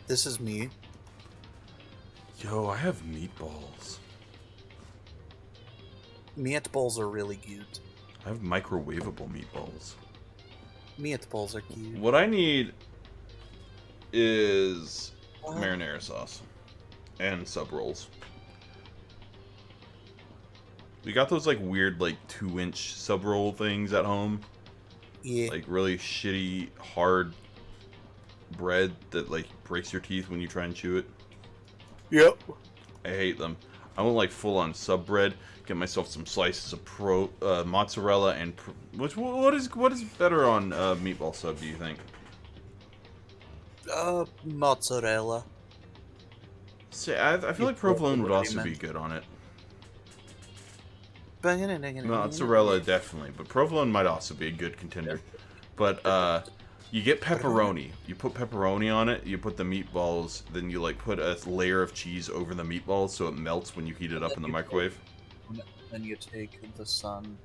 This is me. Yo, I have meatballs. Meatballs are really cute. I have microwavable meatballs. Meatballs are cute. What I need is What? marinara sauce and sub rolls. We got those like weird like 2-inch sub roll things at home. Yeah. Like really shitty hard bread that like breaks your teeth when you try and chew it. Yep. I hate them. I want like full on sub bread. Get myself some slices of mozzarella and what is better on meatball sub? Do you think? Mozzarella. See, I feel You like provolone would already also be mentioned. good on it. Mozzarella Mozzarella. definitely, but provolone might also be a good contender. But you get pepperoni. You put pepperoni on it. You put the meatballs. Then you like put a layer of cheese over the meatballs so it melts when you heat it up in the microwave. Then you take the sun.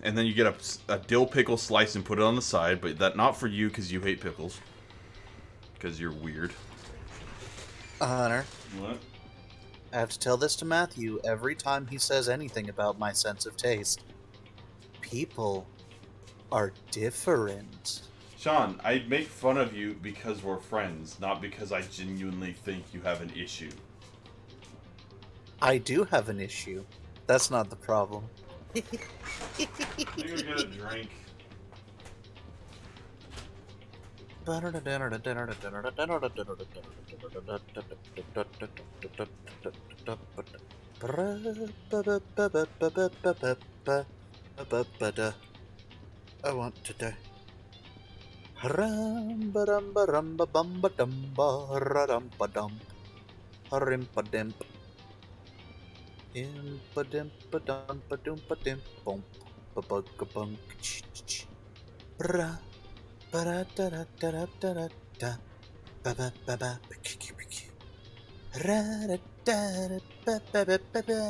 And then you get a dill pickle slice and put it on the side, but that not for you because you hate pickles. Because you're weird. Hunter, What? I have to tell this to Matthew every time he says anything about my sense of taste. People are different. Sean, I make fun of you because we're friends, not because I genuinely think you have an issue. I do have an issue. That's not the problem. I'm gonna get a drink. I want to die. Ramba ramba ramba bamba dumba rampa dump. Rimpa dimp. Impa dimpa dumpa dumpa dimp bump. Babugga bunk. Ra. Ba da da da da da da da da. Ba ba ba ba. Ra da da da ba ba ba ba ba.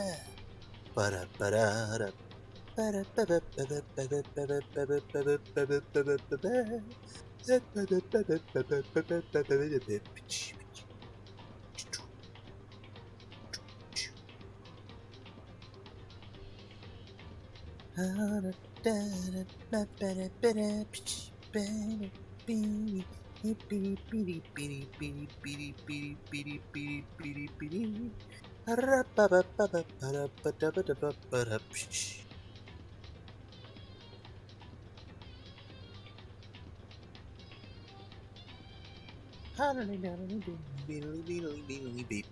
Ba da ba da da. Ba da ba ba ba ba ba ba ba ba ba ba ba ba ba ba ba ba.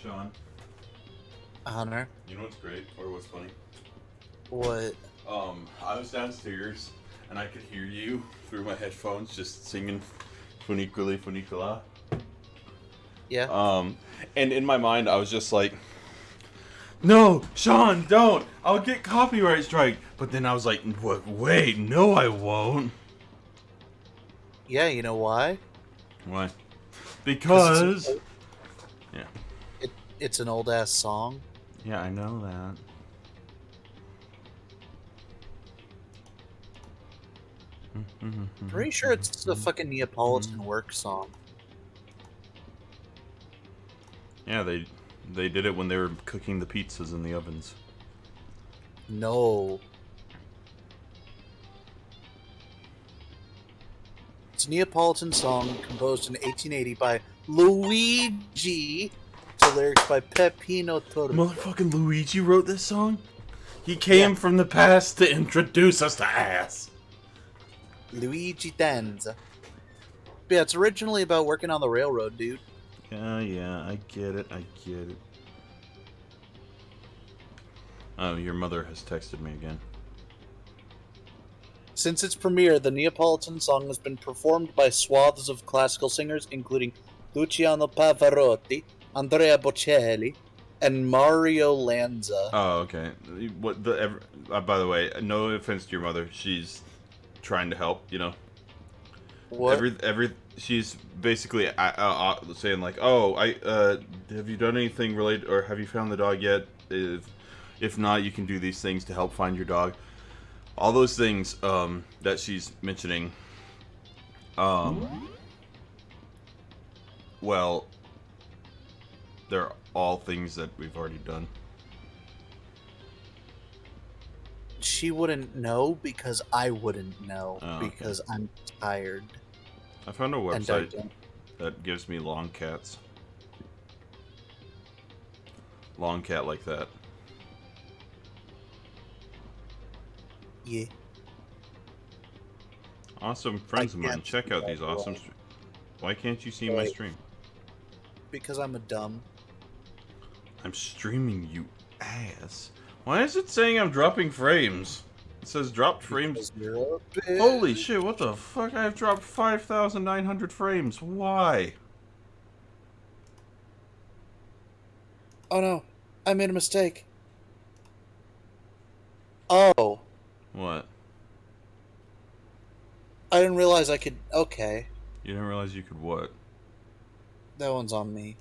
Sean, Hunter, you know what's great or what's funny? what? I was downstairs and I could hear you through my headphones just singing Funiculi Funicula. Yeah. And in my mind I was just like, no, Sean, don't. I'll get copyright strike. But then I was like, wait, no, I won't. Yeah, you know why? Why? 'Cause Because. Yeah. It's an old ass song. Yeah, I know that. Pretty sure it's a fucking Neapolitan work song. Yeah, they did it when they were cooking the pizzas in the ovens. No. It's a Neapolitan song composed in 1880 by Luigi to lyrics by Peppino Torre. Motherfucking Luigi wrote this song? He came from the past to introduce us to ass. Luigi Danza. But yeah, it's originally about working on the railroad, dude. Yeah, I get it. Oh, your mother has texted me again. Since its premiere, the Neapolitan song has been performed by swaths of classical singers, including Luciano Pavarotti, Andrea Bocelli, and Mario Lanza. Oh, okay. By the way, no offense to your mother. She's trying to help, you know. What? She's basically saying like, "Oh, have you done anything related, or have you found the dog yet? If If not, you can do these things to help find your dog. All those things that she's mentioning, well, they're all things that we've already done. She wouldn't know because I wouldn't know Oh, okay. because I'm tired. I found a And I website don't. that gives me long cats. Long cat like that. Yeah. Awesome friends of mine. can't Check see out that these awesome. wrong. Why can't you see my Wait. stream? Because I'm a dumb. I'm streaming, you ass. Why is it saying I'm dropping frames? It says dropped frames. Because you're a bitch. Holy shit, what the fuck? I've dropped 5,900 frames. Why? Oh no, I made a mistake. Oh, What? I didn't realize I could. Okay, You didn't realize you could what? that one's on me.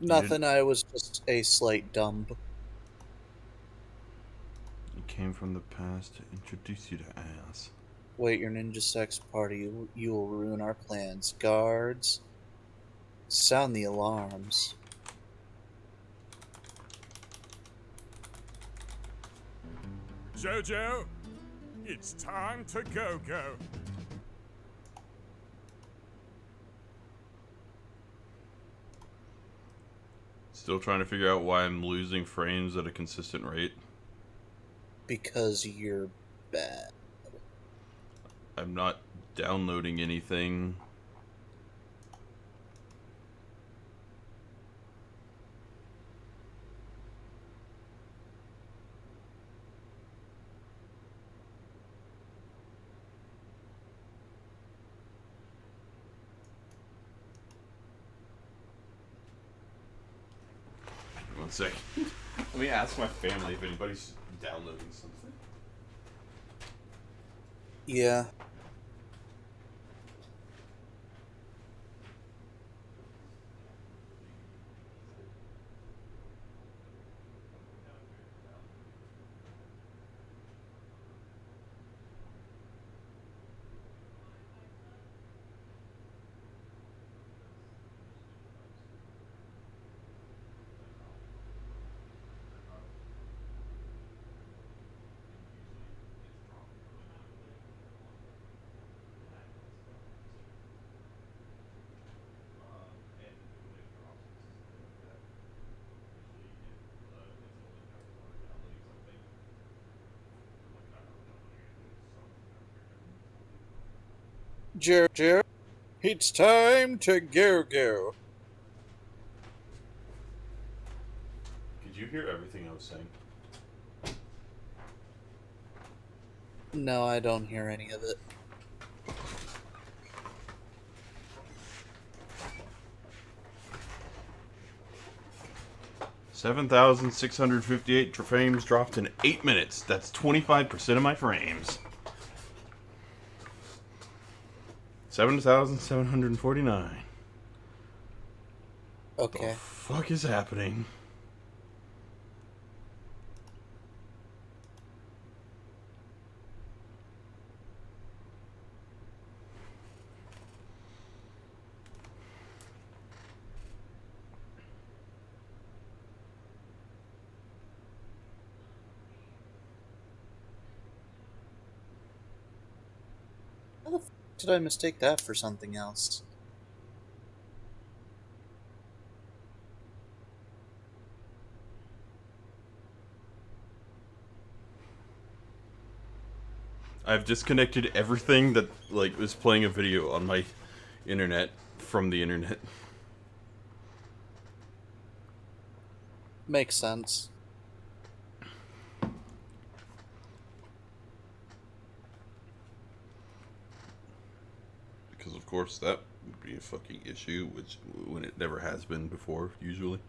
You Nothing, I was just a slight dumb. It came from the past to introduce you to ass. Wait, your ninja sex party, you will ruin our plans. Guards, sound the alarms. Jojo, it's time to go-go. Still trying to figure out why I'm losing frames at a consistent rate. Because you're bad. I'm not downloading anything. One second. Let me ask my family if anybody's downloading something. Yeah. Jojo, it's time to go-go. Could you hear everything I was saying? No, I don't hear any of it. $7,658 frames dropped in 8 minutes. That's 25% of my frames. 7,749. What Okay. the fuck is happening? How the f did I mistake that for something else? I've disconnected everything that like was playing a video on my internet from the internet. Makes sense. Because of course that would be a fucking issue, which when it never has been before, usually.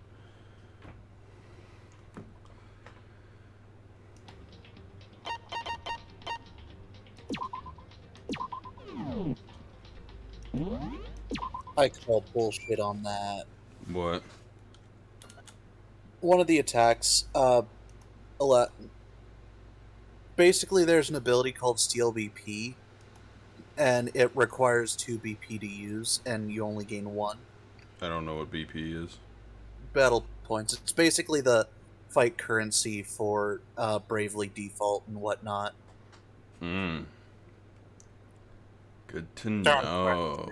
I call bullshit on that. What? One of the attacks, a lot. Basically, there's an ability called Steel BP, and it requires 2 BP to use, and you only gain 1 I don't know what BP is. battle points. It's basically the fight currency for Bravely Default and whatnot. Hmm. Good to Darn. know.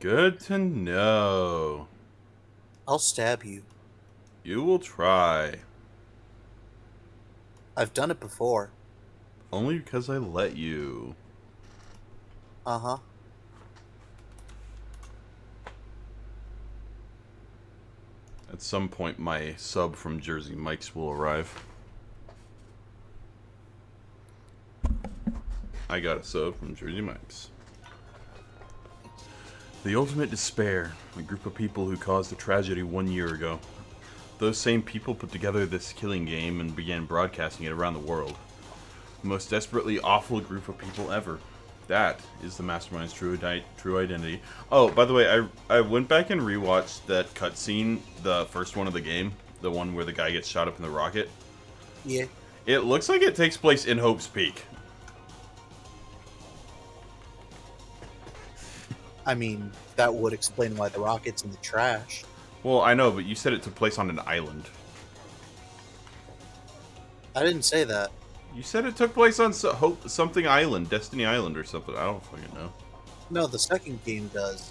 Good to know. I'll stab you. You will try. I've done it before. Only because I let you. Uh-huh. At some point, my sub from Jersey Mike's will arrive. I got a sub from Jersey Mike's. The Ultimate Despair, a group of people who caused a tragedy 1 year ago. Those same people put together this killing game and began broadcasting it around the world. The most desperately awful group of people ever. That is the Mastermind's true identity. Oh, by the way, I went back and rewatched that cutscene, the first one of the game, the one where the guy gets shot up in the rocket. Yeah. It looks like it takes place in Hope's Peak. I mean, that would explain why the rocket's in the trash. Well, I know, but you said it took place on an island. I didn't say that. You said it took place on Hope something island, Destiny Island or something. I don't fucking know. No, the second game does.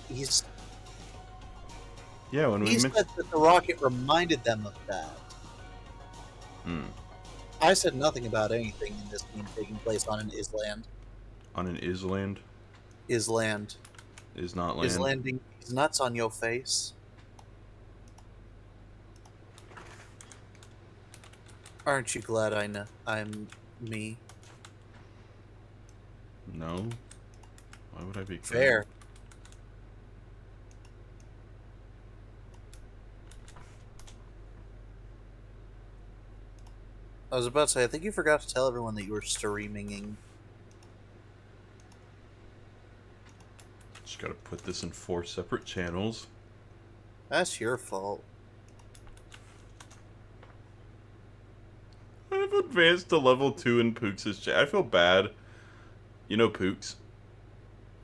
Yeah, when we He said that the rocket reminded them of that. Hmm. I said nothing about anything in this game taking place on an island. On an island Island. is not land. Is landing his nuts on your face. Aren't you glad I'm me? No. Why would I be Fair. I was about to say, I think you forgot to tell everyone that you were streaming. Just gotta put this in 4 separate channels. That's your fault. I've advanced to level 2 in Pooks' chat. I feel bad. You know Pooks?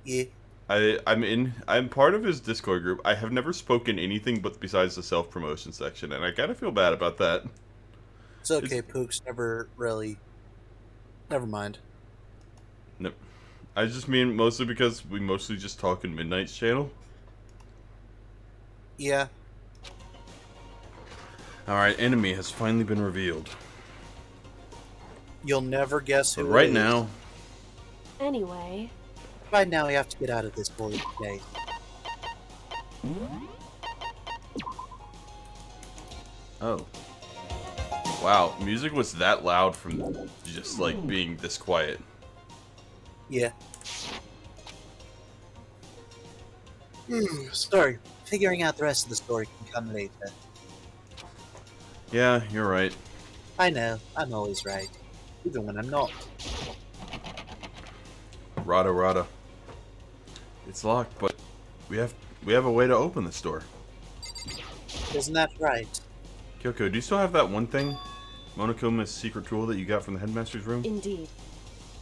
Yeah. I'm part of his Discord group. I have never spoken anything but besides the self-promotion section, and I kinda feel bad about that. It's okay, Pooks never really... Never mind. Nope. I just mean mostly because we mostly just talk in Midnight's channel. Yeah. Alright, enemy has finally been revealed. You'll never guess who But it right is. now... Anyway... Right now, we have to get out of this holy place. Oh. Wow, music was that loud from just, like, being this quiet. Yeah. Sorry. Figuring out the rest of the story can come later. Yeah, you're right. I know. I'm always right. Even when I'm not. Rada Rada. It's locked, but we have a way to open this door. Isn't that right? Kyoko, do you still have that one thing? Monokoma's secret tool that you got from the headmaster's room? Indeed.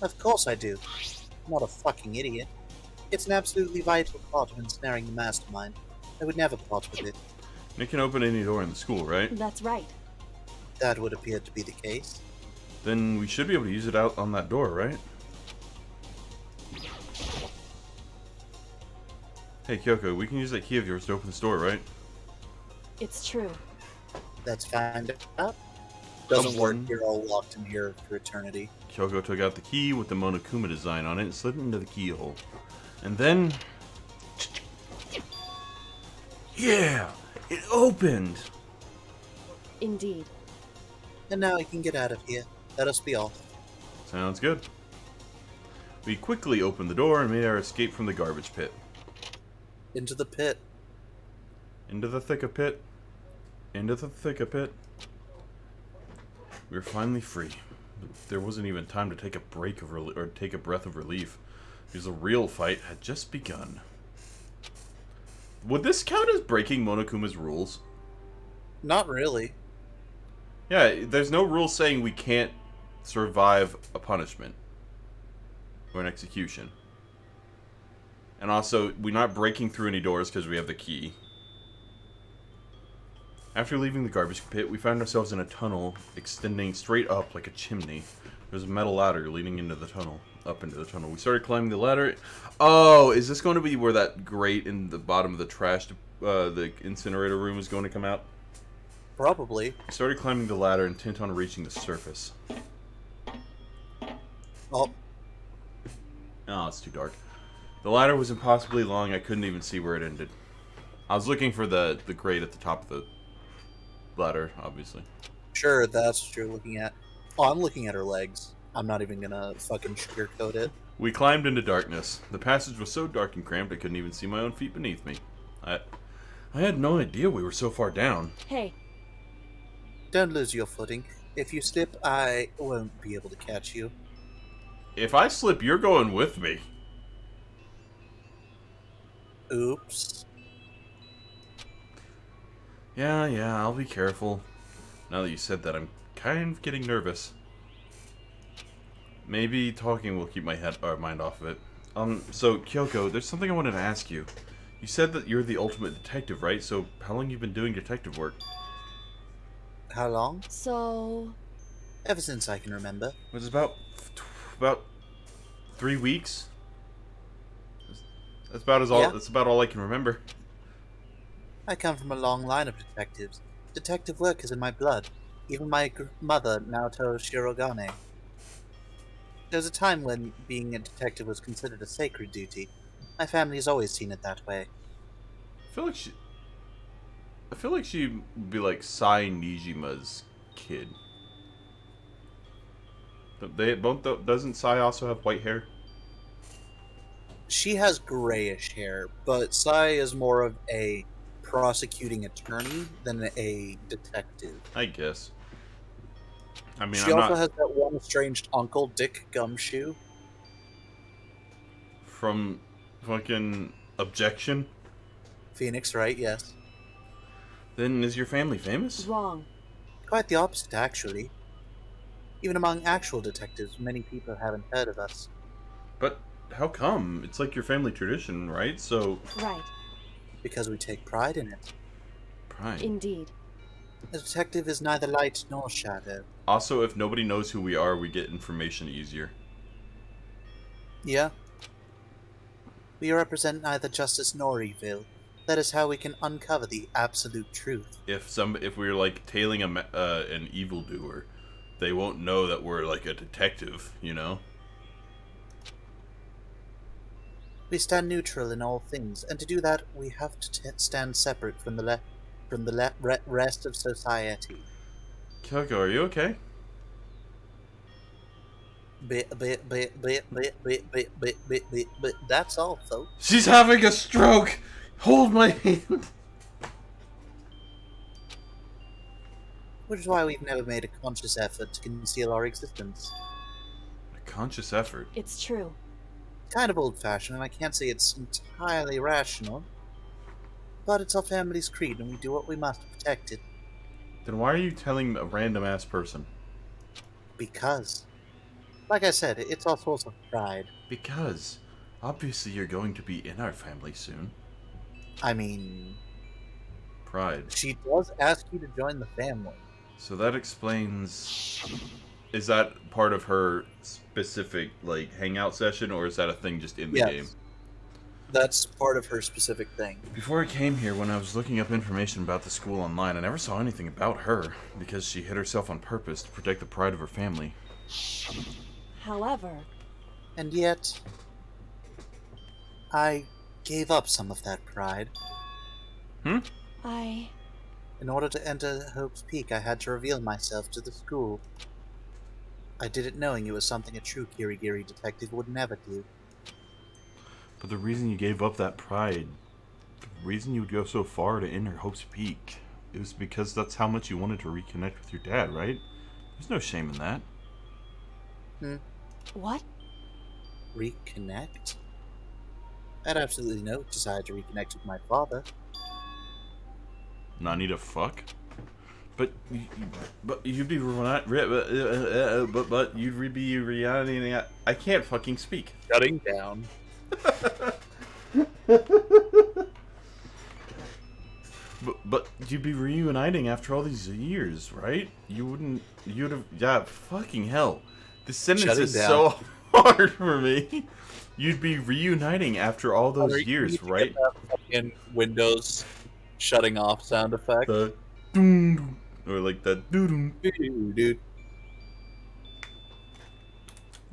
Of course I do. I'm not a fucking idiot. It's an absolutely vital part of ensnaring the mastermind. I would never part with it. And it can open any door in the school, right? That's right. That would appear to be the case. Then we should be able to use it out on that door, right? Hey, Kyoko, we can use that key of yours to open this door, right? It's true. Let's find out. Doesn't work. Someone- You're all locked in here for eternity. Kyoko took out the key with the Monokuma design on it and slid it into the keyhole. And then... Yeah! It opened! Indeed. And now I can get out of here. Let us be off. Sounds good. We quickly opened the door and made our escape from the garbage pit. Into the pit. Into the thick of pit. Into the thick of pit. We were finally free. But there wasn't even time to take a break of or take a breath of relief, because the real fight had just begun. Would this count as breaking Monokuma's rules? Not really. Yeah, there's no rule saying we can't survive a punishment or an execution. And also, we're not breaking through any doors because we have the key. After leaving the garbage pit, we found ourselves in a tunnel extending straight up like a chimney. There's a metal ladder leading into the tunnel, up into the tunnel. We started climbing the ladder. Oh, is this going to be where that grate in the bottom of the trash, the incinerator room is going to come out? Probably. We started climbing the ladder intent on reaching the surface. Oh, Oh, it's too dark. The ladder was impossibly long. I couldn't even see where it ended. I was looking for the grate at the top of the ladder, obviously. sure, that's what you're looking at. Oh, I'm looking at her legs. I'm not even gonna fucking sugarcoat it. We climbed into darkness. The passage was so dark and cramped I couldn't even see my own feet beneath me. I had no idea we were so far down. Hey, Don't lose your footing. If you slip, I won't be able to catch you. If I slip, you're going with me. Oops. Yeah, I'll be careful. Now that you said that, I'm kind of getting nervous. Maybe talking will keep my mind off of it. So, Kyoko, there's something I wanted to ask you. You said that you're the ultimate detective, right? So, how long you been doing detective work? How long? so... Ever since I can remember. It was about 3 weeks. That's about Yeah. That's about all I can remember. I come from a long line of detectives. Detective work is in my blood. Even my mother, Naoto Shirogane. There was a time when being a detective was considered a sacred duty. My family has always seen it that way. I feel like she would be like Sai Nijima's kid. Doesn't Sai also have white hair? She has grayish hair, but Sai is more of a prosecuting attorney than a detective. I guess. I mean, She I'm also not has that one estranged uncle, Dick Gumshoe. from fucking Objection. Phoenix, right? Yes. Then is your family famous? wrong. Quite the opposite, actually. Even among actual detectives, many people haven't heard of us. But how come? It's like your family tradition, right? So Right, Because we take pride in it. pride. indeed. A detective is neither light nor shadow. Also, if nobody knows who we are, we get information easier. Yeah. We represent neither justice nor evil. That is how we can uncover the absolute truth. If we're like tailing an evildoer, they won't know that we're like a detective, you know? We stand neutral in all things, and to do that, we have to stand separate from the rest of society. Kyoko, are you okay? But that's all, folks. She's having a stroke! Hold my hand! Which is why we've never made a conscious effort to conceal our existence. A conscious effort. It's true. Kind of old-fashioned, and I can't say it's entirely rational. But it's our family's creed, and we do what we must to protect it. Then why are you telling a random ass person? Because, like I said, it's our source of pride. Because obviously you're going to be in our family soon. I mean, Pride. she does ask you to join the family. So that explains. Is that part of her specific like hangout session, or is that a thing just in the Yes. game? That's part of her specific thing. Before I came here, when I was looking up information about the school online, I never saw anything about her because she hid herself on purpose to protect the pride of her family. However, And yet, I gave up some of that pride. I... In order to enter Hope's Peak, I had to reveal myself to the school. I did it knowing it was something a true Kirigiri detective would never do. But the reason you gave up that pride, the reason you would go so far to enter Hope's Peak, it was because that's how much you wanted to reconnect with your dad, right? There's no shame in that. What? Reconnect? I had absolutely no desire to reconnect with my father. Not need a fuck? But you'd be but you'd be reality. I can't fucking speak. Shutting down. But you'd be reuniting after all these years, right? You'd have, yeah, fucking hell. This sentence Shutting is down. so hard for me. You'd be reuniting after all those Connor, you years, need to right? get that fucking Windows shutting off sound effect. The doom, or like the doo Dude.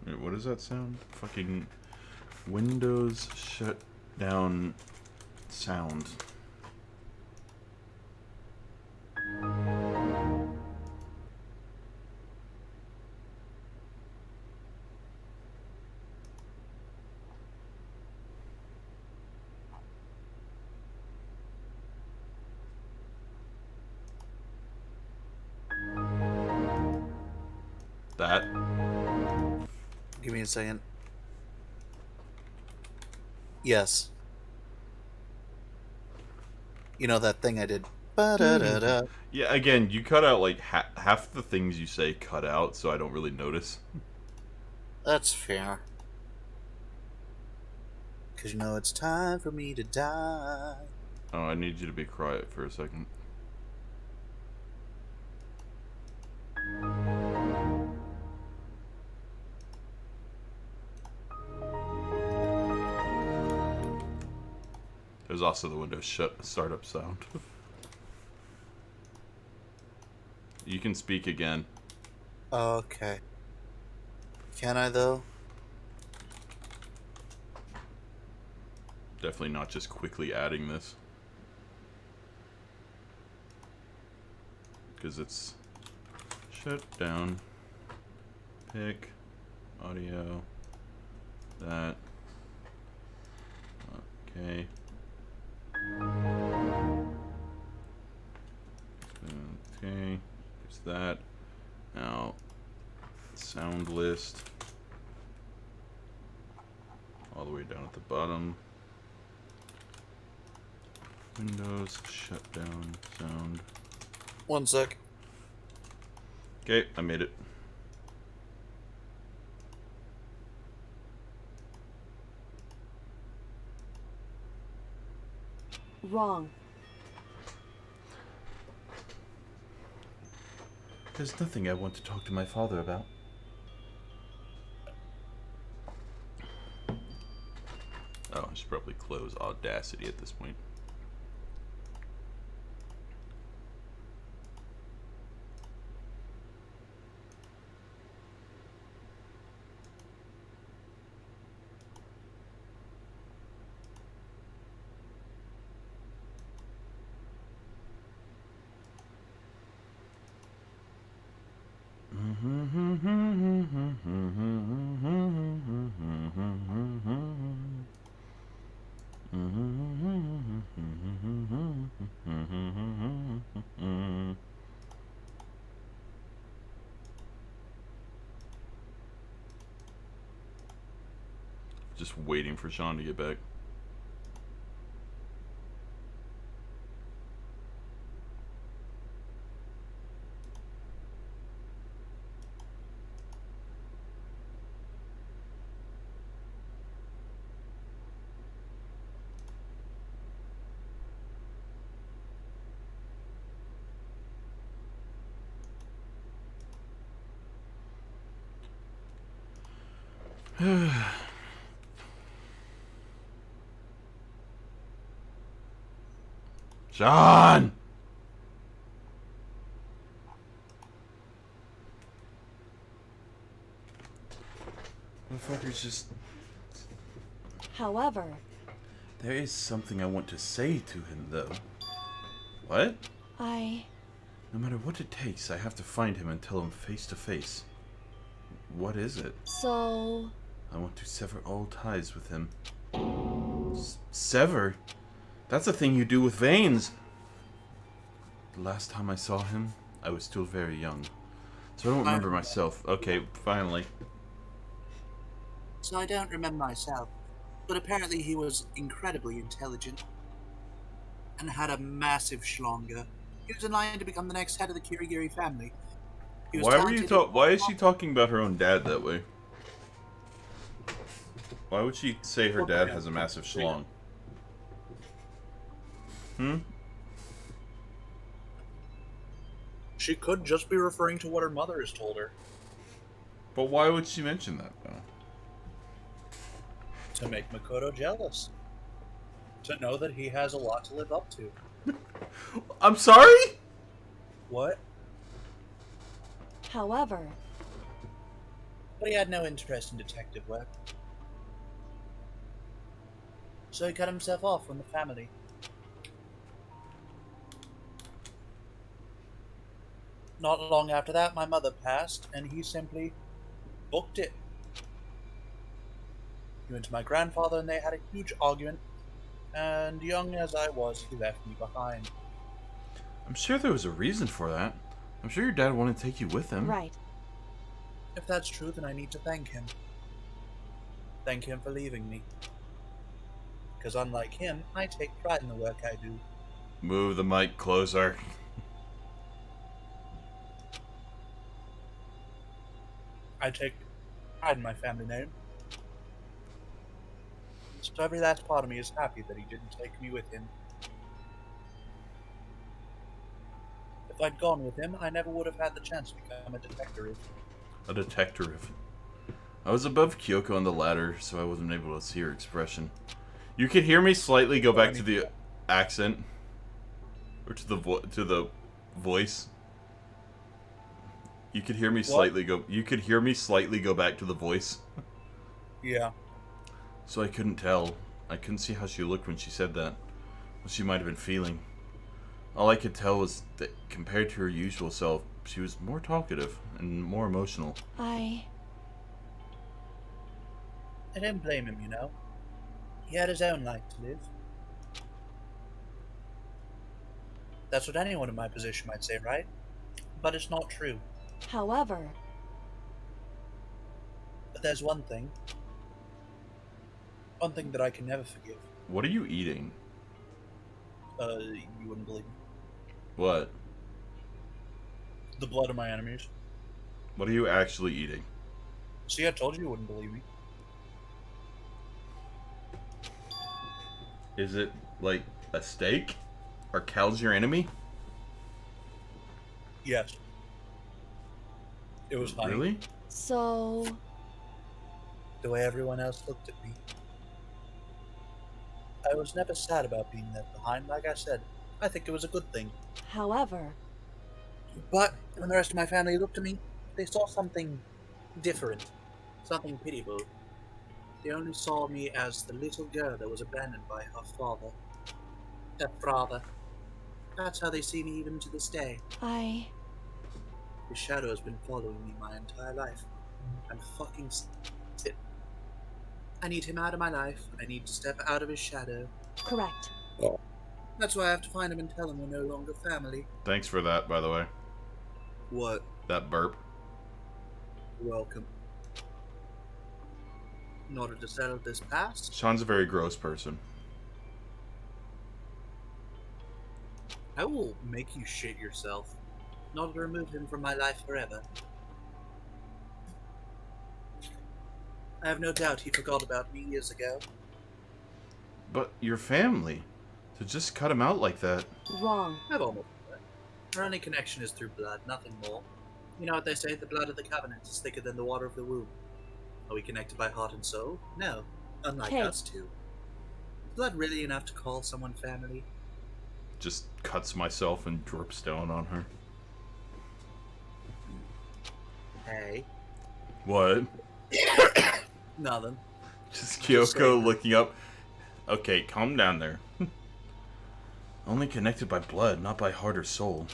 Wait, what does that sound? Fucking Windows shut down sound. That. Give me a second. Yes. You know that thing I did. Ba-da-da-da. Yeah, again, you cut out like half the things you say cut out, so I don't really notice. That's fair. Cause you know it's time for me to die. Oh, I need you to be quiet for a second. There's also the Windows startup sound. You can speak again. Okay. Can I though? Definitely not just quickly adding this. Because it's shut down. Pick. Audio. That. Okay. Okay. There's that. Now, sound list. All the way down at the bottom. Windows shutdown sound. One sec. Okay, I made it. Wrong. There's nothing I want to talk to my father about. Oh, I should probably close Audacity at this point. Just waiting for Sean to get back. Sean! Motherfucker's just... However, There is something I want to say to him, though. What? No matter what it takes, I have to find him and tell him face to face. What is it? So... I want to sever all ties with him. Sever? That's a thing you do with veins! The last time I saw him, I was still very young. So I don't remember myself. Okay, finally. So I don't remember myself, but apparently he was incredibly intelligent and had a massive schlonga. He was in line to become the next head of the Kirigiri family. He was Why were you talented. Why is she talking about her own dad that way? Why would she say her dad has a massive schlong? Hmm? She could just be referring to what her mother has told her. But why would she mention that, though? To make Makoto jealous. To know that he has a lot to live up to. I'm sorry? What? However, But he had no interest in detective work. So he cut himself off from the family. Not long after that, my mother passed, and he simply booked it. He went to my grandfather, and they had a huge argument, and young as I was, he left me behind. I'm sure there was a reason for that. I'm sure your dad wanted to take you with him. right. If that's true, then I need to thank him. Thank him for leaving me. Because unlike him, I take pride in the work I do. Move the mic closer. I take pride in my family name. So every last part of me is happy that he didn't take me with him. If I'd gone with him, I never would have had the chance to become a detective. A detective. I was above Kyoko on the ladder, so I wasn't able to see her expression. You could hear me slightly go back to the accent, or to the voice. You could hear me slightly go. You could hear me slightly go back to the voice. Yeah. So I couldn't tell. I couldn't see how she looked when she said that. What she might have been feeling. All I could tell was that compared to her usual self, she was more talkative and more emotional. I don't blame him, you know. He had his own life to live. That's what anyone in my position might say, right? But it's not true. However, But there's one thing. One thing that I can never forgive. What are you eating? You wouldn't believe me. What? The blood of my enemies. What are you actually eating? See, I told you you wouldn't believe me. Is it like a steak? Are cows your enemy? Yes. It was honey. Really? so The way everyone else looked at me. I was never sad about being left behind, like I said. I think it was a good thing. however, But when the rest of my family looked at me, they saw something different. Something pitiable. They only saw me as the little girl that was abandoned by her father. Her father. That's how they see me even to this day. I His shadow has been following me my entire life. I'm fucking sick. I need him out of my life. I need to step out of his shadow. correct. That's why I have to find him and tell him we're no longer family. Thanks for that, by the way. What? That burp. Welcome. In order to settle this past, Sean's a very gross person. I will make you shit yourself. In order to remove him from my life forever. I have no doubt he forgot about me years ago. But your family. To just cut him out like that. Wrong. I've almost done it. Our only connection is through blood, nothing more. You know what they say, the blood of the covenant is thicker than the water of the womb. Are we connected by heart and soul? No. Unlike Hey. us two. Is blood really enough to call someone family? Just cuts myself and drips down on her. Hey. What? Nothing. Just Just Kyoko saying. looking up. Okay, calm down there. Only connected by blood, not by heart or soul.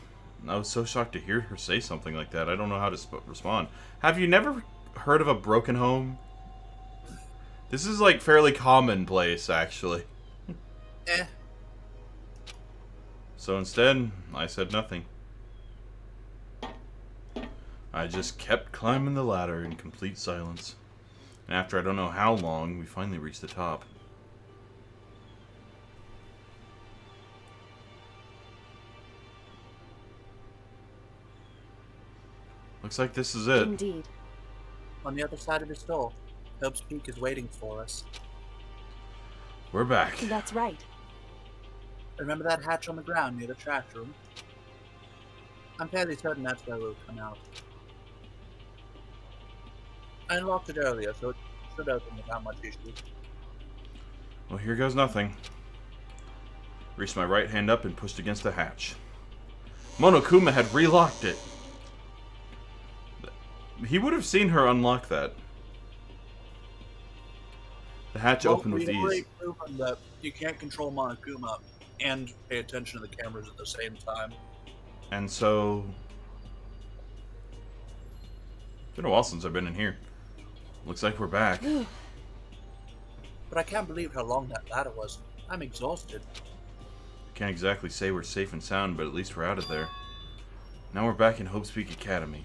I was so shocked to hear her say something like that. I don't know how to respond. Have you never heard of a broken home? This is like fairly commonplace, actually. Eh. So instead, I said nothing. I just kept climbing the ladder in complete silence. And after I don't know how long, we finally reached the top. Looks like this is it. Indeed. On the other side of this door, Hope's Peak is waiting for us. We're back. That's right. Remember that hatch on the ground near the trash room? I'm fairly certain that's where we'll come out. I unlocked it earlier, so it should open without much issue. Well, here goes nothing. Reached my right hand up and pushed against the hatch. Monokuma had relocked it. He would have seen her unlock that. The hatch opened with we've ease. already proven that you can't control Monokuma and pay attention to the cameras at the same time. And so... It's been a while since I've been in here. Looks like we're back. But I can't believe how long that ladder was. I'm exhausted. Can't exactly say we're safe and sound, but at least we're out of there. Now we're back in Hope's Peak Academy.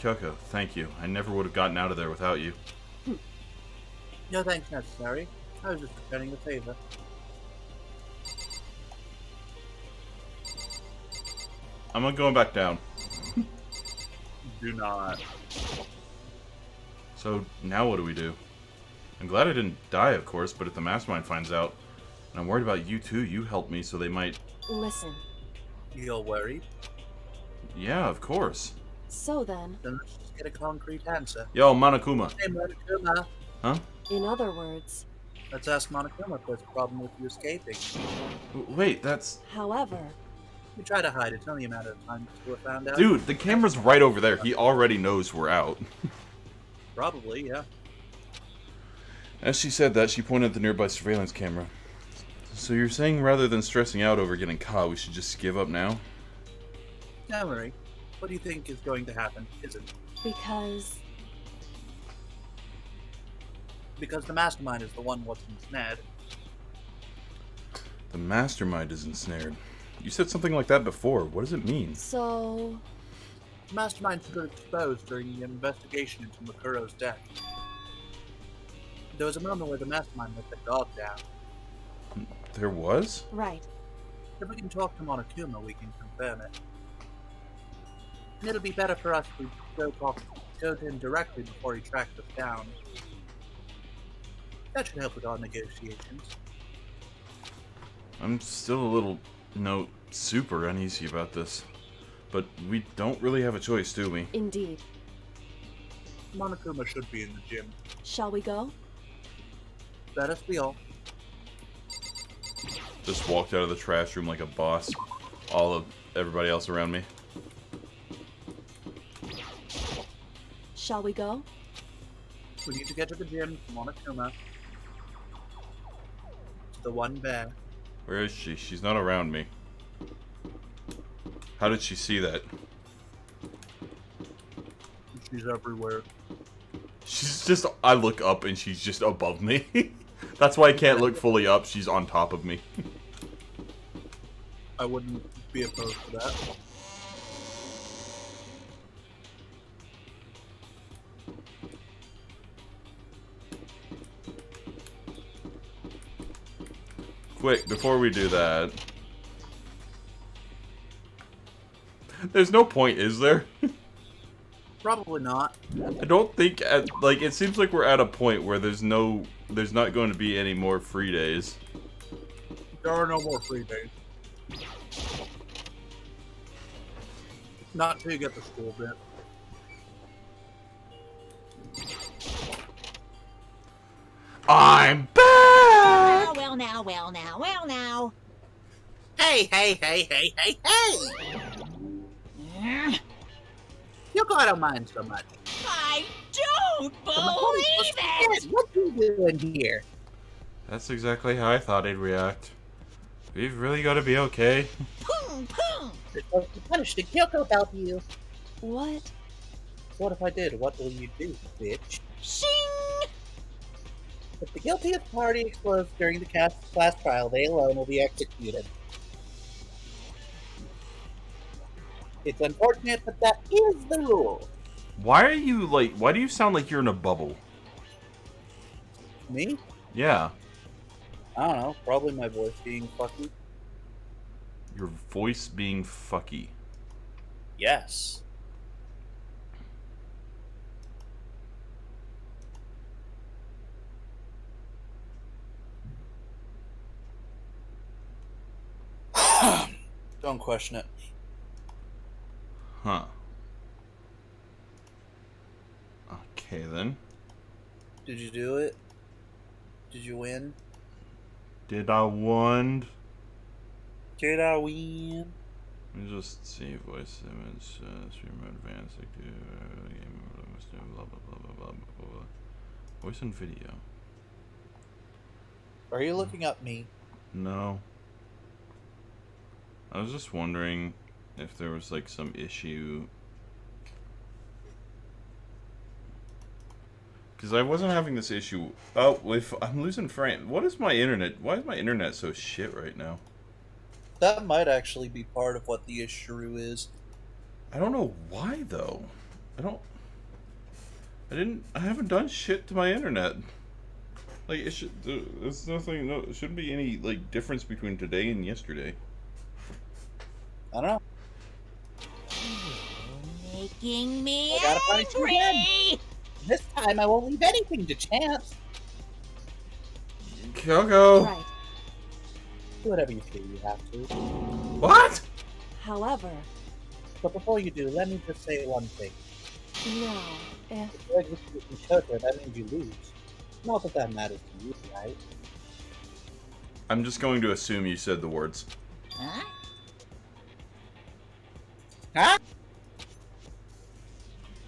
Kyoko, thank you. I never would have gotten out of there without you. No thanks necessary. I was just returning the favor. I'm not going back down. Do not. So, now what do we do? I'm glad I didn't die, of course, but if the mastermind finds out, and I'm worried about you too, you helped me, so they might... Listen. You're worried? Yeah, of course. So then, Then let's just get a concrete answer. Yo, Monokuma. Hey, Monokuma. Huh? in other words, Let's ask Monokuma if there's a problem with you escaping. Wait, that's... however, You try to hide, it's only a matter of time before we're found out. Dude, the camera's right over there. He already knows we're out. Probably, yeah. As she said that, she pointed at the nearby surveillance camera. So you're saying rather than stressing out over getting caught, we should just give up now? Don't worry. What do you think is going to happen? Isn't. because Because the mastermind is the one what's ensnared. The mastermind is ensnared. You said something like that before. What does it mean? so The mastermind was exposed during the investigation into Makuro's death. There was a moment where the mastermind let the dog down. There was? right. If we can talk to Monokuma, we can confirm it. And it'll be better for us if we go to him directly before he tracks us down. That should help with our negotiations. I'm still a little, super uneasy about this. But we don't really have a choice, do we? Indeed. Monokuma should be in the gym. Shall we go? Let us be all. Just walked out of the trash room like a boss. All of everybody else around me. Shall we go? We need to get to the gym to Monokuma. To the one bear. Where is she? She's not around me. How did she see that? She's everywhere. She's just... I look up and she's just above me. That's why I can't look fully up. She's on top of me. I wouldn't be opposed to that. Quick, before we do that... There's no point, is there? Probably not. I don't think... it seems like we're at a point where there's not going to be any more free days. There are no more free days. Not till you get the school bit. I'm back! Well now, well now, well now. Hey! You gotta mind so much. I don't believe it! What you doing here? That's exactly how I thought he'd react. We've really got to be okay. Boom, boom. You're supposed to punish the Kyoko about you. What? What if I did? What will you do, bitch? Shing! If the guiltiest party explodes during the class trial, they alone will be executed. It's unfortunate, but that is the rule. Why do you sound like you're in a bubble? Me? Yeah. I don't know. Probably my voice being fucky. Your voice being fucky. Yes. Don't question it. Huh. Okay, then. Did you do it? Did you win? Did I won? Did I win? Let me just see voice image, stream mode advanced, game, blah, blah, blah, blah, blah, blah, blah. Voice and video. Are you looking up me? No. I was just wondering if there was like some issue. Because I wasn't having this issue. Oh, if I'm losing frame. What is my internet? Why is my internet so shit right now? That might actually be part of what the issue is. I don't know why though. I haven't done shit to my internet. Like it should. There's nothing. No, it shouldn't be any like difference between today and yesterday. I don't know. Making me I gotta punish you again. angry. This time I won't leave anything to chance. Kyoko. Right. Do whatever you feel you have to. What? However, But before you do, let me just say one thing. now, if If you execute Makoto, that means you lose. Not that that matters to you, right? I'm just going to assume you said the words. Huh? Huh?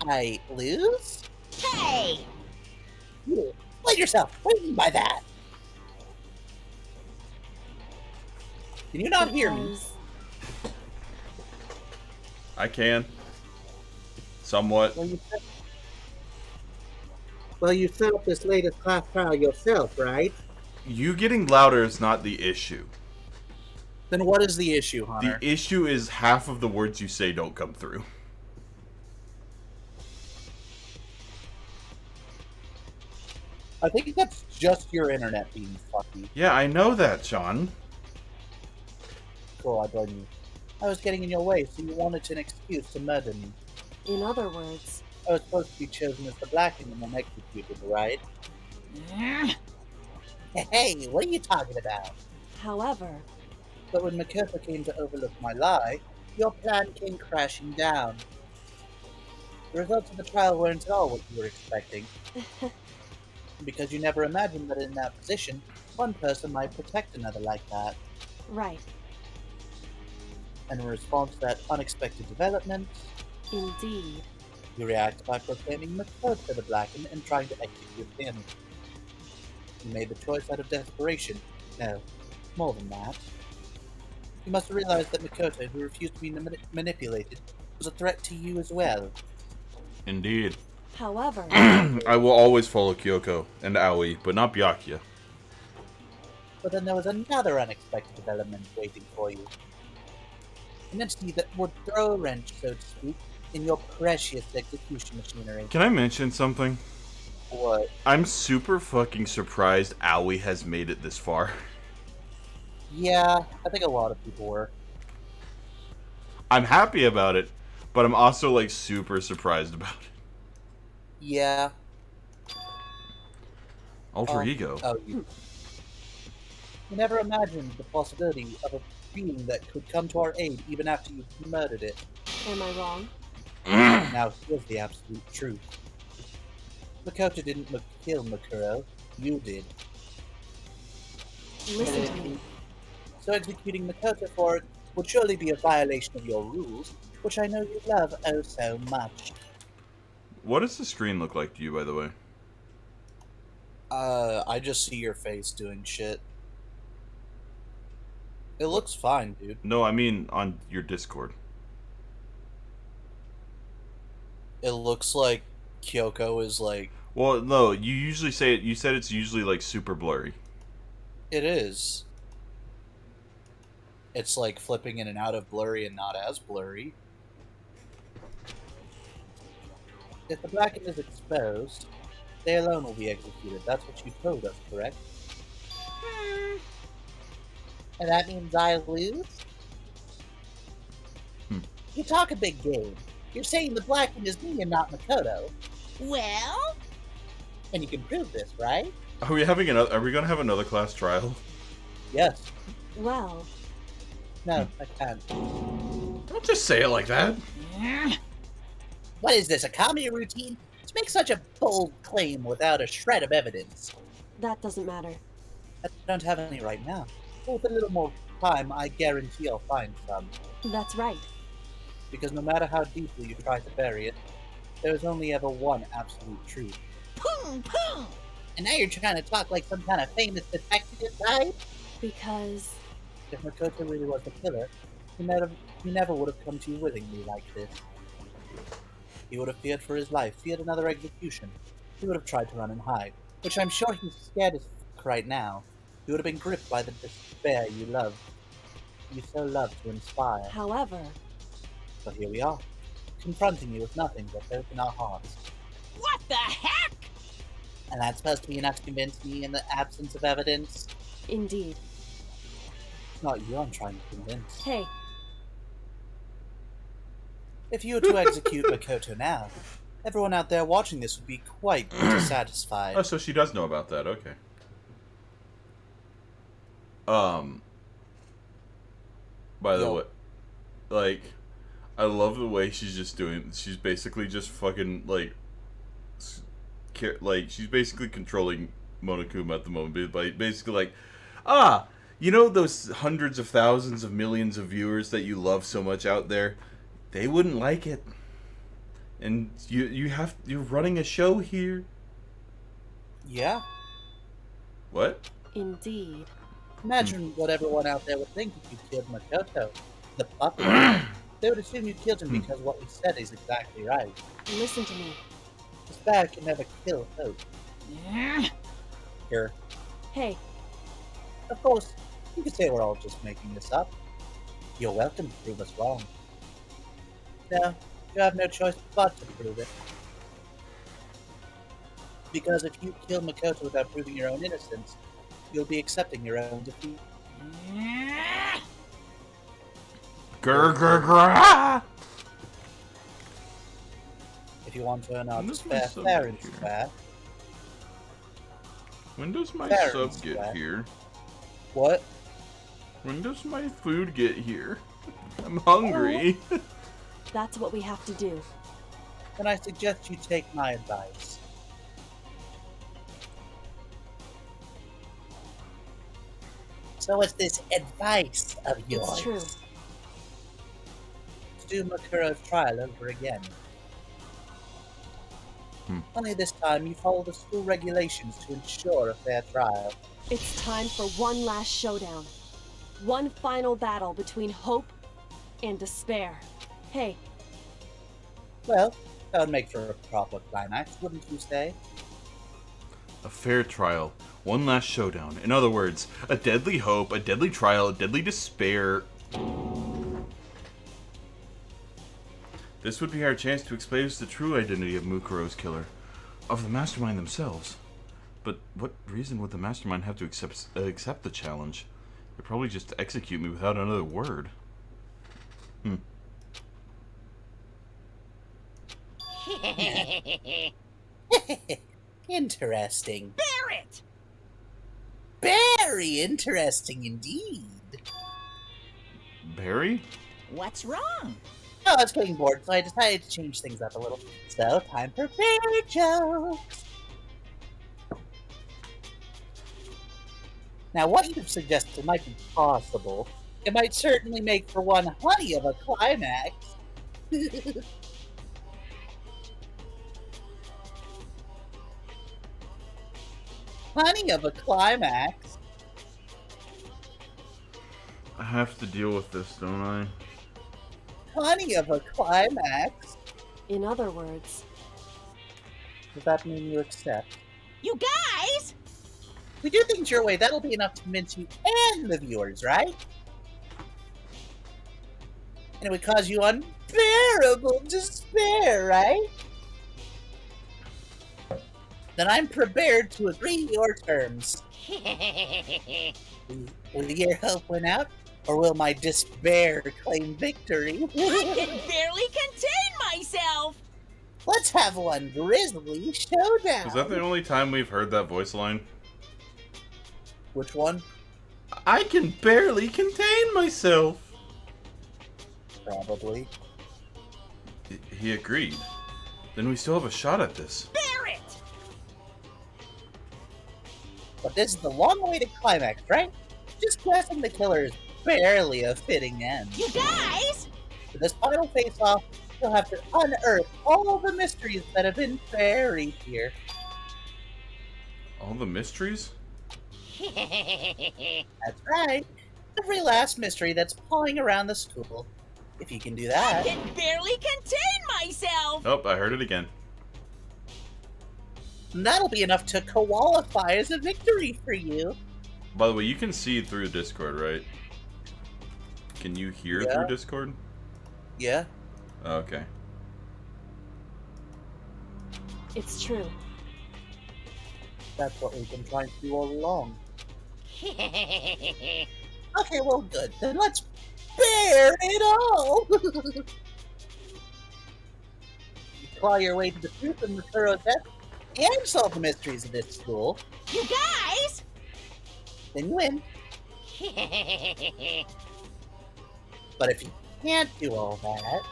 I lose? Hey! You explain yourself. What do you mean by that? Can you not hear me? because I can. Somewhat. Well, you set up this latest class trial yourself, right? You getting louder is not the issue. Then what is the issue, Hunter? The issue is half of the words you say don't come through. I think that's just your internet being fucky. Yeah, I know that, John. Cool, I blame you. I was getting in your way, so you wanted an excuse to murder me. in other words, I was supposed to be chosen as the blackened and then executed, right? Hey, what are you talking about? however, But when Makoto came to overlook my lie, your plan came crashing down. The results of the trial weren't at all what you were expecting. Because you never imagined that in that position, one person might protect another like that. right, And in response to that unexpected development, indeed, you reacted by proclaiming Makoto the blackened and trying to execute him. You made the choice out of desperation. No, more than that. You must have realized that Makoto, who refused to be manipulated, was a threat to you as well. Indeed. however, I will always follow Kyoko and Aoi, but not Byakuya. But then there was another unexpected development waiting for you. An entity that would throw a wrench, so to speak, in your precious execution machinery. Can I mention something? What? I'm super fucking surprised Aoi has made it this far. Yeah, I think a lot of people were. I'm happy about it, but I'm also like super surprised about it. Yeah. Alter ego. Oh, you never imagined the possibility of a being that could come to our aid even after you murdered it. am I wrong? Now, here's the absolute truth. Makoto didn't kill Makuro. You did. Listen to me. So executing Makoto for it would surely be a violation of your rules, which I know you love oh so much. What does the screen look like to you, by the way? I just see your face doing shit. It looks fine, dude. No, I mean on your Discord. It looks like Kyoko is like... Well, no, you usually say it. You said it's usually like super blurry. It is. It's like flipping in and out of blurry and not as blurry. If the blackened is exposed, they alone will be executed. That's what you told us, correct? And that means I lose? You talk a big game. You're saying the blackened is me and not Makoto. Well, And you can prove this, right? Are we having another? Are we gonna have another class trial? Yes. Well, No, I can't. Don't just say it like that. What is this, a comedy routine? To make such a bold claim without a shred of evidence. That doesn't matter. I don't have any right now. But with a little more time, I guarantee I'll find some. That's right. Because no matter how deeply you try to bury it, there is only ever one absolute truth. Boom, boom. And now you're trying to talk like some kind of famous detective type? Because... If Makoto really was the killer, he never would have come to you willingly like this. He would have feared for his life, feared another execution. He would have tried to run and hide, which I'm sure he's scared as fuck right now. He would have been gripped by the despair you love. You so love to inspire. However... So here we are, confronting you with nothing but hope in our hearts. What the heck? And that's supposed to be enough to convince me in the absence of evidence? Indeed. It's not you I'm trying to convince. Hey, If you were to execute Makoto now, everyone out there watching this would be quite dissatisfied. Oh, so she does know about that. Okay. By the Yo. way, like, I love the way she's just doing. She's basically just fucking she's basically controlling Monokuma at the moment. By basically like, you know those hundreds of thousands of millions of viewers that you love so much out there, they wouldn't like it. And you're running a show here. Yeah? What? indeed. Imagine what everyone out there would think if you killed Makoto, the puppet. They would assume you killed him because what we said is exactly right. Listen to me. Despair can never kill hope. Here. Hey, Of course, you could say we're all just making this up. You're welcome to prove us wrong. No, you have no choice but to prove it. Because if you kill Makoto without proving your own innocence, you'll be accepting your own defeat. Grr, grr, grr. If you want to earn our When does despair my sub fair get and here? square. When does my Fair sub and get square. here? What? When does my food get here? I'm hungry. that's what we have to do. Then I suggest you take my advice. So what's this advice of yours? It's true. To do Makuro's trial over again. Only this time you follow the school regulations to ensure a fair trial. It's time for one last showdown. One final battle between hope and despair. Hey, Well, that would make for a proper climax, wouldn't you say? A fair trial. One last showdown. In other words, a deadly hope, a deadly trial, a deadly despair. This would be our chance to expose the true identity of Mukuro's killer, of the mastermind themselves. But what reason would the mastermind have to accept the challenge? They'd probably just execute me without another word. Interesting. Barrett! Very interesting indeed. Barry? What's wrong? Oh, I was getting bored, so I decided to change things up a little. So, time for fairy jokes. Now, what you've suggested might be possible. It might certainly make for one honey of a climax. Honey of a climax? I have to deal with this, don't I? Honey of a climax? in other words, Does that mean you accept? You guys! We do things your way, that'll be enough to convince you and the viewers, right? And it would cause you unbearable despair, right? Then I'm prepared to agree to your terms. Will your hope win out, or will my despair claim victory? I can barely contain myself! Let's have one grisly showdown. Is that the only time we've heard that voice line? Which one? I can barely contain myself. Probably. He agreed. Then we still have a shot at this. Bear it! But this is the long-awaited climax, right? Just blasting the killer is barely a fitting end. You guys! For this final face-off, you'll have to unearth all the mysteries that have been buried here. All the mysteries? That's right. Every last mystery that's pawing around the school. If you can do I that, can barely contain myself! Nope, I heard it again. that'll be enough to qualify as a victory for you. By the way, you can see through Discord, right? Can you hear Yeah. through Discord? Yeah, Oh, okay. It's true. that's what we've been trying to do all along. Okay, well, good. Then let's bear it all! You claw your way to the truth and the thorough death, and solve the mysteries of this school, You guys! then you win. But if you can't do all that,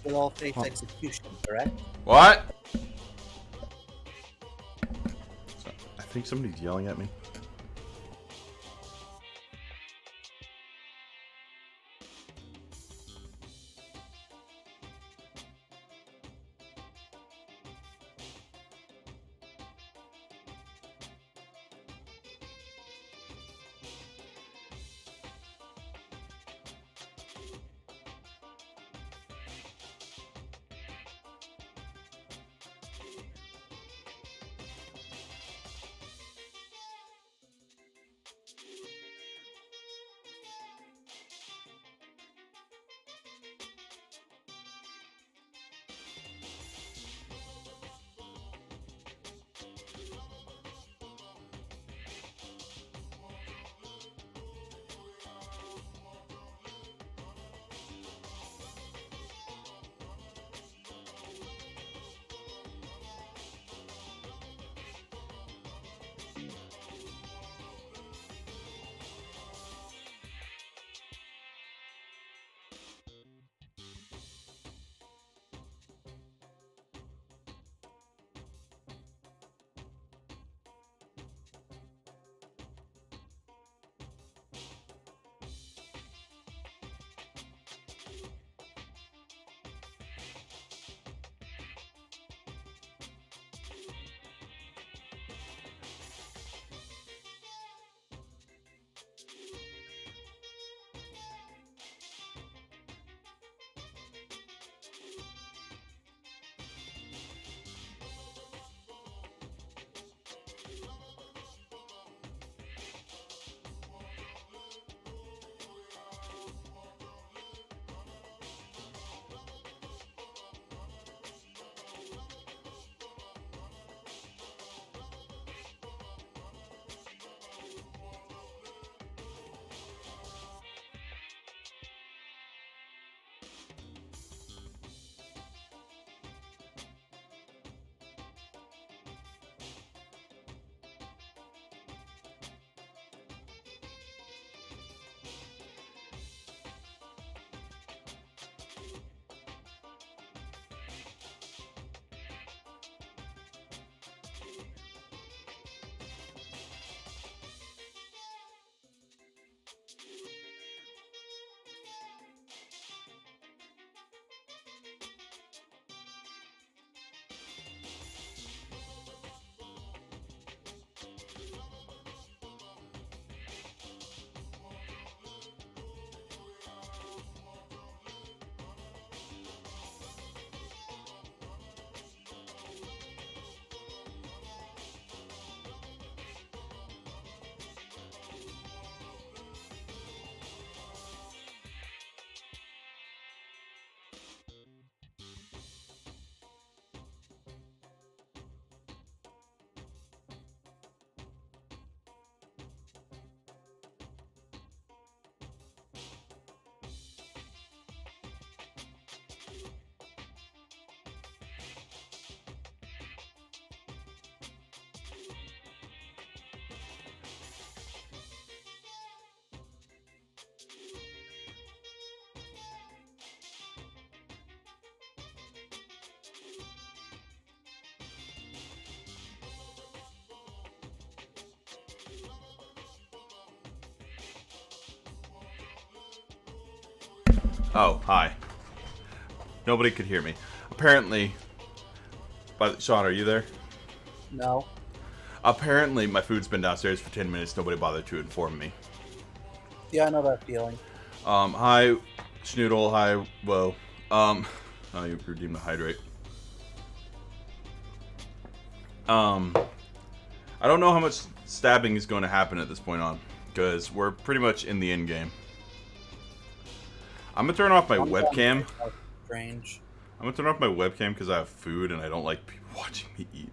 you'll all face execution, correct? What? I think somebody's yelling at me. Oh, hi. Nobody could hear me. Apparently... But Sean, are you there? No. Apparently, my food's been downstairs for 10 minutes. Nobody bothered to inform me. Yeah, I know that feeling. Hi, Schnoodle. Hi, whoa. Oh, you redeemed the hydrate. I don't know how much stabbing is going to happen at this point on, because we're pretty much in the end game. I'm gonna turn off my webcam. Strange. I'm gonna turn off my webcam because I have food and I don't like people watching me eat.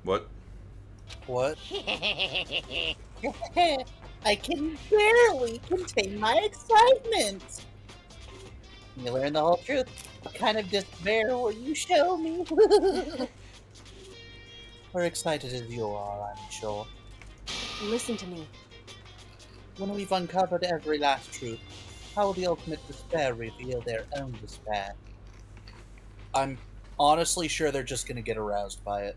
What? What? I can barely contain my excitement. You learn the whole truth. What kind of despair will you show me? We're excited as you are, I'm sure. Listen to me. When we've uncovered every last truth, how will the ultimate despair reveal their own despair? I'm honestly sure they're just gonna get aroused by it.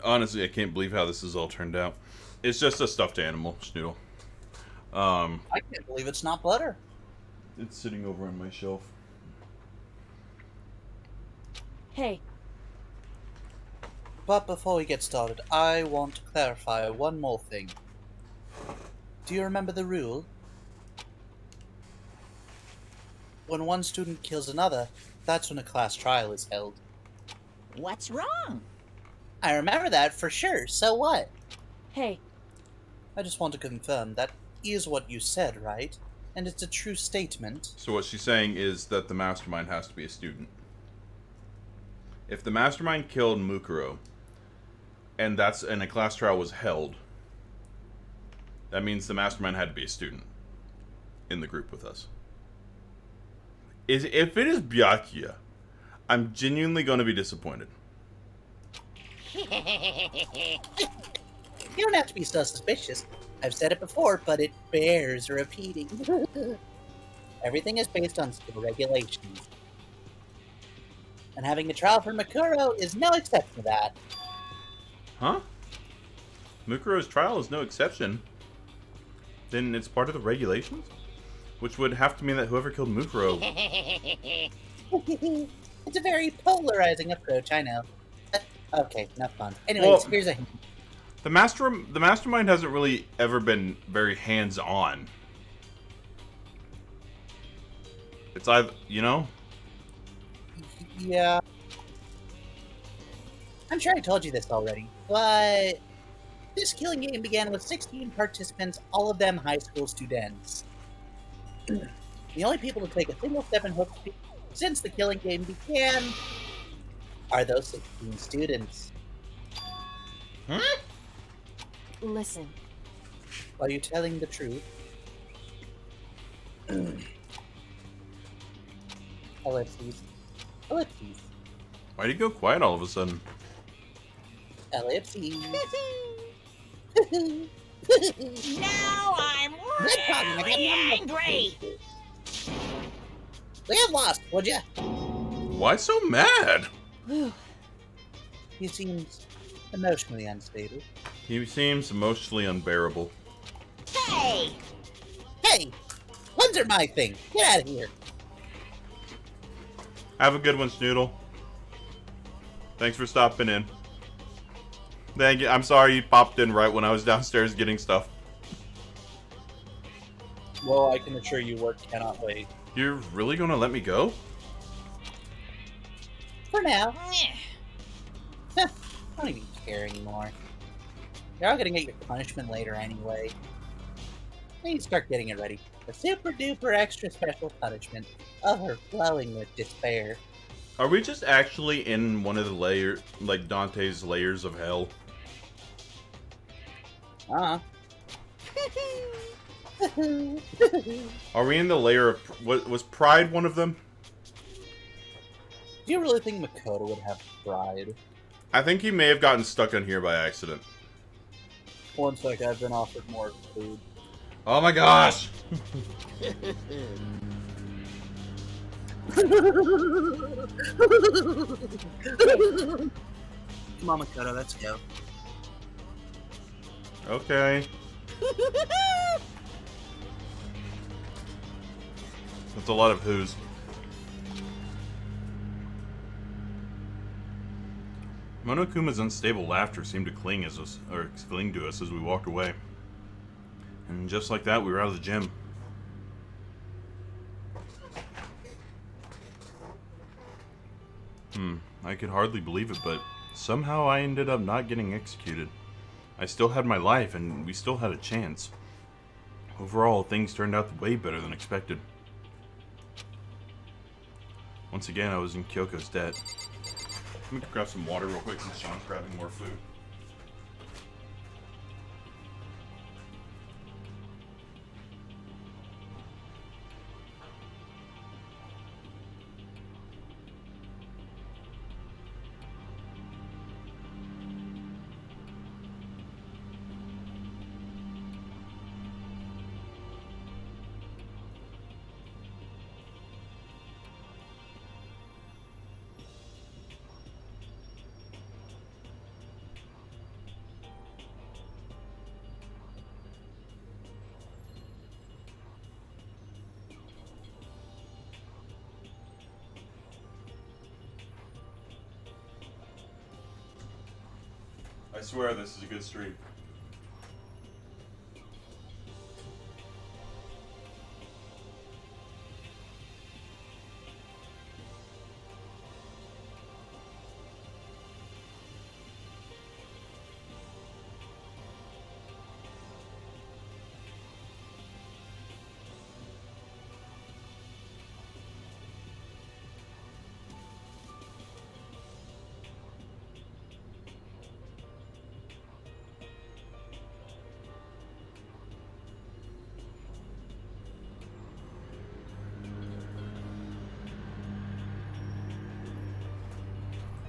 Honestly, I can't believe how this has all turned out. It's just a stuffed animal, Schnoodle. I can't believe it's not butter. It's sitting over on my shelf. Hey, But before we get started, I want to clarify one more thing. Do you remember the rule? When one student kills another, that's when a class trial is held. What's wrong? I remember that for sure, so what? hey, I just want to confirm that is what you said, right? And it's a true statement. So what she's saying is that the mastermind has to be a student. If the mastermind killed Mukuro, and a class trial was held, that means the mastermind had to be a student in the group with us. If it is Byakuya, I'm genuinely going to be disappointed. You don't have to be so suspicious. I've said it before, but it bears repeating. Everything is based on school regulations. And having a trial for Makuro is no exception to that. Huh? Mukuro's trial is no exception. Then it's part of the regulations? Which would have to mean that whoever killed Mukuro... It's a very polarizing approach, I know. Okay, enough fun. Anyways, here's a hint. The mastermind hasn't really ever been very hands-on. It's either, you know? Yeah. I'm sure I told you this already, but this killing game began with 16 participants, all of them high school students. The only people to take a single step in Hook's since the killing game began are those 16 students. Huh? listen. Are you telling the truth? Ellipses. Ellipses. Why'd you go quiet all of a sudden? Ellipses. Now I'm really angry. Get lost, would ya? Why so mad? He seems emotionally unstable. He seems emotionally unbearable. Hey! Hey! Guns are my thing! Get out of here! Have a good one, Snoodle. Thanks for stopping in. Thank you. I'm sorry you popped in right when I was downstairs getting stuff. Well, I can assure you work cannot wait. You're really gonna let me go? For now. Meh. I don't even care anymore. You're all gonna get your punishment later anyway. Then you start getting it ready. A super duper extra special punishment. Overflowing with despair. Are we just actually in one of the layers, like Dante's layers of hell? Uh-huh. Are we in the layer of... Was pride one of them? Do you really think Makoto would have pride? I think he may have gotten stuck on here by accident. One sec, I've been offered more food. Oh my gosh! Come on, Makoto, let's go. Okay. That's a lot of who's. Monokuma's unstable laughter seemed to cling to us as we walked away. And just like that, we were out of the gym. I could hardly believe it, but somehow I ended up not getting executed. I still had my life, and we still had a chance. Overall, things turned out way better than expected. Once again, I was in Kyoko's debt. Let me grab some water real quick since Sean's grabbing more food. I swear this is a good stream.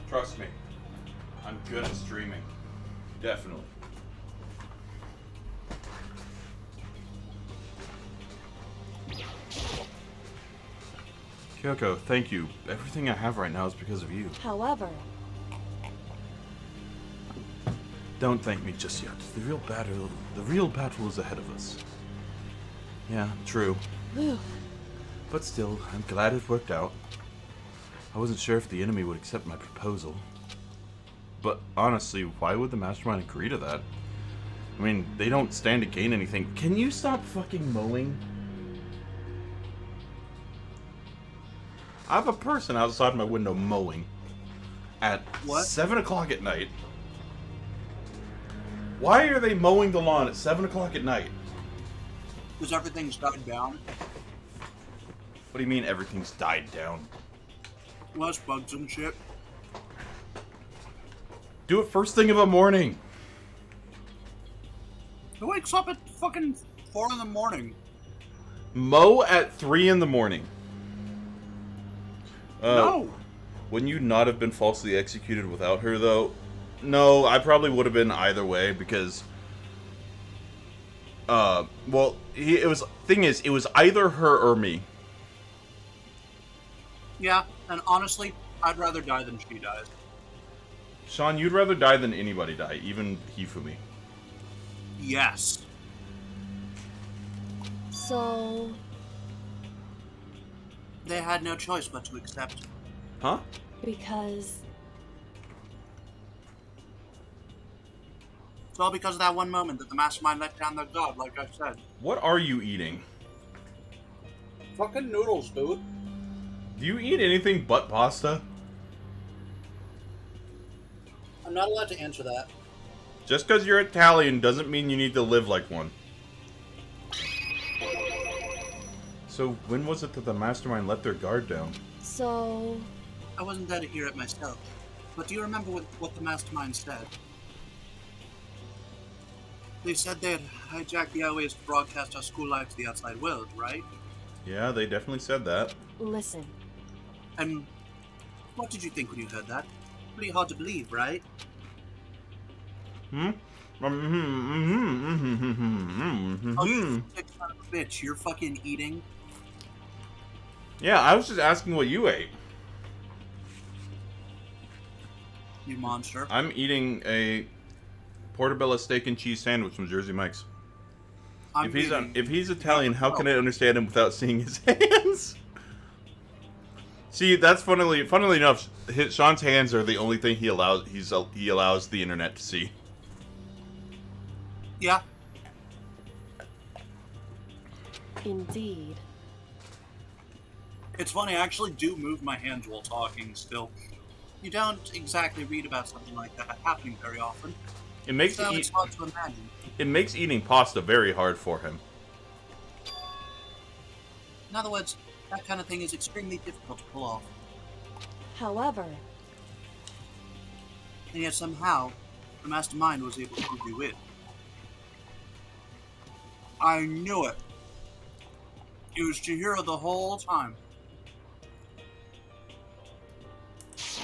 Trust me, I'm good at streaming. Definitely. Kyoko, thank you. Everything I have right now is because of you. However, Don't thank me just yet. The real battle is ahead of us. Yeah, true. Luke, But still, I'm glad it worked out. I wasn't sure if the enemy would accept my proposal. But honestly, why would the mastermind agree to that? I mean, they don't stand to gain anything. Can you stop fucking mowing? I have a person outside my window mowing at 7 o'clock at night. Why are they mowing the lawn at 7 o'clock at night? Because everything's died down. What do you mean everything's died down? Less bugs and shit. Do it first thing of the morning. Who wakes up at fucking 4 in the morning? Mow at 3 in the morning. No! Wouldn't you not have been falsely executed without her, though? No, I probably would have been either way, because... it was either her or me. Yeah, and honestly, I'd rather die than she dies. Sean, you'd rather die than anybody die, even Hifumi. Yes. so They had no choice but to accept. Huh? because It's all because of that one moment that the mastermind let down their god, like I said. What are you eating? Fucking noodles, dude. Do you eat anything but pasta? I'm not allowed to answer that. Just because you're Italian doesn't mean you need to live like one. So, when was it that the mastermind let their guard down? so I wasn't there to hear it myself. But do you remember what the mastermind said? They said they had hijacked the airways to broadcast our school life to the outside world, right? Yeah, they definitely said that. listen. And what did you think when you heard that? Pretty hard to believe, right? Oh, you sick son of a bitch, you're fucking eating? Yeah, I was just asking what you ate. You monster. I'm eating a portobello steak and cheese sandwich from Jersey Mike's. I'm reading. If he's Italian, how can I understand him without seeing his hands? See, that's funnily enough, Sean's hands are the only thing he allows the internet to see. Yeah. Indeed. It's funny, I actually do move my hands while talking still. You don't exactly read about something like that happening very often. It makes So it's hard to imagine. it makes eating pasta very hard for him. In other words, that kind of thing is extremely difficult to pull off. However, And yet somehow, the mastermind was able to do it. I knew it. It was Chihiro the whole time.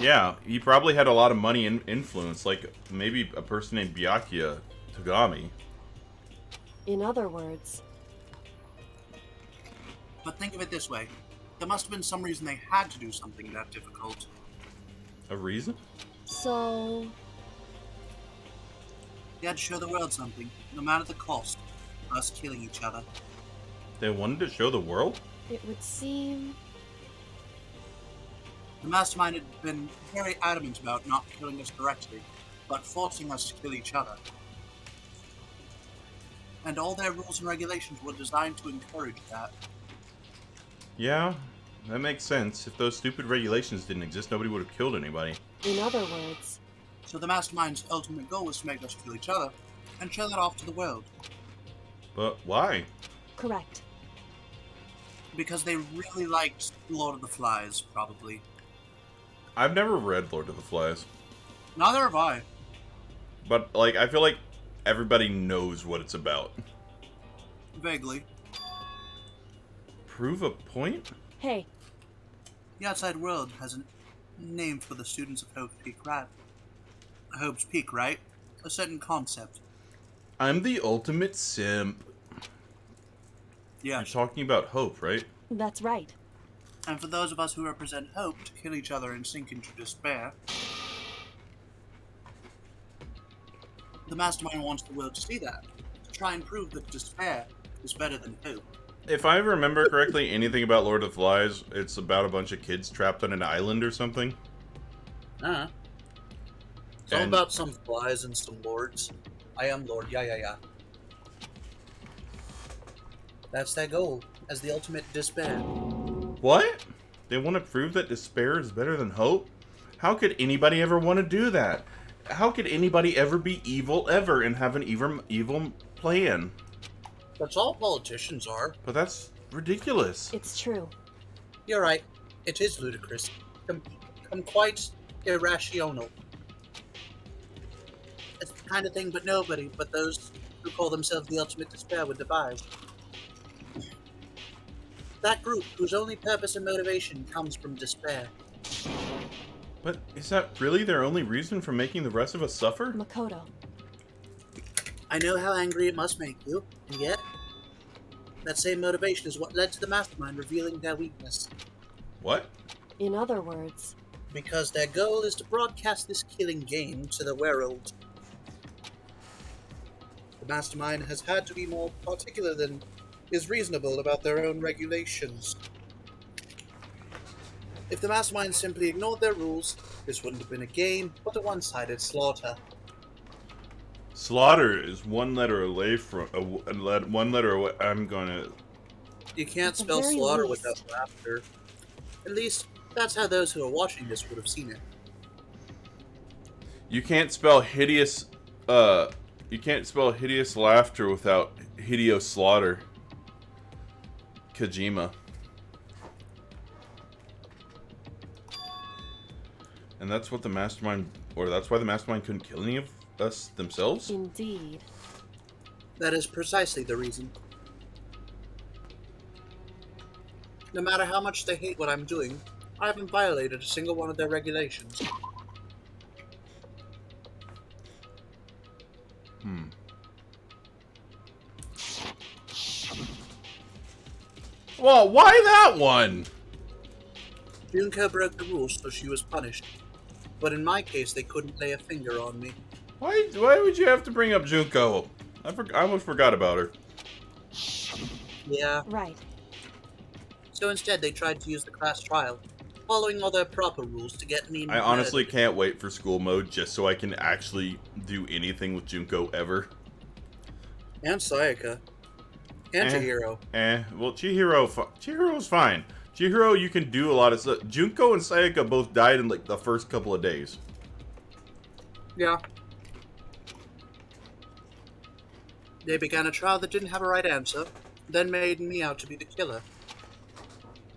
Yeah, he probably had a lot of money and influence, like maybe a person named Byakuya Togami. in other words, But think of it this way. There must have been some reason they had to do something that difficult. A reason? so They had to show the world something, no matter the cost, of us killing each other. They wanted to show the world? it would seem The mastermind had been very adamant about not killing us directly, but forcing us to kill each other. And all their rules and regulations were designed to encourage that. Yeah, that makes sense. If those stupid regulations didn't exist, nobody would have killed anybody. in other words, So the mastermind's ultimate goal was to make us kill each other, and show that off to the world. But why? correct. Because they really liked Lord of the Flies, probably. I've never read Lord of the Flies. Neither have I. But, like, I feel like everybody knows what it's about. Vaguely. Prove a point? Hey, The outside world has a name for the students of Hope's Peak, right? Hope's Peak, right? A certain concept. I'm the ultimate simp. Yeah. You're talking about hope, right? that's right. And for those of us who represent hope to kill each other and sink into despair, the mastermind wants the world to see that, to try and prove that despair is better than hope. If I remember correctly, anything about Lord of the Flies, it's about a bunch of kids trapped on an island or something. It's all And- about some flies and some lords. I am Lord, yeah. That's their goal, as the ultimate despair. What? They want to prove that despair is better than hope? How could anybody ever want to do that? How could anybody ever be evil ever and have an evil plan? That's all politicians are. But that's ridiculous. It's true. You're right. It is ludicrous. Quite irrational. It's the kind of thing but nobody but those who call themselves the ultimate despair would devise. That group whose only purpose and motivation comes from despair. But is that really their only reason for making the rest of us suffer? Makoto, I know how angry it must make you, and yet, that same motivation is what led to the mastermind revealing their weakness. What? in other words, Because their goal is to broadcast this killing game to the world. The mastermind has had to be more particular than is reasonable about their own regulations. If the mastermind simply ignored their rules, this wouldn't have been a game, but a one-sided slaughter. Slaughter is one letter away from one letter away. I'm gonna. You can't At the spell very slaughter least. without laughter. At least, that's how those who are watching this would have seen it. You can't spell hideous. You can't spell hideous laughter without Hideo Slaughter. Kojima. And that's what the mastermind, or that's why the mastermind couldn't kill any of us themselves? indeed. That is precisely the reason. No matter how much they hate what I'm doing, I haven't violated a single one of their regulations. Well, why that one? Junko broke the rules, so she was punished. But in my case, they couldn't lay a finger on me. Why would you have to bring up Junko? I almost forgot about her. Yeah. Right. So instead, they tried to use the class trial, following all their proper rules to get me I honestly murdered. can't wait for school mode just so I can actually do anything with Junko ever. And Sayaka. And Chihiro. Well, Chihiro's fine. Chihiro, you can do a lot of stuff. Junko and Sayaka both died in like the first couple of days. Yeah. They began a trial that didn't have a right answer, then made me out to be the killer.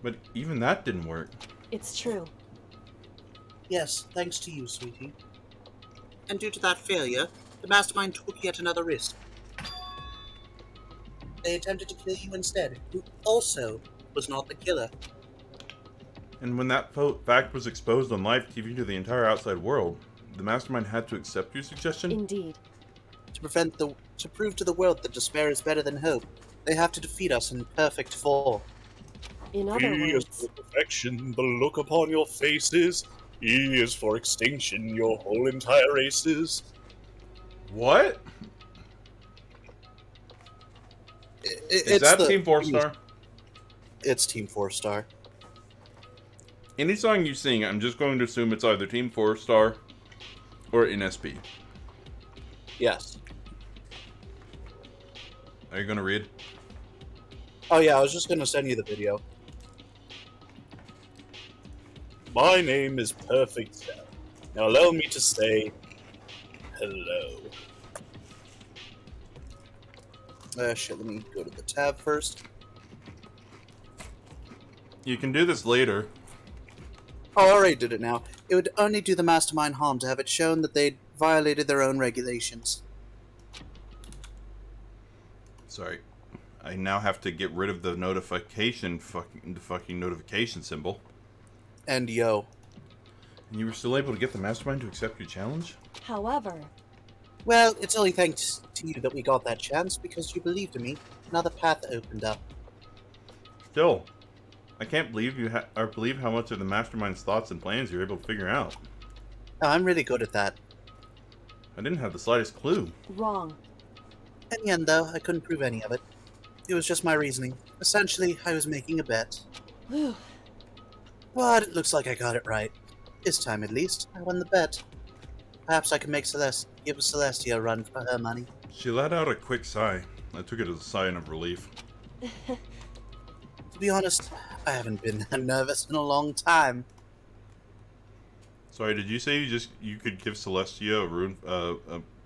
But even that didn't work. It's true. Yes, thanks to you, sweetie. And due to that failure, the mastermind took yet another risk. They attempted to kill you instead, who also was not the killer. And when that fact was exposed on live TV to the entire outside world, the mastermind had to accept your suggestion? Indeed. To prove to the world that despair is better than hope, they have to defeat us in perfect form. In other P is words, for perfection, the look upon your faces. E is for extinction, your whole entire races. What? Is that Team 4-Star? It's Team 4-Star. Any song you sing, I'm just going to assume it's either Team 4-Star or NSP. Yes. Are you going to read? Oh yeah, I was just gonna send you the video. My name is Perfect Cell. Now allow me to say hello. Shit, let me go to the tab first. You can do this later. Oh, I already did it now. It would only do the mastermind harm to have it shown that they'd violated their own regulations. Sorry. I now have to get rid of the notification, the fucking notification symbol. And yo. And you were still able to get the mastermind to accept your challenge? however, Well, it's only thanks to you that we got that chance, because you believed in me. Another path opened up. Still, I can't believe believe how much of the mastermind's thoughts and plans you're able to figure out. Oh, I'm really good at that. I didn't have the slightest clue. wrong. In the end, though, I couldn't prove any of it. It was just my reasoning. Essentially, I was making a bet. Whew. But it looks like I got it right. This time, at least, I won the bet. Perhaps I can give Celestia a run for her money. She let out a quick sigh. I took it as a sign of relief. To be honest, I haven't been that nervous in a long time. Sorry, did you say you could give Celestia a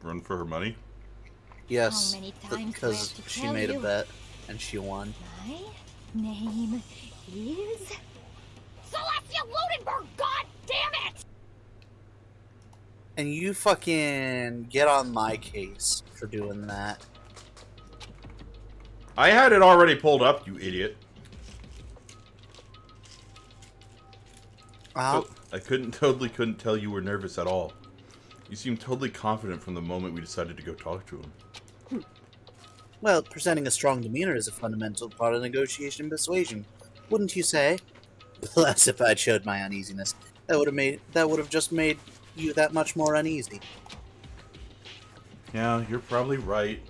run for her money? Yes, How many times do I because have to she tell made a you? bet, and she won. My name is Celestia Ludenberg. God damn it! And you fucking get on my case for doing that. I had it already pulled up, you idiot. Uh-huh. I totally couldn't tell you were nervous at all. You seemed totally confident from the moment we decided to go talk to him. Well, presenting a strong demeanor is a fundamental part of negotiation and persuasion, wouldn't you say? Plus, if I'd showed my uneasiness, that would have just made you that much more uneasy. Yeah, you're probably right.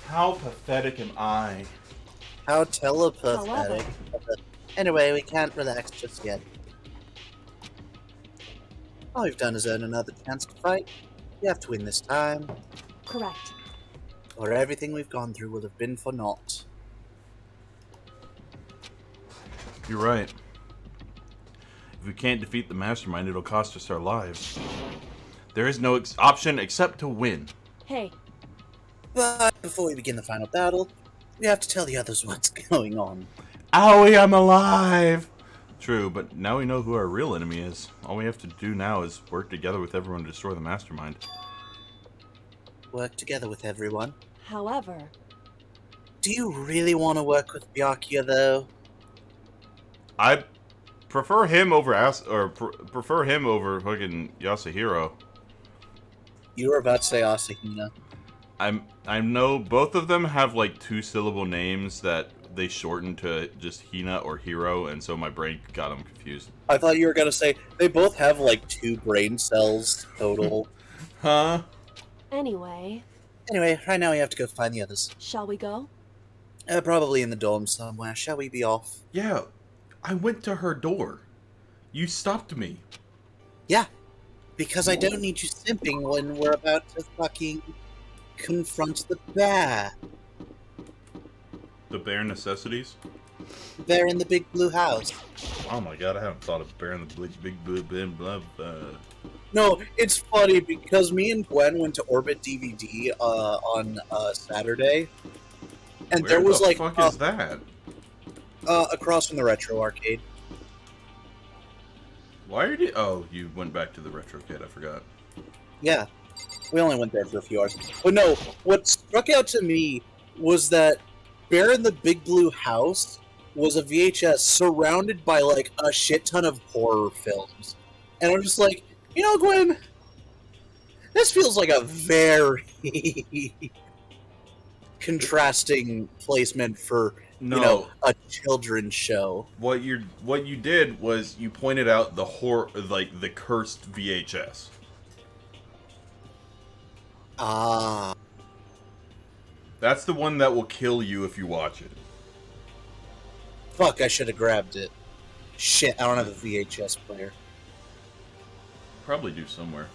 How pathetic am I? How telepathetic. Anyway, we can't relax just yet. All we've done is earn another chance to fight. We have to win this time, Correct. or everything we've gone through will have been for naught. You're right. If we can't defeat the mastermind, it'll cost us our lives. There is no option except to win. Hey, But before we begin the final battle, we have to tell the others what's going on. Owie, I'm alive! True, but now we know who our real enemy is. All we have to do now is work together with everyone to destroy the mastermind. Work together with everyone. however, Do you really want to work with Byakuya, though? I prefer him over prefer him over fucking Yasuhiro. You were about to say Asahina. I know both of them have like 2-syllable names that they shorten to just Hina or Hero, and so my brain got them confused. I thought you were going to say they both have like 2 brain cells total. Huh? anyway, Anyway, right now we have to go find the others. shall we go? Probably in the dome somewhere. Shall we be off? Yeah, I went to her door. You stopped me. Yeah, because I don't need you simping when we're about to fucking confront the bear. The bare necessities? The bear in the big blue house. Oh my god, I haven't thought of bear in the big blue bin blah. No, it's funny because me and Gwen went to Orbit DVD on Saturday, and Where there was the like fuck is that? across from the Retro Arcade. Why are you? Oh, you went back to the retro kid. I forgot. Yeah, we only went there for a few hours. But no, what struck out to me was that Bear in the Big Blue House was a VHS surrounded by like a shit ton of horror films, and I'm just like, you know, Gwen, this feels like a very contrasting placement for No. a children's show. What you did was you pointed out the like the cursed VHS. Ah, That's the one that will kill you if you watch it. fuck! I should have grabbed it. Shit, I don't have a VHS player. Probably do somewhere.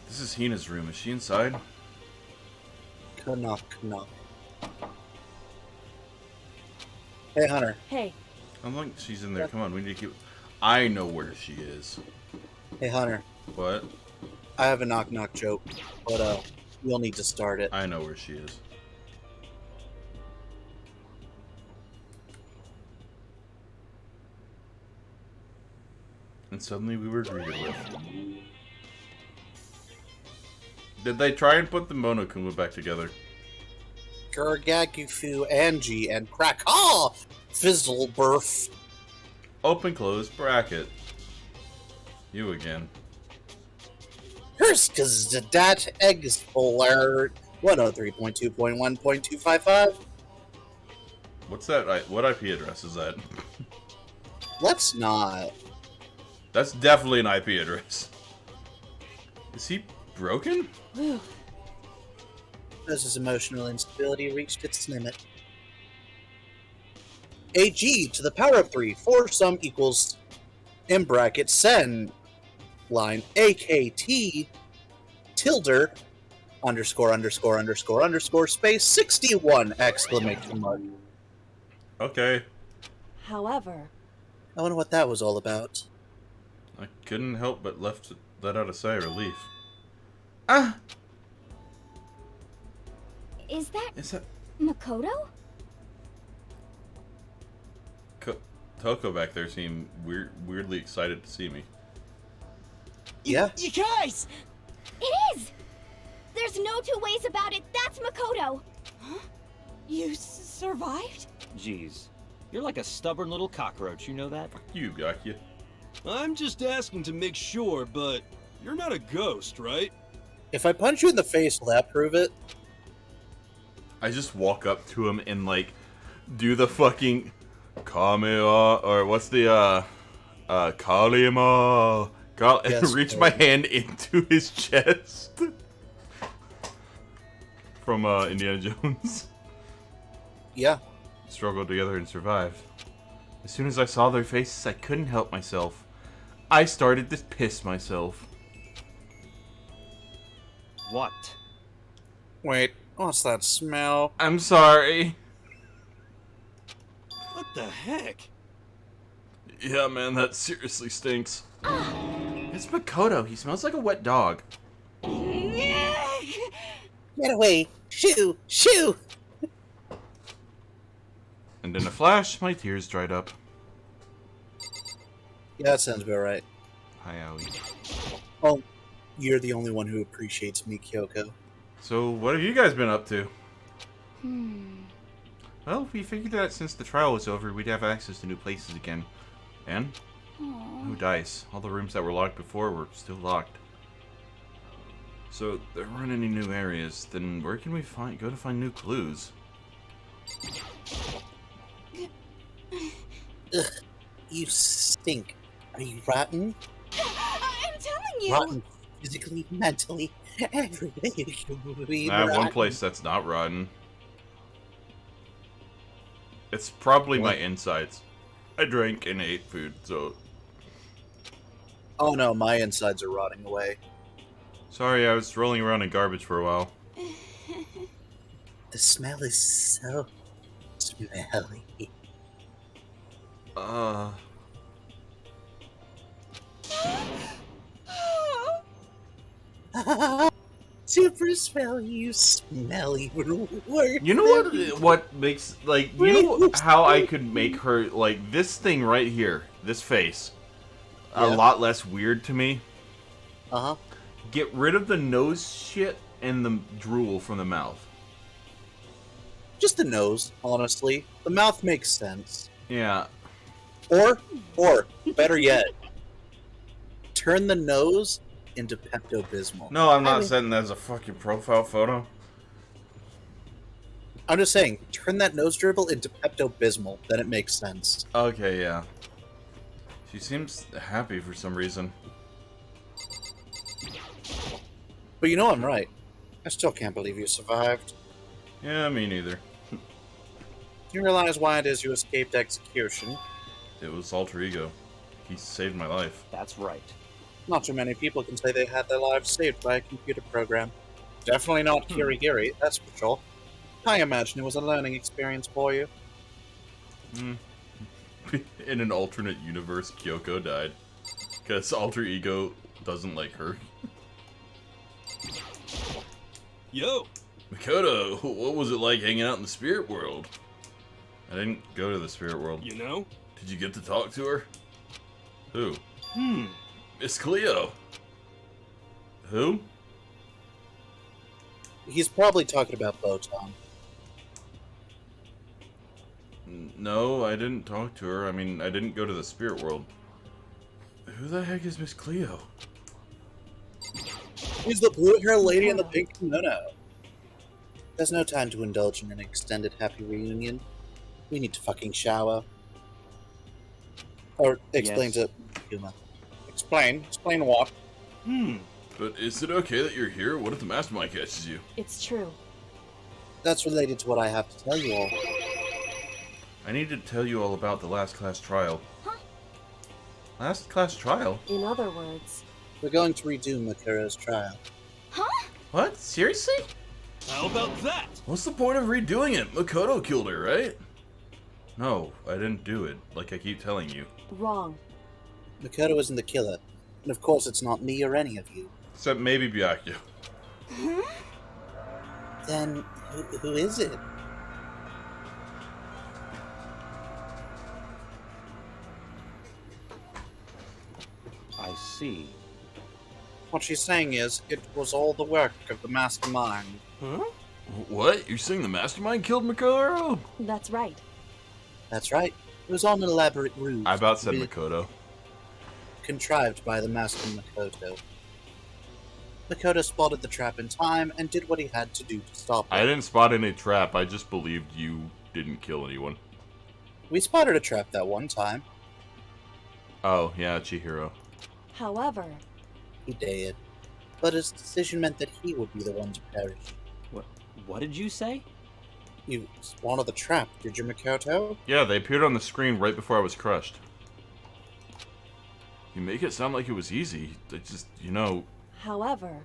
This is Hina's room. Is she inside? Knock. Hey, Hunter. Hey, I don't think she's in there. Come on, we need to keep. I know where she is. Hey, Hunter. What? I have a knock joke, but you'll need to start it. I know where she is. And suddenly we were greeted with. Did they try and put the Monokuma back together? Gurgagufu, Angie, and Krakow! Fizzleburf. Open close bracket. You again. Herskaz dat Eggspolar 103.2.1.255. What's that? What IP address is that? Let's not. That's definitely an IP address. Is he broken? whew. As his emotional instability reached its limit. AG to the power of 3 for sum equals in bracket sen line AKT tilde ___ space 61 exclamation mark. Okay. However, I wonder what that was all about. I couldn't help but let out a sigh of relief. Ah! Is that Is that Makoto? Toko back there seemed weirdly excited to see me. Yeah? You guys! It is! There's no two ways about it. That's Makoto. You survived? Jeez. You're like a stubborn little cockroach, you know that? You got you. I'm just asking to make sure, but you're not a ghost, right? If I punch you in the face, will that prove it? I just walk up to him and like do the fucking Kamea or what's the Kalima and Yes, reach my hand into his chest from Indiana Jones. Yeah. Struggled together and survived. As soon as I saw their faces, I couldn't help myself. I started to piss myself. What? Wait, what's that smell? I'm sorry. What the heck? Yeah, man, that seriously stinks. It's Makoto. He smells like a wet dog. Get away! Shoo! Shoo! And in a flash, my tears dried up. Yeah, that sounds about right. Hi, Aoi. Oh, you're the only one who appreciates me, Kyoko. So, what have you guys been up to? Hmm. Well, we figured that since the trial was over, we'd have access to new places again. And? Aw. No dice. All the rooms that were locked before were still locked. So, there weren't any new areas. Then where can we go to find new clues? Ugh, you stink. Are you rotten? I'm telling you. Rotten physically, mentally, every way you can be I have one rotten. place that's not rotten. It's probably my What? insides. I drank and ate food, so... Oh no, my insides are rotting away. Sorry, I was rolling around in garbage for a while. The smell is so smelly. Super smelly, you smelly word. You know what makes, like, you know how I could make her, like, this thing right here, this face, a Yeah. lot less weird to me? Uh-huh. Get rid of the nose shit and the drool from the mouth. Just the nose, honestly. The mouth makes sense. Yeah. Or, better yet, turn the nose into Pepto-Bismol. No, I'm not setting that as a fucking profile photo. I'm just saying, turn that nose dribble into Pepto-Bismol, then it makes sense. Okay, yeah. She seems happy for some reason. But you know I'm right. I still can't believe you survived. Yeah, me neither. Do you realize why it is you escaped execution? It was alter ego. He saved my life. That's right. Not too many people can say they had their lives saved by a computer program. Definitely not Kirigiri, that's for sure. I imagine it was a learning experience for you. In an alternate universe, Kyoko died. Because alter ego doesn't like her. Yo! Makoto, what was it like hanging out in the spirit world? I didn't go to the spirit world. You know? Did you get to talk to her? Who? Hmm. Miss Cleo. Who? He's probably talking about Botan. No, I didn't talk to her. I mean, I didn't go to the spirit world. Who the heck is Miss Cleo? He's the blue-haired lady in the pink kimono. There's no time to indulge in an extended happy reunion. We need to fucking shower. Or explain Yes. to Yuma. Explain? Explain what? Hmm. But is it okay that you're here? What if the mastermind catches you? It's true. That's related to what I have to tell you all. I need to tell you all about the last class trial. Huh? Last class trial? In other words, We're going to redo Makuro's trial. Huh? What? Seriously? How about that? What's the point of redoing it? Makoto killed her, right? No, I didn't do it, like I keep telling you. wrong. Makoto isn't the killer. And of course it's not me or any of you. Except maybe Byakuya. Then, who is it? I see. What she's saying is, it was all the work of the mastermind. Huh? What? You're saying the mastermind killed Makoto? That's right. That's right. It was all an elaborate ruse. I about said Re- Makoto. Contrived by the master Makoto. Makoto spotted the trap in time and did what he had to do to stop it. I didn't spot any trap, I just believed you didn't kill anyone. We spotted a trap that one time. Oh, yeah, Chihiro. However, He did. But his decision meant that he would be the one to perish. What did you say? You spotted the trap, did you, Makoto? Yeah, they appeared on the screen right before I was crushed. You make it sound like it was easy. It just, you know... however,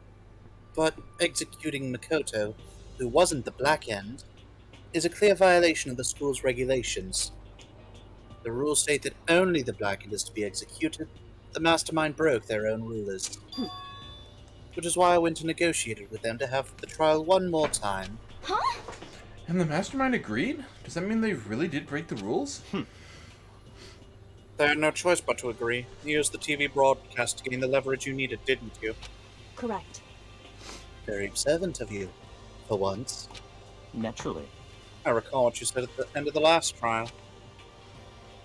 But executing Makoto, who wasn't the Black End, is a clear violation of the school's regulations. The rules state that only the Black End is to be executed. The mastermind broke their own rulers. Which is why I went and negotiated with them to have the trial one more time. Huh? And the mastermind agreed? Does that mean they really did break the rules? They had no choice but to agree. You used the TV broadcast to gain the leverage you needed, didn't you? correct. Very observant of you, for once. Naturally. I recall what you said at the end of the last trial.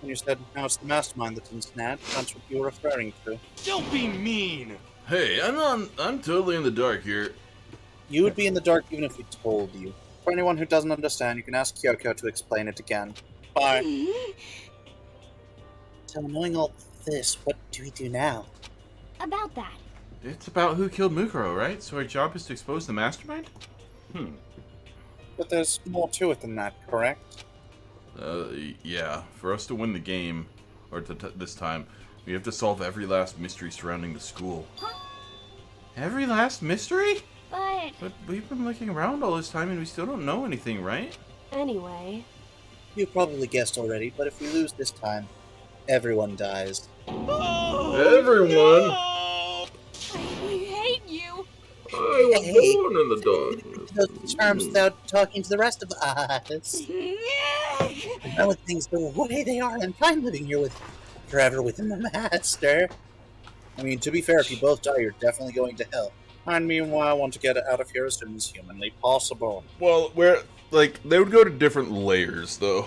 When you said, now it's the mastermind that's in Snad, that's what you were referring to. Don't be mean! Hey, I'm totally in the dark here. You would be in the dark even if we told you. For anyone who doesn't understand, you can ask Kyoko to explain it again. Bye. So, knowing all this, what do we do now? About that. It's about who killed Mukuro, right? So our job is to expose the mastermind? But there's more to it than that, correct? Yeah. For us to win the game, or this time, we have to solve every last mystery surrounding the school. Every last mystery? But we've been looking around all this time and we still don't know anything, right? Anyway, You probably guessed already, but if we lose this time, everyone dies. Everyone? I hate you. I was Hey, born in the darkness. those terms without talking to the rest of us. Now with things the way they are, I'm fine living here with forever within the master. I mean, to be fair, if you both die, you're definitely going to hell. I meanwhile, I want to get out of here as soon as humanly possible. Well, they would go to different layers, though.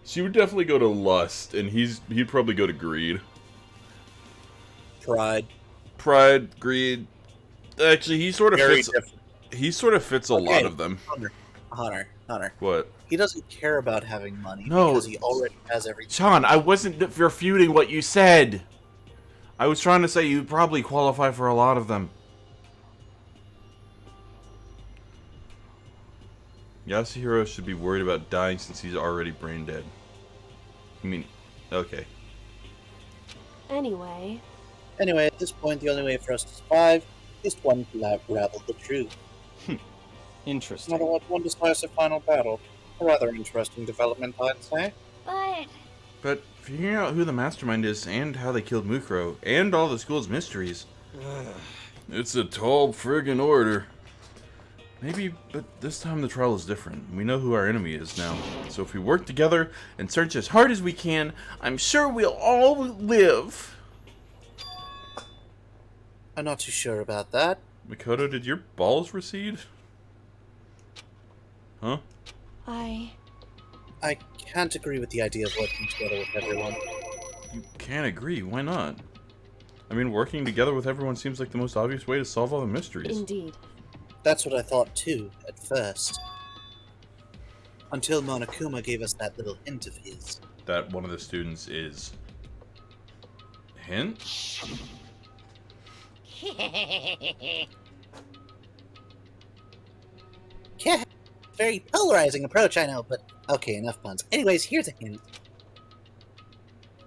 She would definitely go to lust, and he'd probably go to greed. Pride, greed. Actually, he sort of Very fits. different. He sort of fits a lot of them. Hunter. What? He doesn't care about having money No. because he already has everything. Sean, I wasn't refuting what you said. I was trying to say you probably qualify for a lot of them. Yasuhiro should be worried about dying since he's already brain dead. I mean, okay. anyway, At this point, the only way for us to survive is to unravel the truth. Interesting. Not a one decisive final battle. A rather interesting development, I'd say. But figuring out who the mastermind is and how they killed Mukuro and all the school's mysteries, it's a tall friggin' order. Maybe, but this time the trial is different. We know who our enemy is now. So if we work together and search as hard as we can, I'm sure we'll all live. I'm not too sure about that. Makoto, did your balls recede? Huh? I can't agree with the idea of working together with everyone. You can't agree. Why not? I mean, working together with everyone seems like the most obvious way to solve all the mysteries. indeed. That's what I thought too, at first. Until Monokuma gave us that little hint of his. That one of the students is... Hint? Yeah, very polarizing approach, I know, but okay, enough puns. Anyways, here's a hint.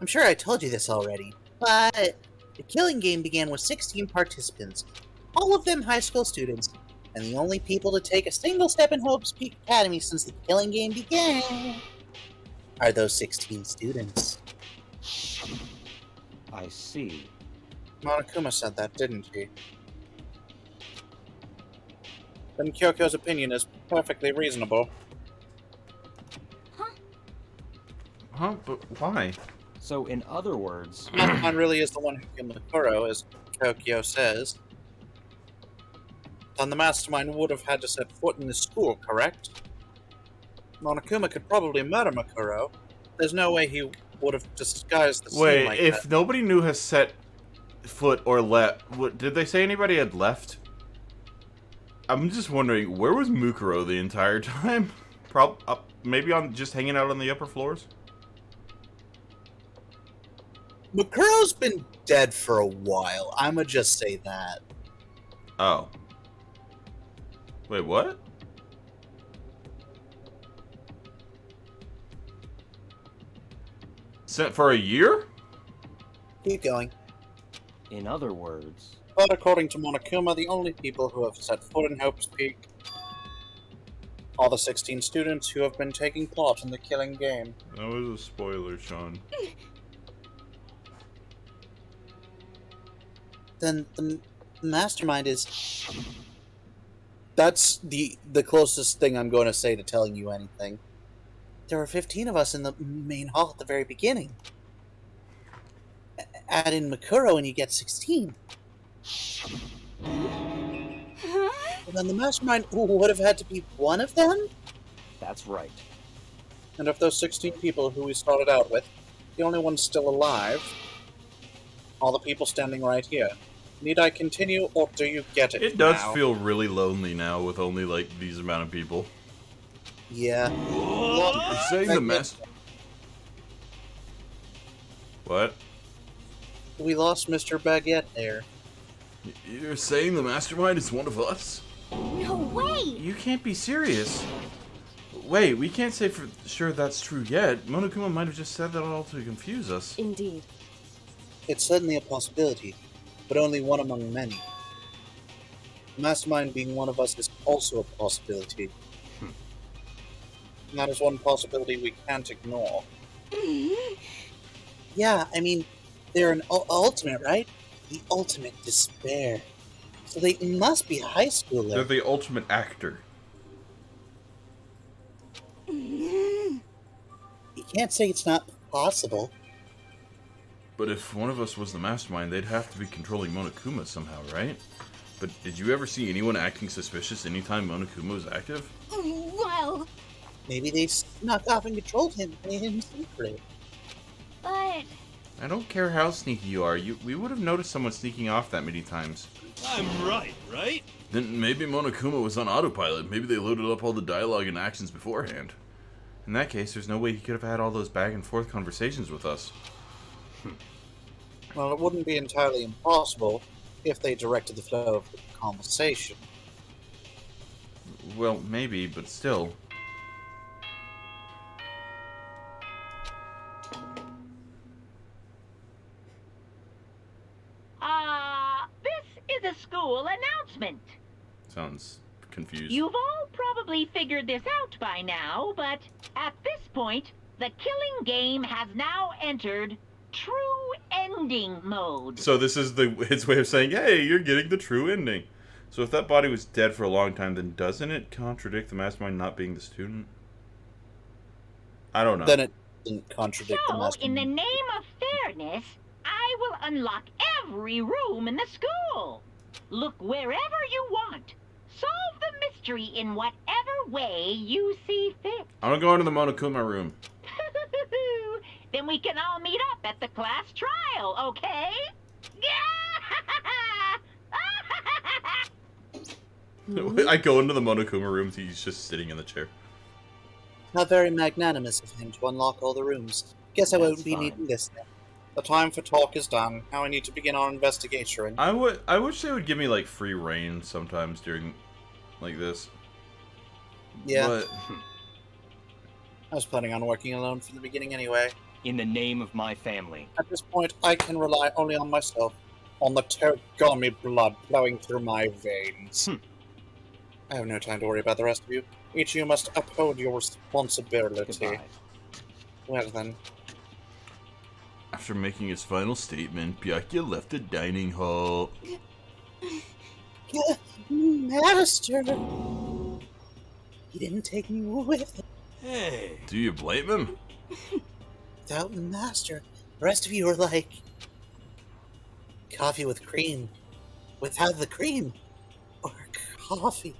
I'm sure I told you this already, but the killing game began with 16 participants, all of them high school students, and the only people to take a single step in Hope's Peak Academy since the killing game began are those 16 students. I see. Monokuma said that, didn't he? Then Kyoko's opinion is perfectly reasonable. Huh? But why? So, in other words, Mastermind really is the one who killed Makuro, as Kyokyo says. Then the Mastermind would have had to set foot in the school, correct? Monokuma could probably murder Makuro. There's no way he would have disguised the scene like if that. nobody knew has set foot or left... Did they say anybody had left? I'm just wondering, where was Mukuro the entire time? Maybe on just hanging out on the upper floors? Makuro's been dead for a while. I'ma just say that. Oh. Wait, what? Sent for a year? Keep going. in other words, But according to Monokuma, the only people who have set foot in Hope's Peak are the 16 students who have been taking part in the killing game. That was a spoiler, Sean. Then the mastermind is... That's the closest thing I'm going to say to telling you anything. There were 15 of us in the main hall at the very beginning. Add in Makuro and you get 16. And then the mastermind would have had to be one of them? that's right. And of those 16 people who we started out with, the only ones still alive are the people standing right here. Need I continue, or do you get it It does now? feel really lonely now with only, like, these amount of people. Yeah. You're saying the mess... What? We lost Mr. Baguette there. You're saying the mastermind is one of us? No way! You can't be serious. wait, we can't say for sure that's true yet. Monokuma might have just said that all to confuse us. Indeed. It's certainly a possibility, but only one among many. The mastermind being one of us is also a possibility. And that is one possibility we can't ignore. Yeah, I mean, they're an ultimate, right? The ultimate despair. So they must be a high schooler. They're the ultimate actor. You can't say it's not possible. But if one of us was the mastermind, they'd have to be controlling Monokuma somehow, right? But did you ever see anyone acting suspicious anytime Monokuma was active? Well, Maybe they snuck off and controlled him in secret. but I don't care how sneaky you are, we would have noticed someone sneaking off that many times. I'm right? Then maybe Monokuma was on autopilot. Maybe they loaded up all the dialogue and actions beforehand. In that case, there's no way he could have had all those back and forth conversations with us. Well, it wouldn't be entirely impossible if they directed the flow of the conversation. Well, maybe, but still. This is a school announcement. Sounds confused. You've all probably figured this out by now, but at this point, the killing game has now entered true ending mode. So this is its way of saying, hey, you're getting the true ending. So if that body was dead for a long time, then doesn't it contradict the mastermind not being the student? I don't know. Then it doesn't contradict the So, mastermind. in the name of fairness, I will unlock every room in the school. Look wherever you want. Solve the mystery in whatever way you see fit. I'm gonna go into the Monokuma room. Then we can all meet up at the class trial, okay? I go into the Monokuma room, he's just sitting in the chair. Not very magnanimous of him to unlock all the rooms. Guess I won't That's be fine. needing this then. The time for talk is done. Now I need to begin our investigation. I wish they would give me like free reign sometimes during like this. Yeah, But I was planning on working alone from the beginning anyway. In the name of my family. At this point, I can rely only on myself, on the Tergami blood flowing through my veins. I have no time to worry about the rest of you. Each of you must uphold your responsibility. Goodbye. Well then, after making his final statement, Byakuya left the dining hall. Master! He didn't take me with him. Hey. Do you blame him? Without the Master, the rest of you are like coffee with cream. Without the cream. Or coffee.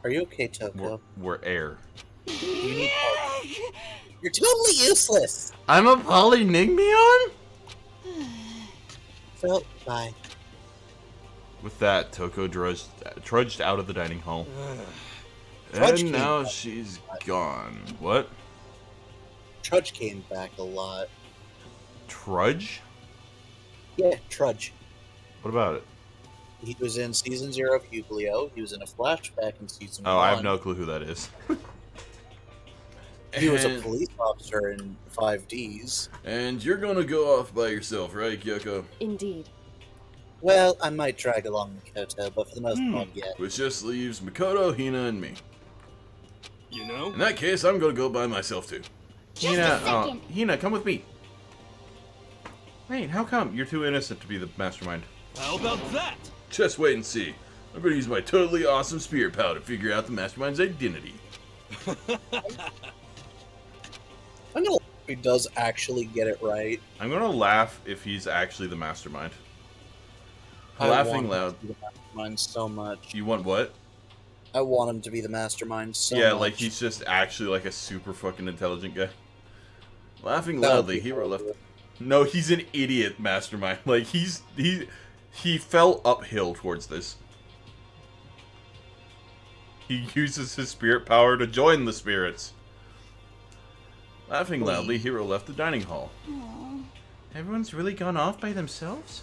Are you okay, Toko? We're air. Do you need help? You're totally useless! I'm a polynigmion? So, bye. With that, Toko trudged out of the dining hall. Trudge And came now back. she's gone. What? Trudge came back a lot. Trudge? Yeah, Trudge. What about it? He was in Season 0 of Yu-Gi-Oh! He was in a flashback in Season 1. Oh, I have no clue who that is. He was a And- police officer in 5Ds. And you're gonna go off by yourself, right, Kyoko? Indeed. Well, I might drag along Makoto, but for the most part, yeah. Which just leaves Makoto, Hina, and me. You know? In that case, I'm gonna go by myself too. Just a second. Hina, come with me. Wait, how come? You're too innocent to be the mastermind. How about that? Just wait and see. I'm gonna use my totally awesome spirit power to figure out the mastermind's identity. I know if he does actually get it right. I'm gonna laugh if he's actually the mastermind. I Laughing want loud. him to be the mastermind so much. You want what? I want him to be the mastermind so Yeah, much. like he's just actually like a super fucking intelligent guy. Laughing That would loudly, be hero left. horrible. No, he's an idiot mastermind. Like he fell uphill towards this. He uses his spirit power to join the spirits. Laughing loudly, Hero left the dining hall. Everyone's really gone off by themselves?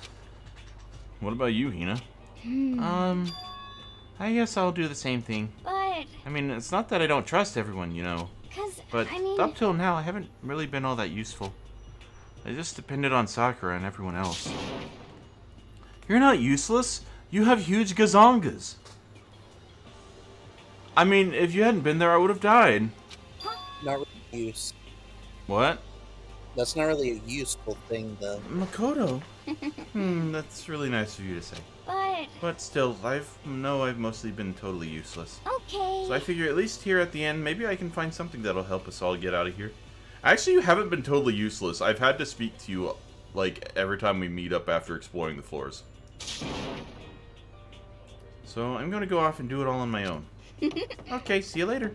What about you, Hina? I guess I'll do the same thing. But, I mean, it's not that I don't trust everyone, but I mean... up till now, I haven't really been all that useful. I just depended on Sakura and everyone else. You're not useless. You have huge gazongas. I mean, if you hadn't been there, I would have died. Not really use. What? That's not really a useful thing, though. Makoto? That's really nice of you to say. But still, I've mostly been totally useless. Okay. So I figure at least here at the end, maybe I can find something that'll help us all get out of here. Actually, you haven't been totally useless. I've had to speak to you, like, every time we meet up after exploring the floors. So I'm gonna go off and do it all on my own. Okay, see you later.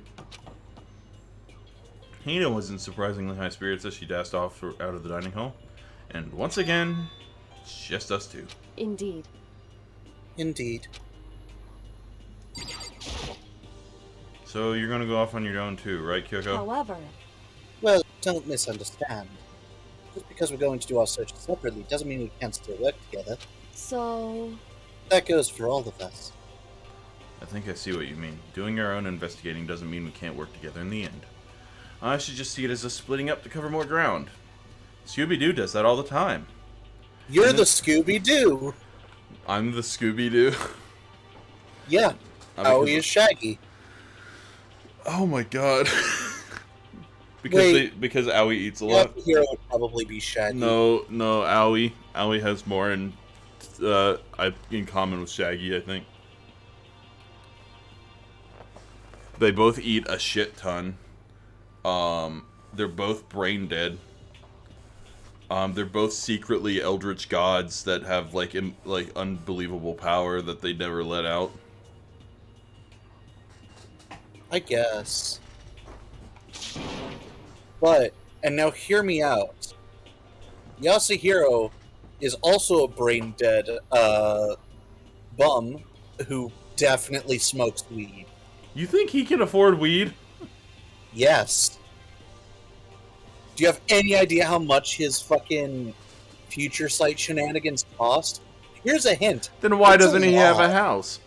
Hina was in surprisingly high spirits as she dashed off out of the dining hall. And once again, it's just us two. Indeed. Indeed. So you're gonna go off on your own too, right, Kyoko? However... Well, don't misunderstand. Just because we're going to do our searches separately doesn't mean we can't still work together. So... That goes for all of us. I think I see what you mean. Doing our own investigating doesn't mean we can't work together in the end. I should just see it as us splitting up to cover more ground. Scooby-Doo does that all the time. You're the Scooby-Doo! I'm the Scooby-Doo? Yeah. Aoi is Shaggy. Oh my god. because Aoi eats a lot. The hero would probably be Shaggy. No, Aoi. Aoi has more in common with Shaggy, I think. They both eat a shit ton. They're both brain dead. They're both secretly eldritch gods that have like unbelievable power that they never let out. I guess. But, and now hear me out. Yasuhiro is also a brain dead bum who definitely smokes weed. You think he can afford weed? Yes. Do you have any idea how much his fucking future sight shenanigans cost? Here's a hint. Then why doesn't he have a house?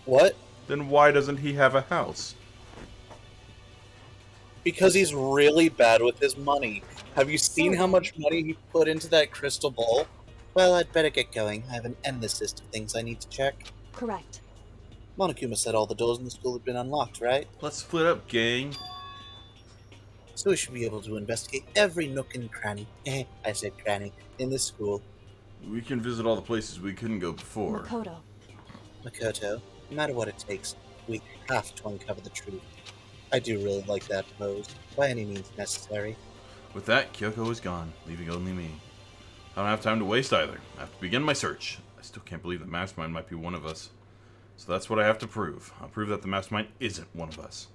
What? Then why doesn't he have a house? Because he's really bad with his money. Have you seen how much money he put into that crystal ball? Well, I'd better get going. I have an endless list of things I need to check. Correct. Monokuma said all the doors in the school had been unlocked, right? Let's split up, gang. So we should be able to investigate every nook and cranny. I said cranny. In this school. We can visit all the places we couldn't go before. Makoto, no matter what it takes, we have to uncover the truth. I do really like that pose. By any means necessary. With that, Kyoko is gone, leaving only me. I don't have time to waste either. I have to begin my search. I still can't believe the Mastermind might be one of us. So that's what I have to prove. I'll prove that the Mastermind isn't one of us.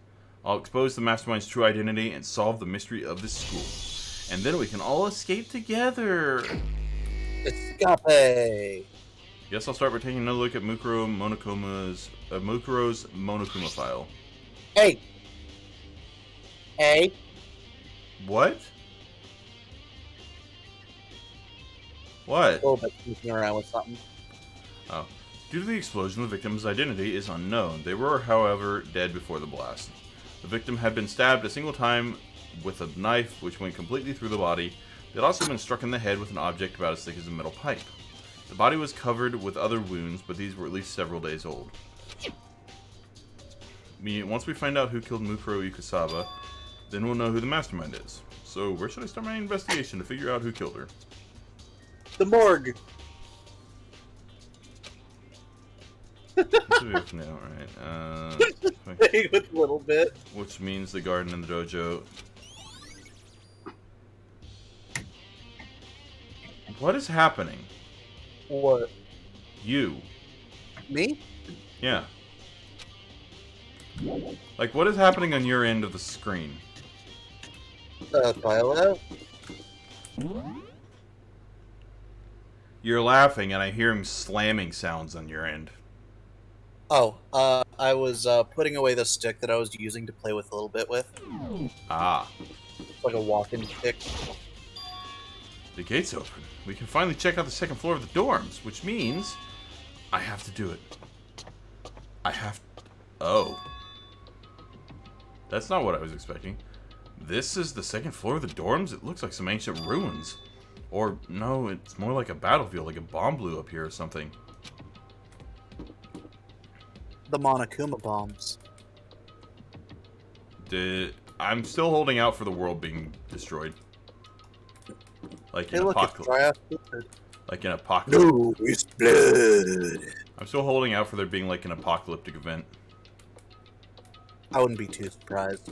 I'll expose the Mastermind's true identity and solve the mystery of this school. And then we can all escape together. Escape! Guess I'll start by taking another look at Mukuro's Monokuma file. Hey! Hey! What? What? Oh, but sneaking around with something. Oh. Due to the explosion, the victim's identity is unknown. They were, however, dead before the blast. The victim had been stabbed a single time with a knife, which went completely through the body. They had also been struck in the head with an object about as thick as a metal pipe. The body was covered with other wounds, but these were at least several days old. Once we find out who killed Mukuro Ikusaba, then we'll know who the Mastermind is. So, where should I start my investigation to figure out who killed her? The morgue! No, right. With a little bit. Which means the garden and the dojo. What is happening? What? You. Me? Yeah. Like, what is happening on your end of the screen? Philo? You're laughing, and I hear him slamming sounds on your end. Oh, I was putting away the stick that I was using to play with a little bit with. Ah. It's like a walking stick. The gate's open. We can finally check out the second floor of the dorms, which means I have to do it. I have... Oh. That's not what I was expecting. This is the second floor of the dorms? It looks like some ancient ruins. Or, no, it's more like a battlefield, like a bomb blew up here or something. The Monokuma bombs. I'm still holding out for the world being destroyed. Like Hey, an look, it's dry apocalypse. ass blood. Like an apocalypse. No, it's blood. I'm still holding out for there being like an apocalyptic event. I wouldn't be too surprised.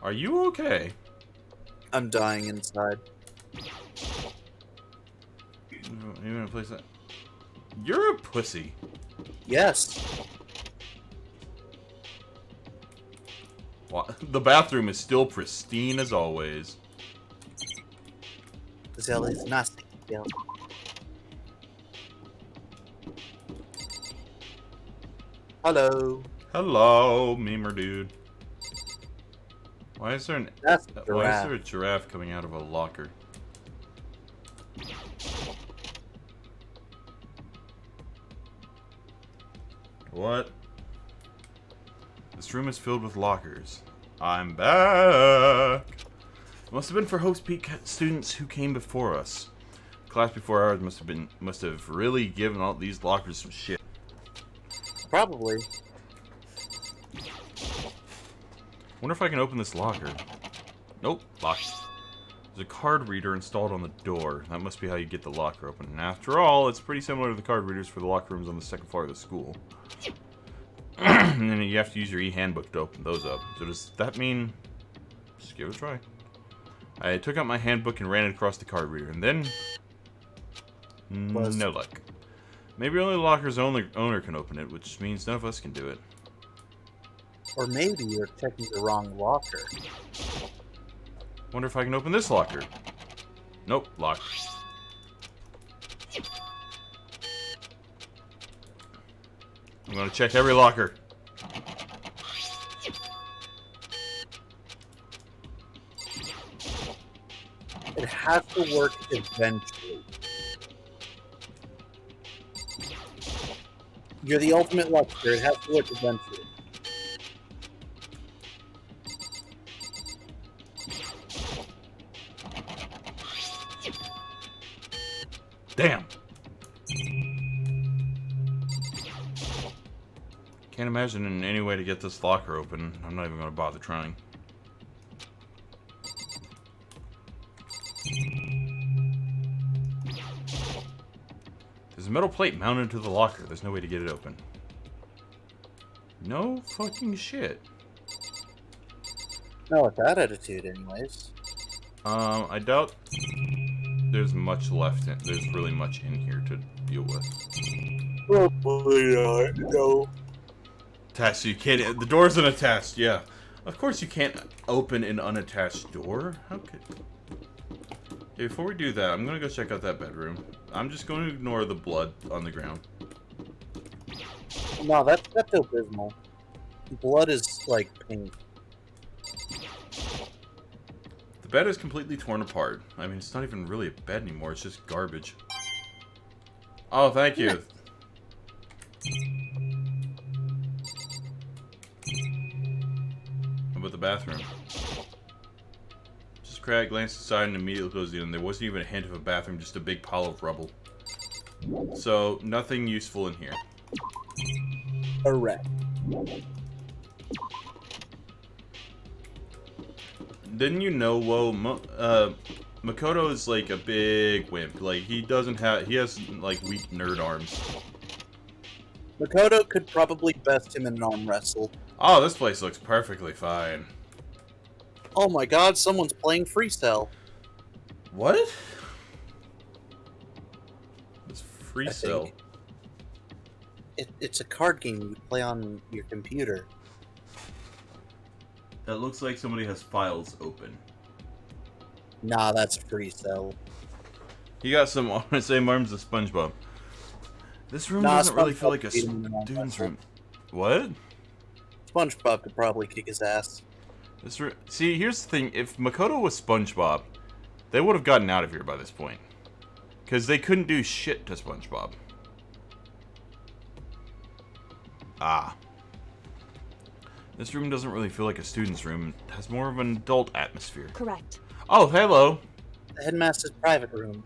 Are you okay? I'm dying inside. You gonna place that? You're a pussy. Yes. The bathroom is still pristine as always. Zell is nasty. Zell. Hello. Hello, memer dude. Why is there That's why is there a giraffe coming out of a locker? What? This room is filled with lockers. I'm back! It must have been for Hope's Peak students who came before us. The class before ours must have really given all these lockers some shit. Probably. Wonder if I can open this locker. Nope, locked. There's a card reader installed on the door. That must be how you get the locker open. And after all, it's pretty similar to the card readers for the locker rooms on the second floor of the school. And then you have to use your e-handbook to open those up. So does that mean... Just give it a try. I took out my handbook and ran it across the card reader, and then... No luck. Maybe only the locker's owner can open it, which means none of us can do it. Or maybe you're checking the wrong locker. Wonder if I can open this locker. Nope, locked. I'm gonna check every locker. It has to work eventually. You're the ultimate lucker. It has to work eventually. Damn. Can't imagine in any way to get this locker open. I'm not even going to bother trying. There's a metal plate mounted to the locker. There's no way to get it open. No fucking shit. Not with that attitude, anyways. I doubt there's much left. There's really much in here to deal with. Probably not. No. Attached, so you can't. The door's unattached. Yeah, of course you can't open an unattached door. How could? Okay, before we do that, I'm gonna go check out that bedroom. I'm just going to ignore the blood on the ground. No, that's abysmal. Blood is like pink. The bed is completely torn apart. I mean, it's not even really a bed anymore. It's just garbage. Oh, thank you. How about the bathroom? Just Craig glanced aside and immediately closed it in. There wasn't even a hint of a bathroom, just a big pile of rubble. So, nothing useful in here. Correct. Didn't you know, Makoto is like a big wimp. Like, he has like weak nerd arms. Makoto could probably best him in an arm wrestle. Oh, this place looks perfectly fine. Oh my god, someone's playing Freecell. What? It's Freecell. It's a card game you play on your computer. It looks like somebody has files open. Nah, that's Freecell. He got some same arms as SpongeBob. This room Nah, doesn't really feel like a beat him in an arm student's wrestle. room. What? SpongeBob could probably kick his ass. See, here's the thing. If Makoto was SpongeBob, they would have gotten out of here by this point. Because they couldn't do shit to SpongeBob. Ah. This room doesn't really feel like a student's room. It has more of an adult atmosphere. Correct. Oh, hello. The headmaster's private room.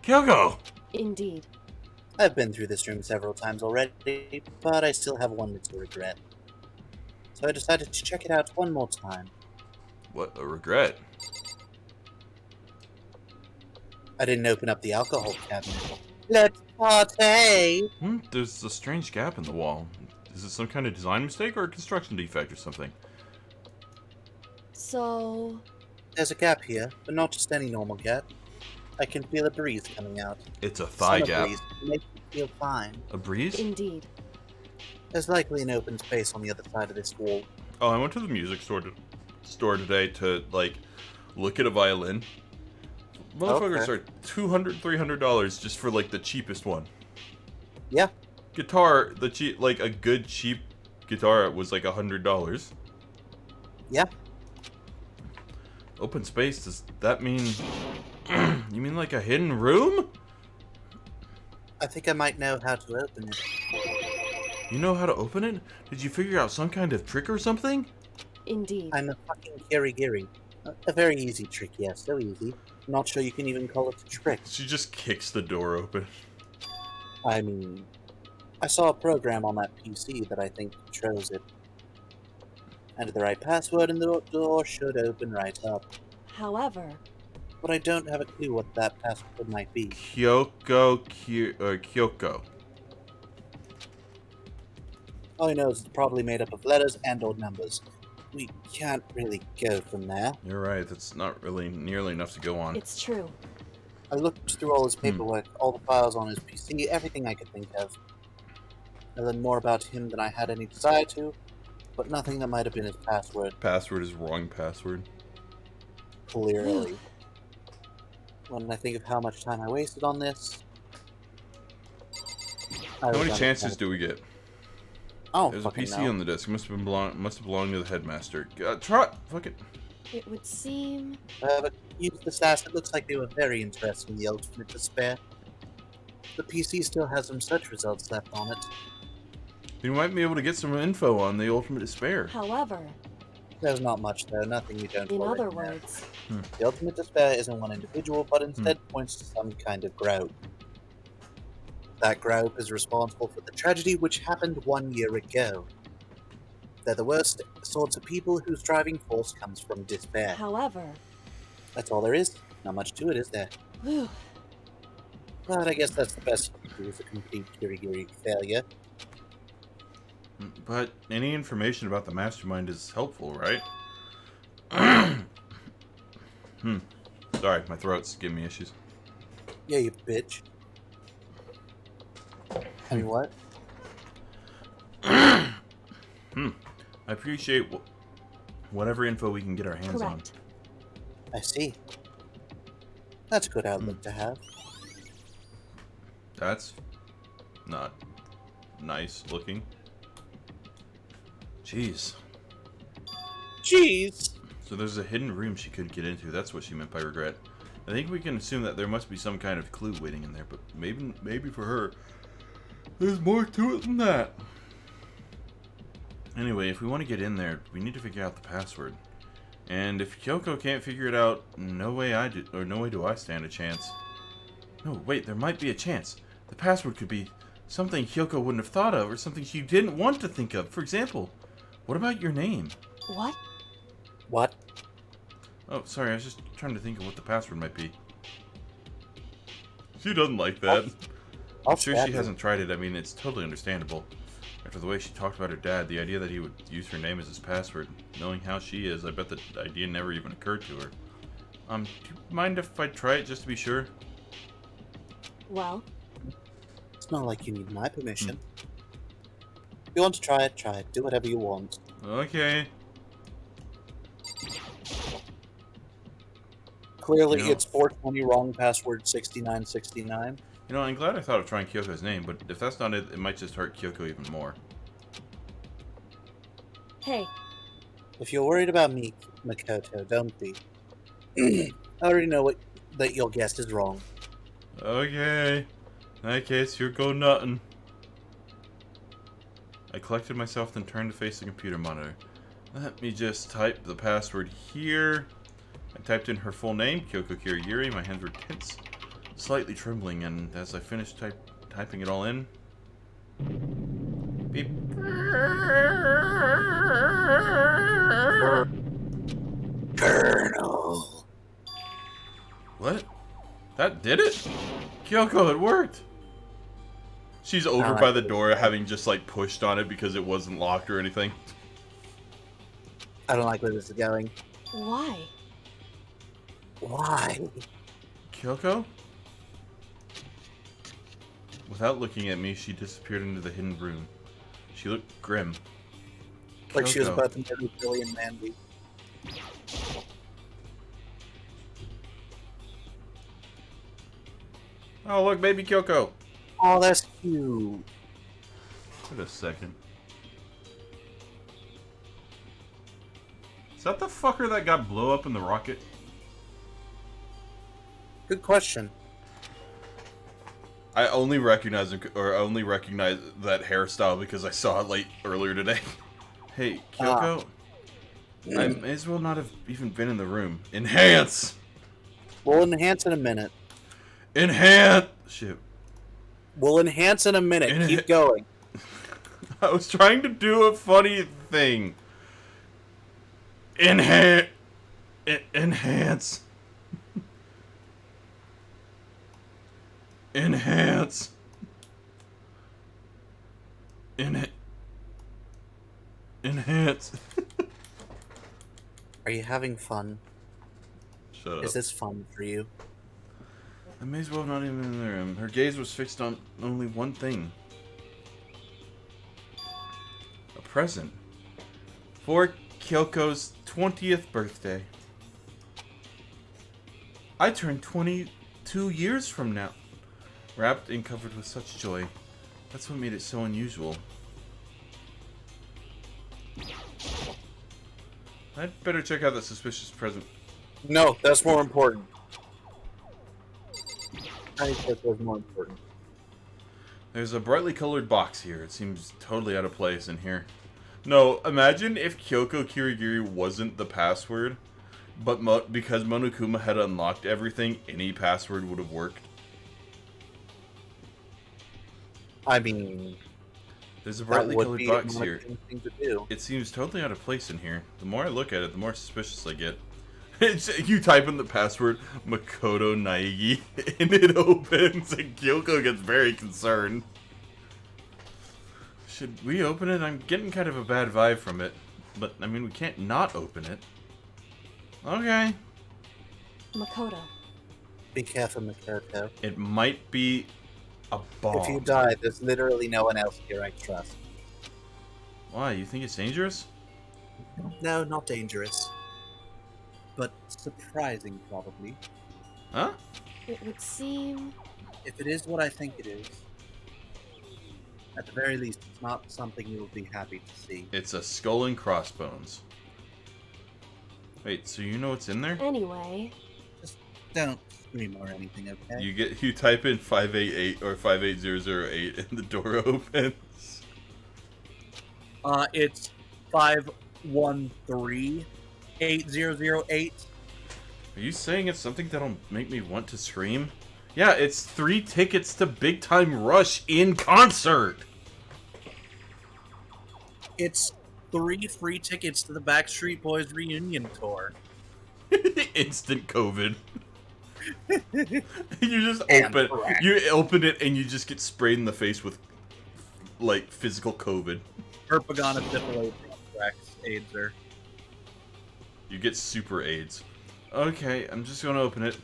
Kyoko! Indeed. I've been through this room several times already, but I still have one little regret. So I decided to check it out one more time. What a regret. I didn't open up the alcohol cabinet. Let's party! There's a strange gap in the wall. Is it some kind of design mistake or a construction defect or something? So... There's a gap here, but not just any normal gap. I can feel a breeze coming out. It's a thigh Summer gap. breeze makes me feel fine. A breeze? Indeed. There's likely an open space on the other side of this wall. Oh, I went to the music store today to, like, look at a violin. Motherfuckers are $200, $300 just for, like, the cheapest one. Yeah. Guitar, like, a good cheap guitar was like $100. Yeah. Open space, does that mean... you mean like a hidden room? I think I might know how to open it. You know how to open it? Did you figure out some kind of trick or something? Indeed. I'm a fucking kirigiri. A very easy trick, yes, so easy. I'm not sure you can even call it a trick. She just kicks the door open. I mean, I saw a program on that PC that I think controls it. Enter the right password and the door should open right up. However... But I don't have a clue what that password might be. Kyoko. All I know is it's probably made up of letters and or numbers. We can't really go from there. You're right, that's not really nearly enough to go on. It's true. I looked through all his paperwork, all the files on his PC, everything I could think of. I learned more about him than I had any desire to, but nothing that might have been his password. Password is wrong password. Clearly. When I think of how much time I wasted on this... How many chances do we get? Oh, there's a PC know. on the desk. It must have belonged to the headmaster. Try. Fuck it. It would seem... But use this asset. Looks like they were very interested in the ultimate despair. The PC still has some search results left on it. You might be able to get some info on the ultimate despair. However... There's not much, though. Nothing we don't In already other know. words... The ultimate despair isn't one individual, but instead points to some kind of group. That group is responsible for the tragedy which happened 1 year ago. They're the worst sorts of people whose driving force comes from despair. However... That's all there is. Not much to it, is there? Whew. But I guess that's the best you can do is a complete kirigiri failure. But any information about the mastermind is helpful, right? Sorry, my throat's giving me issues. Yeah, you bitch. I mean, what? I appreciate whatever info we can get our hands Correct. I see. That's a good outlook to have. That's not nice looking. Jeez. Jeez! So there's a hidden room she could get into. That's what she meant by regret. I think we can assume that there must be some kind of clue waiting in there, but maybe for her, there's more to it than that. Anyway, if we want to get in there, we need to figure out the password. And if Kyoko can't figure it out, no way do I stand a chance. No, wait, there might be a chance. The password could be something Kyoko wouldn't have thought of, or something she didn't want to think of. For example, what about your name? What? What? Oh, sorry, I was just trying to think of what the password might be. She doesn't like that. I'm sure she hasn't tried it. I mean, it's totally understandable. After the way she talked about her dad, the idea that he would use her name as his password, knowing how she is, I bet the idea never even occurred to her. Do you mind if I try it just to be sure? Well? It's not like you need my permission. If you want to try it, try it. Do whatever you want. Okay. Clearly, You know, it's 420 wrong password 6969. You know, I'm glad I thought of trying Kyoko's name, but if that's not it, it might just hurt Kyoko even more. Hey. If you're worried about me, Makoto, don't be. I already know that your guess is wrong. Okay. In that case, you're go nuttin'. I collected myself, then turned to face the computer monitor. Let me just type the password here. I typed in her full name, Kyoko Kirigiri. My hands were tense, slightly trembling, and as I finished typing it all in... Beep. Colonel. What? That did it? Kyoko, it worked! She's over by the door, having just, like, pushed on it because it wasn't locked or anything. I don't like where this is going. Why? Why? Kyoko? Without looking at me, she disappeared into the hidden room. She looked grim. Like she was Kyoko. about to marry Billy and Mandy. Oh, look, baby Kyoko. Oh, that's cute. Wait a second. Is that the fucker that got blow up in the rocket? Good question. I only recognize him, or I only recognize that hairstyle because I saw it late earlier today. Hey, Kyoko. I may as well not have even been in the room. Enhance! We'll enhance in a minute. Enhance! Shit. We'll enhance in a minute. Keep going. I was trying to do a funny thing. Enhance. Enhance. Enhance. Enhance. Are you having fun? Shut up. Is this fun for you? I may as well not even in the room. Her gaze was fixed on only one thing. A present. For Kyoko's 20th birthday. I turned 22 years from now. Wrapped and covered with such joy. That's what made it so unusual. I'd better check out that suspicious present. No, that's more important. I think that was more important. There's a brightly colored box here. It seems totally out of place in here. No, imagine if Kyoko Kirigiri wasn't the password, but because Monokuma had unlocked everything, any password would have worked. I mean... There's a brightly colored box here. Thing to do. It seems totally out of place in here. The more I look at it, the more suspicious I get. You type in the password Makoto Naegi, and it opens, and Kyoko gets very concerned. Should we open it? I'm getting kind of a bad vibe from it. But, I mean, we can't not open it. Okay. Makoto. Be careful, Makoto. It might be a bomb. If you die, there's literally no one else here I trust. Why? You think it's dangerous? No, not dangerous. But surprising, probably. Huh? It would seem... If it is what I think it is, at the very least, it's not something you will be happy to see. It's a skull and crossbones. Wait, so you know what's in there? Anyway... Just don't scream or anything, okay? You type in 588 or 58008 and the door opens. It's 513-8008. Are you saying it's something that'll make me want to scream? Yeah, it's 3 tickets to Big Time Rush in concert! It's 3 free tickets to the Backstreet Boys reunion tour. Instant COVID. You just open it and you just get sprayed in the face with, like, physical COVID. Herpagona, syphilis, anthrax, AIDS, or... You get super AIDS. Okay, I'm just gonna open it.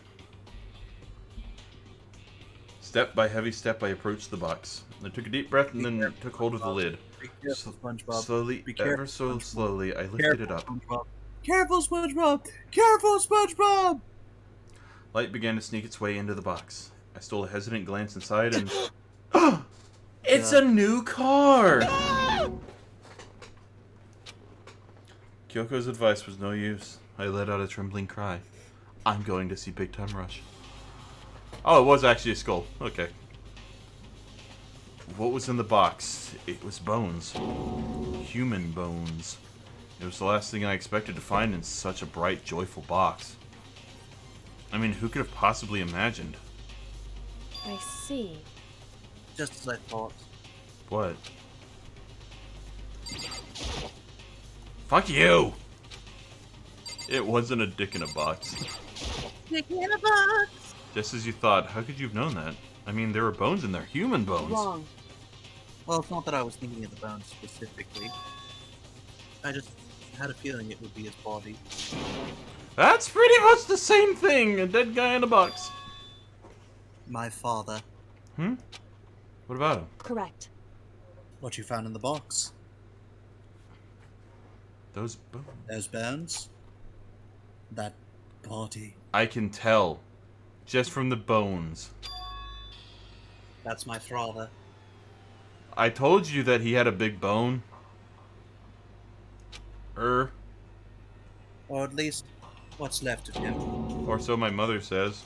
Step by heavy step, I approached the box. I took a deep breath and then took hold of the lid. Be careful, SpongeBob. Slowly, ever so slowly, I lifted it up. SpongeBob. Careful, SpongeBob! Careful, SpongeBob! Light began to sneak its way into the box. I stole a hesitant glance inside and... It's a new car! Kyoko's advice was no use. I let out a trembling cry. I'm going to see Big Time Rush. Oh, it was actually a skull. Okay. what was in the box? It was bones. Human bones. It was the last thing I expected to find in such a bright, joyful box. I mean, who could have possibly imagined? I see. Just as I thought. What? Fuck you! It wasn't a dick in a box. Dick in a box! Just as you thought. How could you have known that? I mean, there were bones in there. Human bones. Wrong. Well, it's not that I was thinking of the bones specifically. I just had a feeling it would be his body. That's pretty much the same thing. A dead guy in a box. My father. Hmm? What about him? Correct. What you found in the box? Those bones. Those bones? That body. I can tell. Just from the bones. That's my father. I told you that he had a big bone. Or at least, what's left of him. Or so my mother says.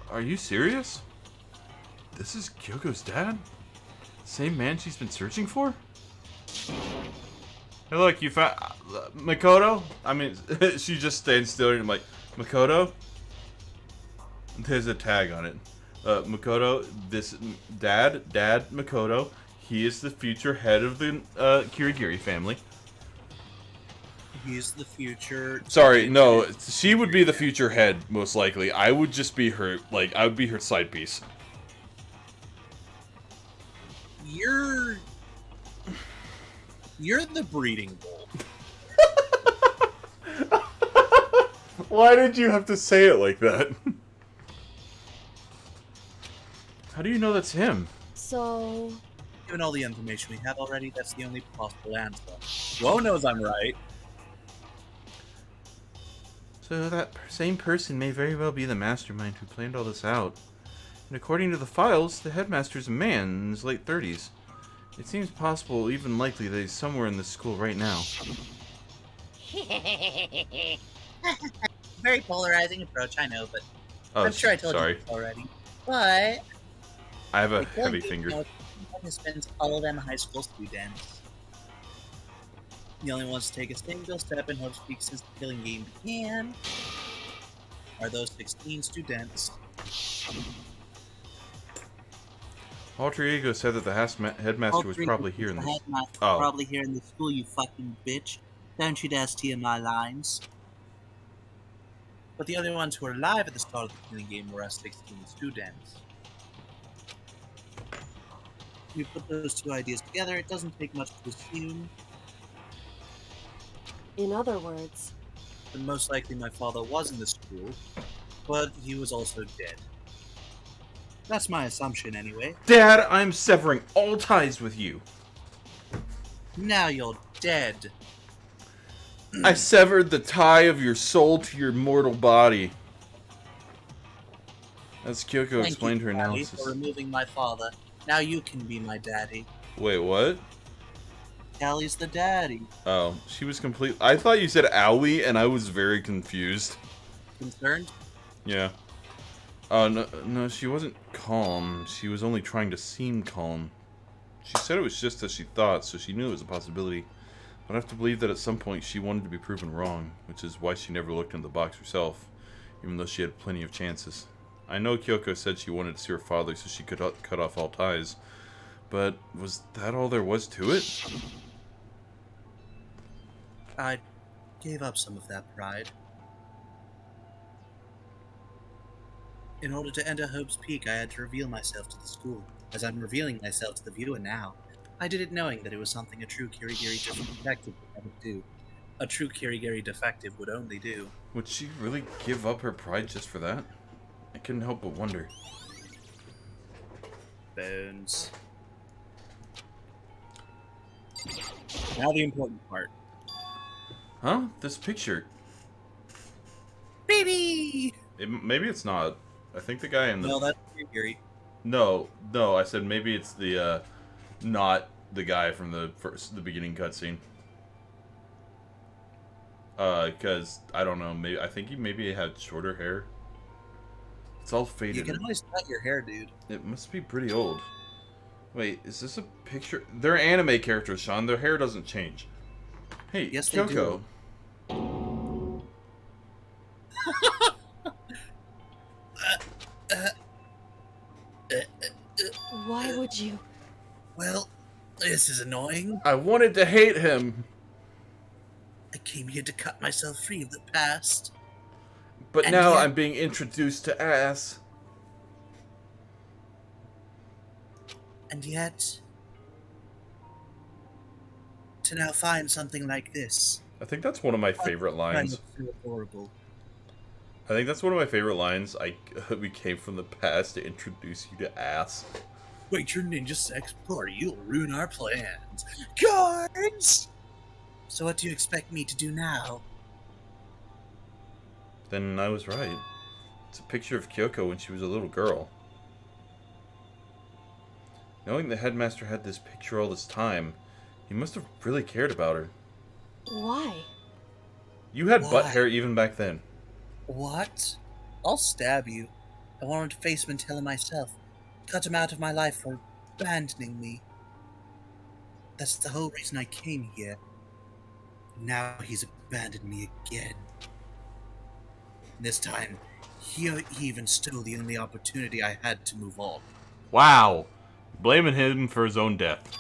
Are you serious? This is Kyoko's dad? Same man she's been searching for? Hey look, you found... Makoto? I mean, she just stands still and I'm like, Makoto? There's a tag on it. Makoto, this... Dad Makoto, he is the future head of the Kirigiri family. He's the future... Sorry, no, she would be the future head, most likely. I would just be her, like, I would be her side piece. You're the breeding bull. Why did you have to say it like that? How do you know that's him? So... Given all the information we have already, that's the only possible answer. Wo knows I'm right. So that same person may very well be the mastermind who planned all this out. And according to the files, the headmaster is a man in his late 30s. It seems possible, even likely, that he's somewhere in this school right now. Very polarizing approach, I know, but Oh, I'm sure I told sorry. you this already. But I have a heavy finger. He spends all of them high school students. The only ones to take a single step in Hope's Peak since the killing game began are those 16 students. Alter Ego said that the headmaster was probably here in this. Oh. Probably here in the school, you fucking bitch. Don't you dare steal my lines. But the only ones who were alive at the start of the killing game were us 16 students. When you put those two ideas together, it doesn't take much to assume. In other words... that most likely my father was in the school, but he was also dead. That's my assumption, anyway. Dad, I'm severing all ties with you. Now you're dead. I severed the tie of your soul to your mortal body. As Kyoko explained her Daddy, analysis. for removing my father. Now you can be my daddy. Wait, what? Callie's the daddy. Oh, she was complete. I thought you said owie, and I was very confused. Concerned? Yeah. No, she wasn't calm. She was only trying to seem calm. She said it was just as she thought, so she knew it was a possibility. But I have to believe that at some point she wanted to be proven wrong, which is why she never looked in the box herself, even though she had plenty of chances. I know Kyoko said she wanted to see her father so she could cut off all ties, but was that all there was to it? I gave up some of that pride. In order to enter Hope's Peak, I had to reveal myself to the school, as I'm revealing myself to the viewer now. I did it knowing that it was something a true Kirigiri defective would never do. A true Kirigiri defective would only do. Would she really give up her pride just for that? I couldn't help but wonder. Bones. Now the important part. Huh? This picture. Baby! Maybe it's not. I think the guy in the... No, that's Kirigiri. No, I said maybe it's the, not the guy from the beginning cutscene. Because, I don't know, maybe, I think he maybe had shorter hair. It's all faded. You can always cut your hair, dude. It must be pretty old. Wait, is this a picture? They're anime characters, Sean. Their hair doesn't change. Hey, Yes, they Kyoko. do. Why would you? Well, this is annoying. I wanted to hate him, I came here to cut myself free of the past. but And now yet- I'm being introduced to ass. And yet, to now find something like this. I think that's one of my favorite lines. Kind of horrible. I think that's one of my favorite lines. We came from the past to introduce you to ass. Wait, your ninja sex party, you'll ruin our plans. Guards! So what do you expect me to do now? Then I was right. It's a picture of Kyoko when she was a little girl. Knowing the headmaster had this picture all this time, he must have really cared about her. Why? You had butt Why? hair even back then. What? I'll stab you. I want him to face him and tell him myself. Cut him out of my life for abandoning me. That's the whole reason I came here. Now he's abandoned me again. This time, he even stole the only opportunity I had to move on. Wow. Blaming him for his own death.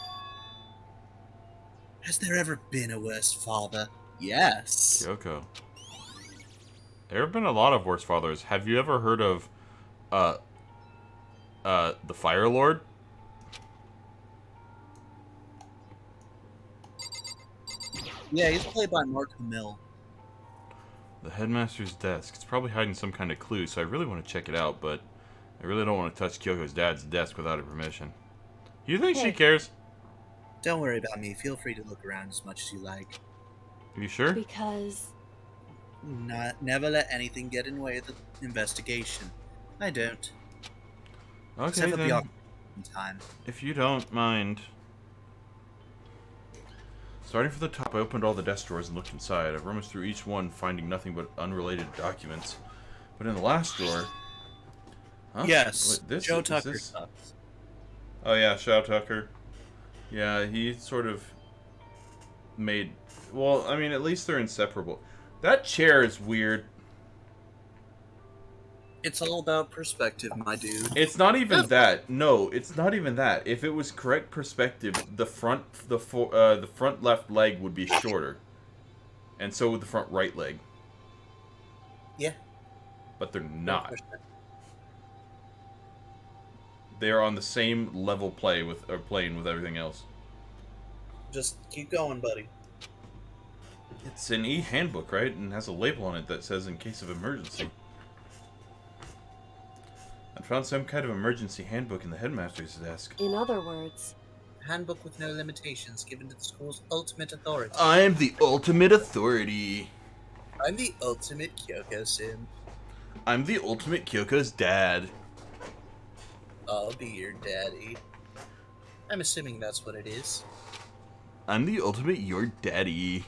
Has there ever been a worse father? Yes. Kyoko. There have been a lot of worse fathers. Have you ever heard of, the Fire Lord? Yeah, he's played by Mark Hamill. The headmaster's desk. It's probably hiding some kind of clue, so I really want to check it out, but I really don't want to touch Kyoko's dad's desk without her permission. You think she Hey. cares? Don't worry about me. Feel free to look around as much as you like. Are you sure? Because Never let anything get in the way of the investigation. I don't. Okay, Except for the then. awkward time. If you don't mind. Starting from the top, I opened all the desk drawers and looked inside. I rummaged through each one, finding nothing but unrelated documents. But in the last drawer... Huh? Yes, Wait, Joe is Tucker this- stuff. Oh yeah, Joe Tucker. Yeah, he sort of made... Well, I mean, at least they're inseparable. That chair is weird. It's all about perspective, my dude. It's not even that. No, it's not even that. If it was correct perspective, the front left leg would be shorter, and so would the front right leg. Yeah. But they're not. They are on the same level plane with everything else. Just keep going, buddy. It's an e-handbook, right? And has a label on it that says "in case of emergency." I found some kind of emergency handbook in the headmaster's desk. in other words, Handbook with no limitations given to the school's ultimate authority. I'm the ultimate authority. I'm the ultimate Kyoko sim. I'm the ultimate Kyoko's dad. I'll be your daddy. I'm assuming that's what it is. I'm the ultimate your daddy.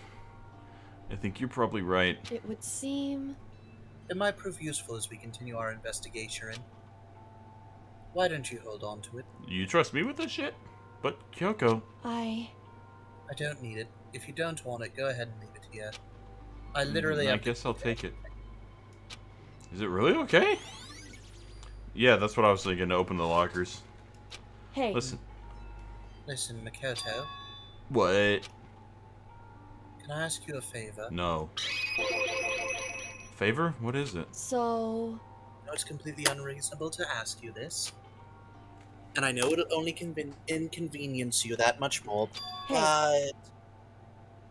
I think you're probably right. it would seem. It might prove useful as we continue our investigation. Why don't you hold on to it? You trust me with this shit? But Kyoko, I don't need it. If you don't want it, go ahead and leave it here. I literally I have guess I'll take it. Is it really okay? Yeah, that's what I was thinking, to open the lockers. Hey, Listen. Listen, Makoto, What? can I ask you a favor? No. Favor? What is it? so I know it's completely unreasonable to ask you this, and I know it'll only inconvenience you that much more, hey, but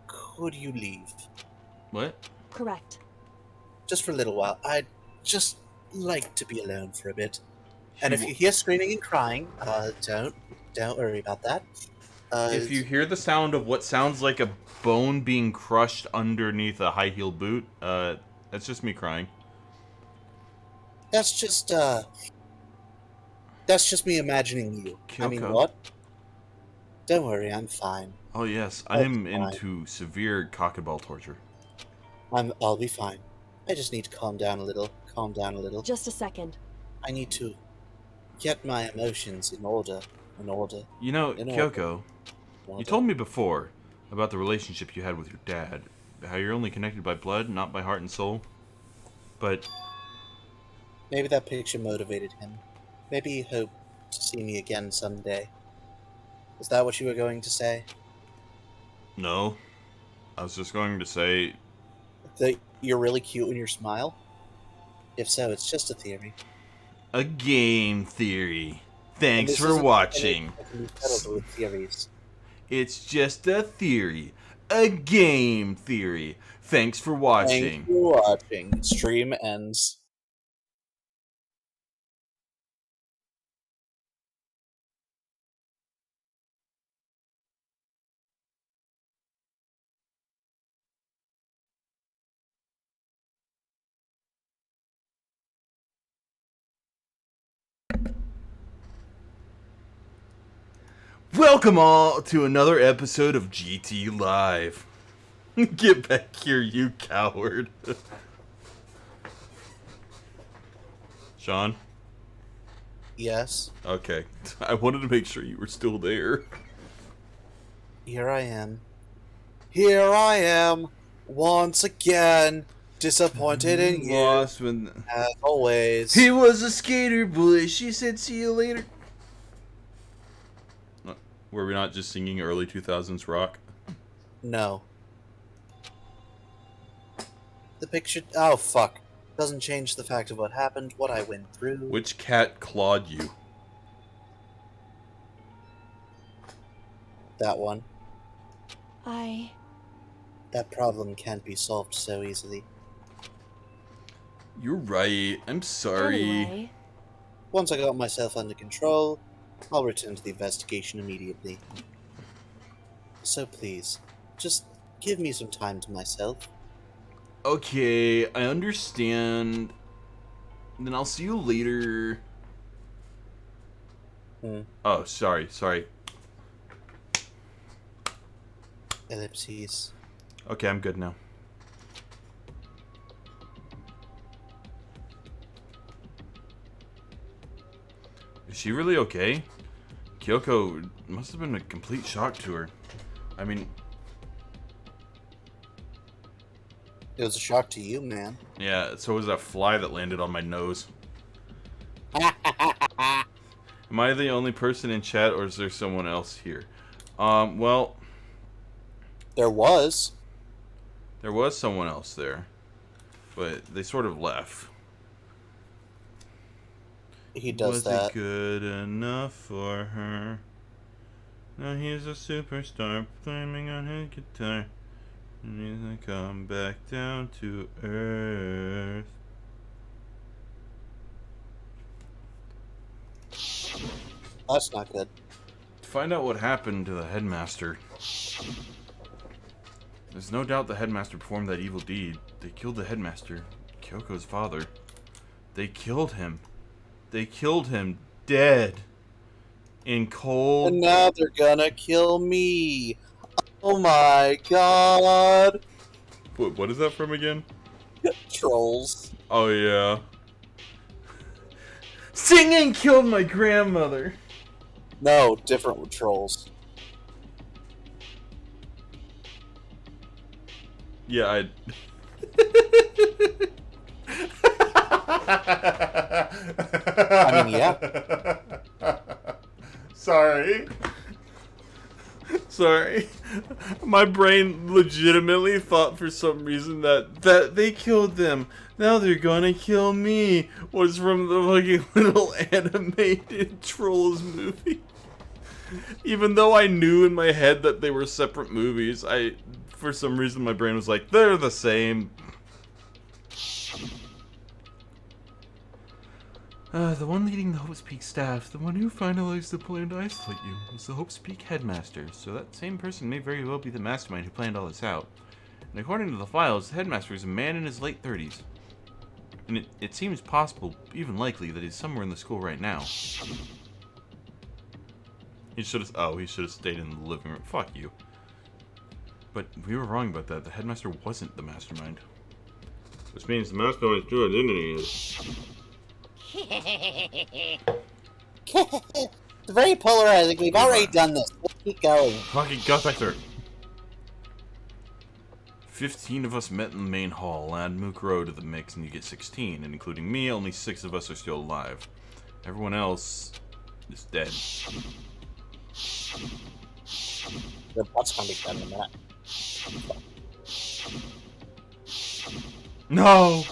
could you leave? What? correct. Just for a little while. I'd just like to be alone for a bit. And if you hear screaming and crying, don't worry about that. If you hear the sound of what sounds like a bone being crushed underneath a high heel boot, that's just me crying. that's just me imagining you. I mean, Kyoko. what? Don't worry, I'm fine. Oh yes, I That's am fine. into severe cock and ball torture. I'll be fine. I just need to calm down a little. Calm down a little. Just a second. I need to get my emotions in order. in order. You know, In Kyoko, order. you told me before about the relationship you had with your dad. How you're only connected by blood, not by heart and soul. But Maybe that picture motivated him. Maybe he hoped to see me again someday. Is that what you were going to say? no, I was just going to say, That you're really cute when you smile? If so, it's just a theory. a game theory. And Thanks this for isn't watching. that can be settled with theories. It's just a theory. A game theory. Thanks for Thanks watching. for watching. Stream ends. Welcome all to another episode of GT Live. Get back here, you coward. Sean? Yes, Okay. I wanted to make sure you were still there. here I am. Here I am, once again, disappointed in you, Lost when... as always. He was a skater boy. She said, see you later. Were we not just singing early 2000s rock? No. The picture... Oh, fuck. Doesn't change the fact of what happened, what I went through. Which cat clawed you? That one. I... That problem can't be solved so easily. You're right. I'm sorry. Anyway, Once I got myself under control, I'll return to the investigation immediately. So please, just give me some time to myself. Okay, I understand. Then I'll see you later. Oh, sorry. Ellipses. Okay, I'm good now. Is she really okay? Kyoko must have been a complete shock to her. I mean, It was a shock to you, man. yeah, so was that fly that landed on my nose. Am I the only person in chat, or is there someone else here? Well, There was. there was someone else there, but they sort of left. He does Was that. it good enough for her? Now he's a superstar, flaming on his guitar. And he's gonna come back down to earth. That's not good. To find out what happened to the headmaster. There's no doubt the headmaster performed that evil deed. They killed the headmaster, Kyoko's father. They killed him. They killed him dead. In cold... And now they're gonna kill me. Oh my god. What is that from again? Trolls. Oh, yeah. Singing killed my grandmother. No, different with trolls. Yeah, I... I mean, yeah. Sorry. Sorry. My brain legitimately thought for some reason that they killed them. Now they're gonna kill me. Was from the fucking little animated Trolls movie. Even though I knew in my head that they were separate movies, for some reason my brain was like, they're the same. The one leading the Hope's Peak staff, the one who finalized the plan to isolate you, was the Hope's Peak headmaster, so that same person may very well be the mastermind who planned all this out. And according to the files, the headmaster is a man in his late 30s. And it seems possible, even likely, that he's somewhere in the school right now. He should have stayed in the living room. Fuck you. But we were wrong about that. The headmaster wasn't the mastermind. Which means the mastermind's true identity is... It's very polarizing. We've already done this. Let's keep going. Fucking got back there. 15 of us met in the main hall. Add Mukuro to the mix and you get 16. And including me, only 6 of us are still alive. Everyone else is dead. Your butt's gonna be done in a minute. No!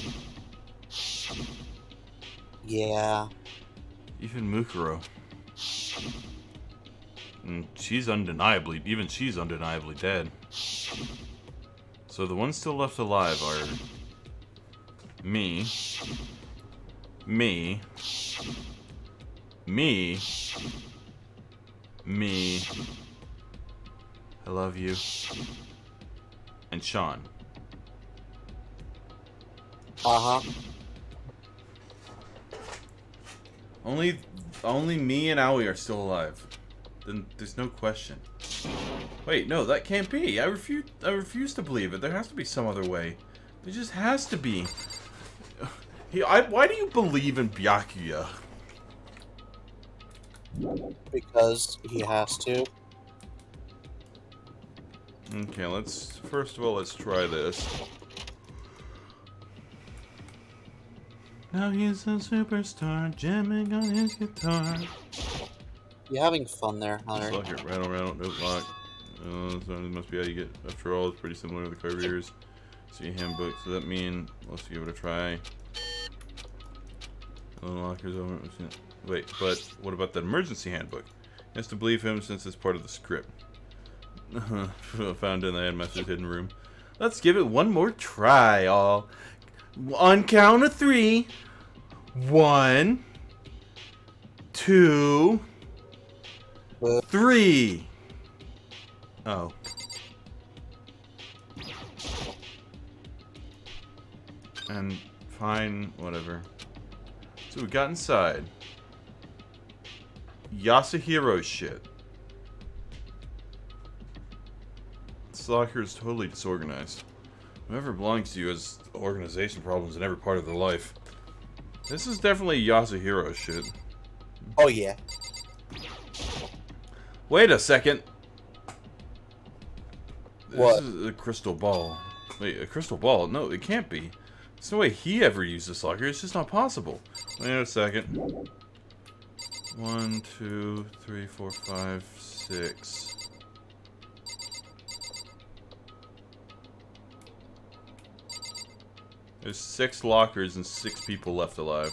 Yeah. Even Mukuro. And she's undeniably dead. So the ones still left alive are me, me, I love you, and Sean. Uh-huh. Only me and Aoi are still alive. Then there's no question. Wait, no, that can't be. I refuse to believe it. There has to be some other way. There just has to be. Why do you believe in Byakuya? Because he has to. Okay, first of all, let's try this. Now he's a superstar, jamming on his guitar. You having fun there, Hunter? Lock it, rattle, note lock. So this must be how you get. After all, it's pretty similar to the careers. See handbook. So that mean let's give it a try. Unlockers over. Wait, but what about that emergency handbook? He has to believe him since it's part of the script. Found in the headmaster's hidden room. Let's give it one more try, all. On count of 3. 1, 2, 3. Oh. And fine, whatever. So we got inside. Yasuhiro's shit. This locker is totally disorganized. Whoever belongs to you has organization problems in every part of their life. This is definitely Yasuhiro's shit. Oh, yeah. Wait a second. What? This is a crystal ball. Wait, a crystal ball? No, it can't be. There's no way he ever used this locker. It's just not possible. Wait a second. 1, 2, 3, 4, 5, 6. There's 6 lockers and 6 people left alive.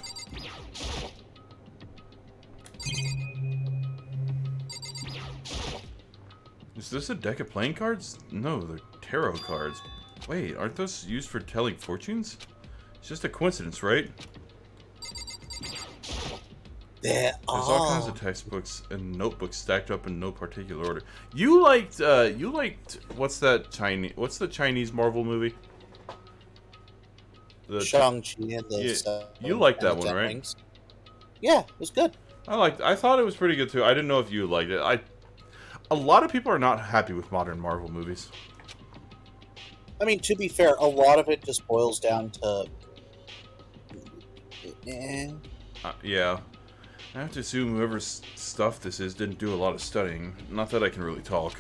Is this a deck of playing cards? No, they're tarot cards. Wait, aren't those used for telling fortunes? It's just a coincidence, right? There's all kinds of textbooks and notebooks stacked up in no particular order. You liked what's the Chinese Marvel movie? Shang-Chi and you liked that one, right? Rings. Yeah, it was good. I thought it was pretty good too. I didn't know if you liked it. A lot of people are not happy with modern Marvel movies. I mean, to be fair, a lot of it just boils down to... Yeah. I have to assume whoever's stuff this is didn't do a lot of studying. Not that I can really talk.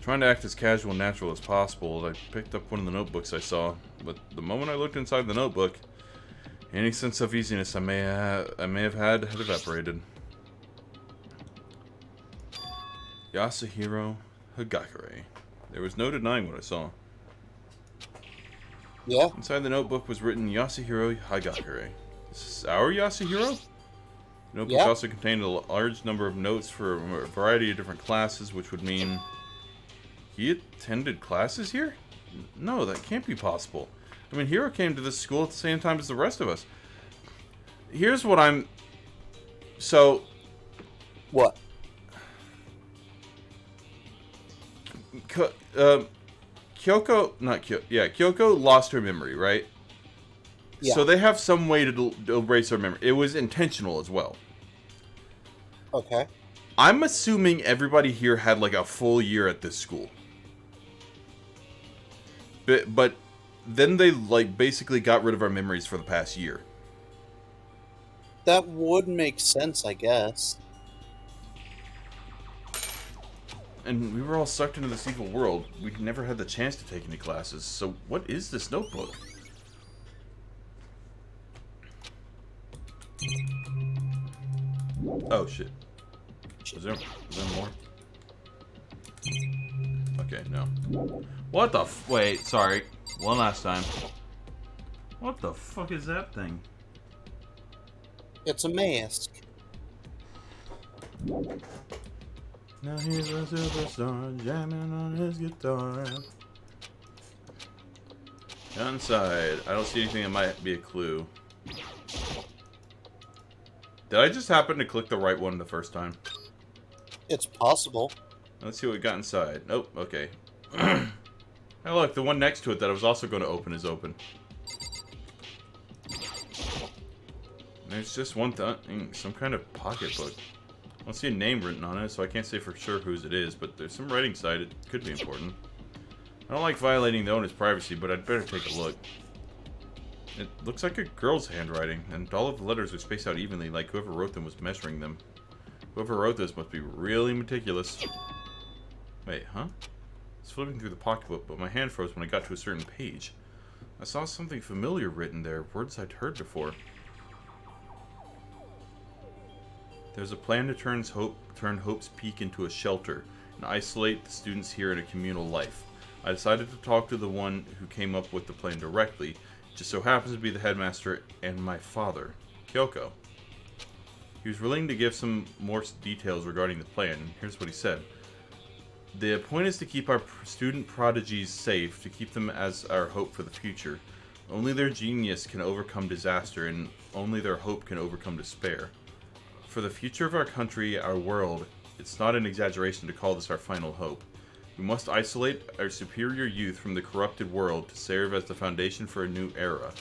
Trying to act as casual and natural as possible, I picked up one of the notebooks I saw. But the moment I looked inside the notebook, any sense of easiness I may have had evaporated. Yasuhiro Hagakure. There was no denying what I saw. Yeah. Inside the notebook was written Yasuhiro Hagakure. Is this our Yasuhiro? The notebook also contained a large number of notes for a variety of different classes, which would mean he attended classes here? No, that can't be possible. I mean, Hiro came to this school at the same time as the rest of us. Here's what I'm... So... What? Kyoko lost her memory, right? Yeah. So they have some way to erase her memory. It was intentional as well. Okay. I'm assuming everybody here had like a full year at this school. But then they like basically got rid of our memories for the past year. That would make sense, I guess. and we were all sucked into this evil world. We never had the chance to take any classes. So what is this notebook? Oh shit. Is there more? Okay, no. What the wait, sorry. One last time. What the fuck is that thing? It's a mask. Now he's a superstar jamming on his guitar. Inside. I don't see anything that might be a clue. Did I just happen to click the right one the first time? It's possible. Let's see what we got inside. Nope, okay. Hey look, the one next to it that I was also going to open is open. There's just one thing, some kind of pocketbook. I don't see a name written on it, so I can't say for sure whose it is, but there's some writing side. It could be important. I don't like violating the owner's privacy, but I'd better take a look. It looks like a girl's handwriting, and all of the letters are spaced out evenly, like whoever wrote them was measuring them. Whoever wrote this must be really meticulous. Wait, huh? I was flipping through the pocketbook, but my hand froze when I got to a certain page. I saw something familiar written there, words I'd heard before. There's a plan to turn Hope's Peak into a shelter and isolate the students here in a communal life. I decided to talk to the one who came up with the plan directly. It just so happens to be the headmaster and my father, Kyoko. He was willing to give some more details regarding the plan. Here's what he said. The point is to keep our student prodigies safe, to keep them as our hope for the future. Only their genius can overcome disaster, and only their hope can overcome despair. For the future of our country, our world, it's not an exaggeration to call this our final hope. We must isolate our superior youth from the corrupted world to serve as the foundation for a new era.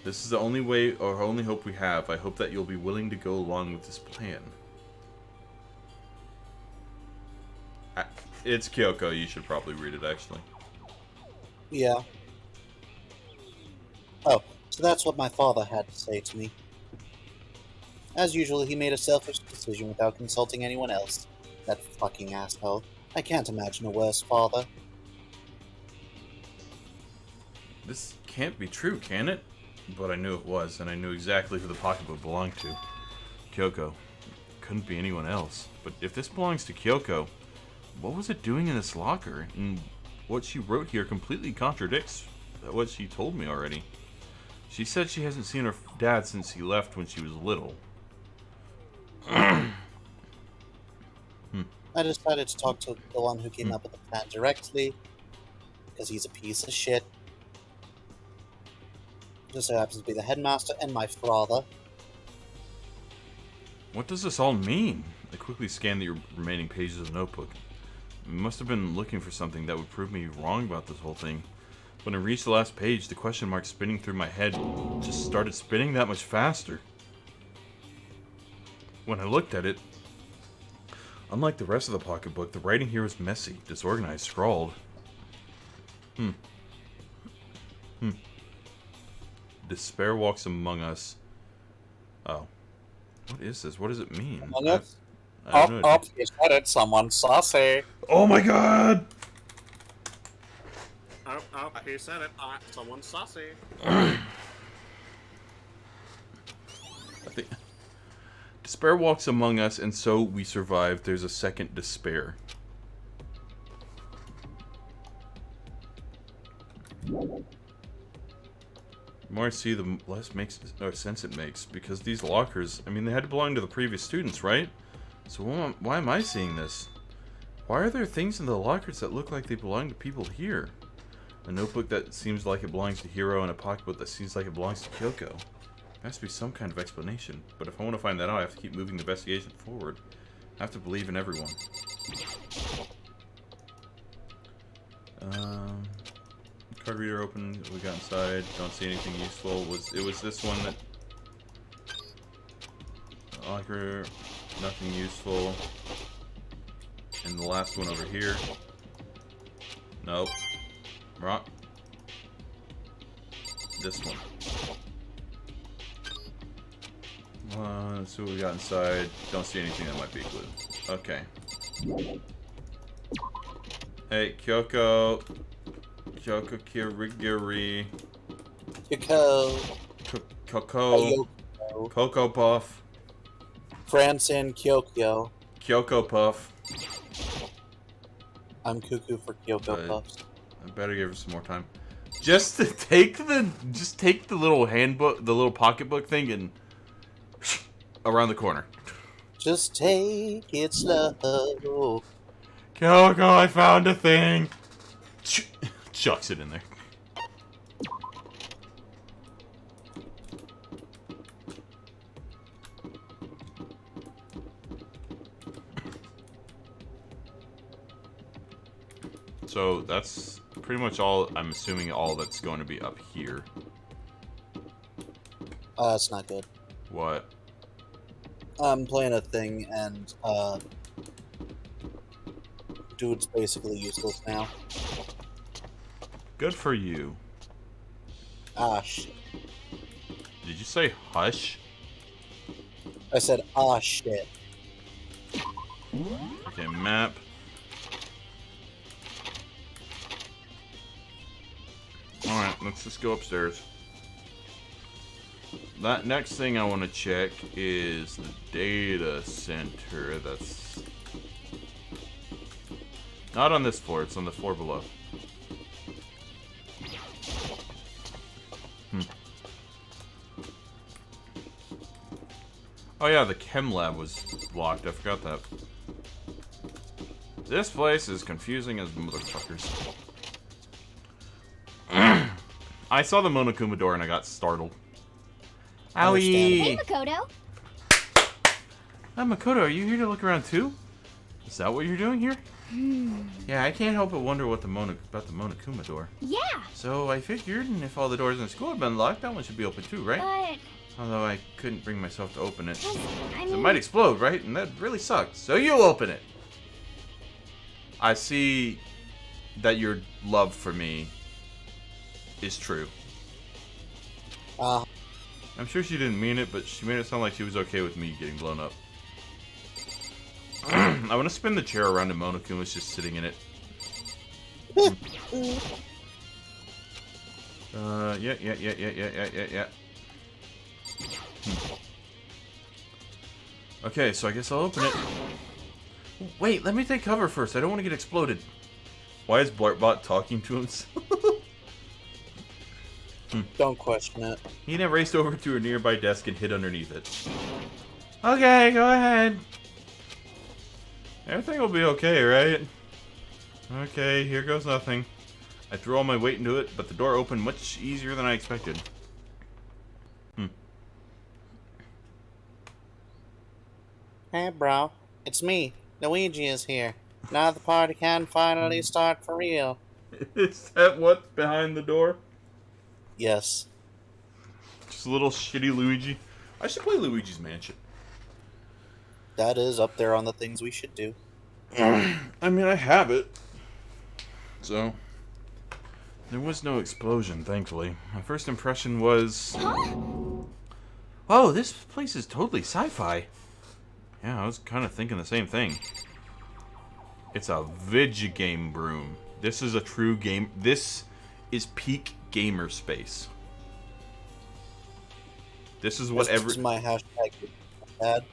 This is the only way or only hope we have. I hope that you'll be willing to go along with this plan. It's Kyoko. You should probably read it, actually. Yeah. Oh, so that's what my father had to say to me. As usual, he made a selfish decision without consulting anyone else. That fucking asshole. I can't imagine a worse father. This can't be true, can it? But I knew it was, and I knew exactly who the pocketbook belonged to. Kyoko. Couldn't be anyone else. But if this belongs to Kyoko, what was it doing in this locker? And what she wrote here completely contradicts what she told me already. She said she hasn't seen her dad since he left when she was little. I decided to talk to the one who came up with the plan directly, because he's a piece of shit. Just so happens to be the headmaster and my father. What does this all mean? I quickly scanned the remaining pages of the notebook. I must have been looking for something that would prove me wrong about this whole thing. When I reached the last page, the question mark spinning through my head just started spinning that much faster. When I looked at it, unlike the rest of the pocketbook, the writing here was messy, disorganized, scrawled. Despair walks among us. Oh. What is this? What does it mean? Among us? I have no idea. Up, you said it, someone saucy. Oh my god! Oh, he said it, someone saucy. I think... Despair walks among us, and so we survive. There's a second despair. The more I see, the less sense it makes. Because these lockers, I mean, they had to belong to the previous students, right? So why am I seeing this? Why are there things in the lockers that look like they belong to people here? A notebook that seems like it belongs to Hiro, and a pocketbook that seems like it belongs to Kyoko. There has to be some kind of explanation. But if I want to find that out, I have to keep moving the investigation forward. I have to believe in everyone. Card reader open. What we got inside? Don't see anything useful. It was this one that... Locker. Nothing useful. And the last one over here. Nope. Wrong. This one. Let's see what we got inside. Don't see anything that might be a clue. Okay. Hey, Kyoko. Kyoko Kirigiri. Kyoko. Coco. Coco Puff. Franson Kyokyo. Kyoko Puff. I'm cuckoo for Kyoko Puffs. I better give her some more time. Just to take the little handbook, the little pocketbook thing, and around the corner. Just take it slow. Kyoko, I found a thing. Chucks it in there. So that's pretty much all, I'm assuming all that's going to be up here. That's not good. What? I'm playing a thing and, dude's basically useless now. Good for you. Ah, shit. Did you say hush? I said, ah, shit. Okay, map. Alright, let's just go upstairs. That next thing I want to check is the data center. That's not on this floor, it's on the floor below. Oh yeah, the chem lab was locked. I forgot that. This place is confusing as motherfuckers. I saw the Monokuma door and I got startled. Owie! Hey, Makoto. Hi, Makoto, are you here to look around too? Is that what you're doing here? Yeah, I can't help but wonder what about the Monokuma door. Yeah. So I figured if all the doors in the school have been locked, that one should be open too, right? But Although I couldn't bring myself to open it. I It mean, might explode, right? And that really sucks. So you open it. I see that your love for me is true. I'm sure she didn't mean it, but she made it sound like she was okay with me getting blown up. I want to spin the chair around and Monokuma's just sitting in it. Yeah. Okay, so I guess I'll open it. Wait, let me take cover first. I don't want to get exploded. Why is Blartbot talking to himself? Don't question it. Hina raced over to a nearby desk and hid underneath it. Okay, go ahead. Everything will be okay, right? Okay, here goes nothing. I threw all my weight into it, but the door opened much easier than I expected. Hey, bro. It's me. Luigi is here. Now the party can finally start for real. Is that what's behind the door? Yes. Just a little shitty Luigi. I should play Luigi's Mansion. That is up there on the things we should do. I mean, I have it. So, there was no explosion, thankfully. My first impression was... Oh, this place is totally sci-fi. Yeah, I was kind of thinking the same thing. It's a Vigigame room. This is a true game. This is peak gamer space. This is what This is my hashtag pad.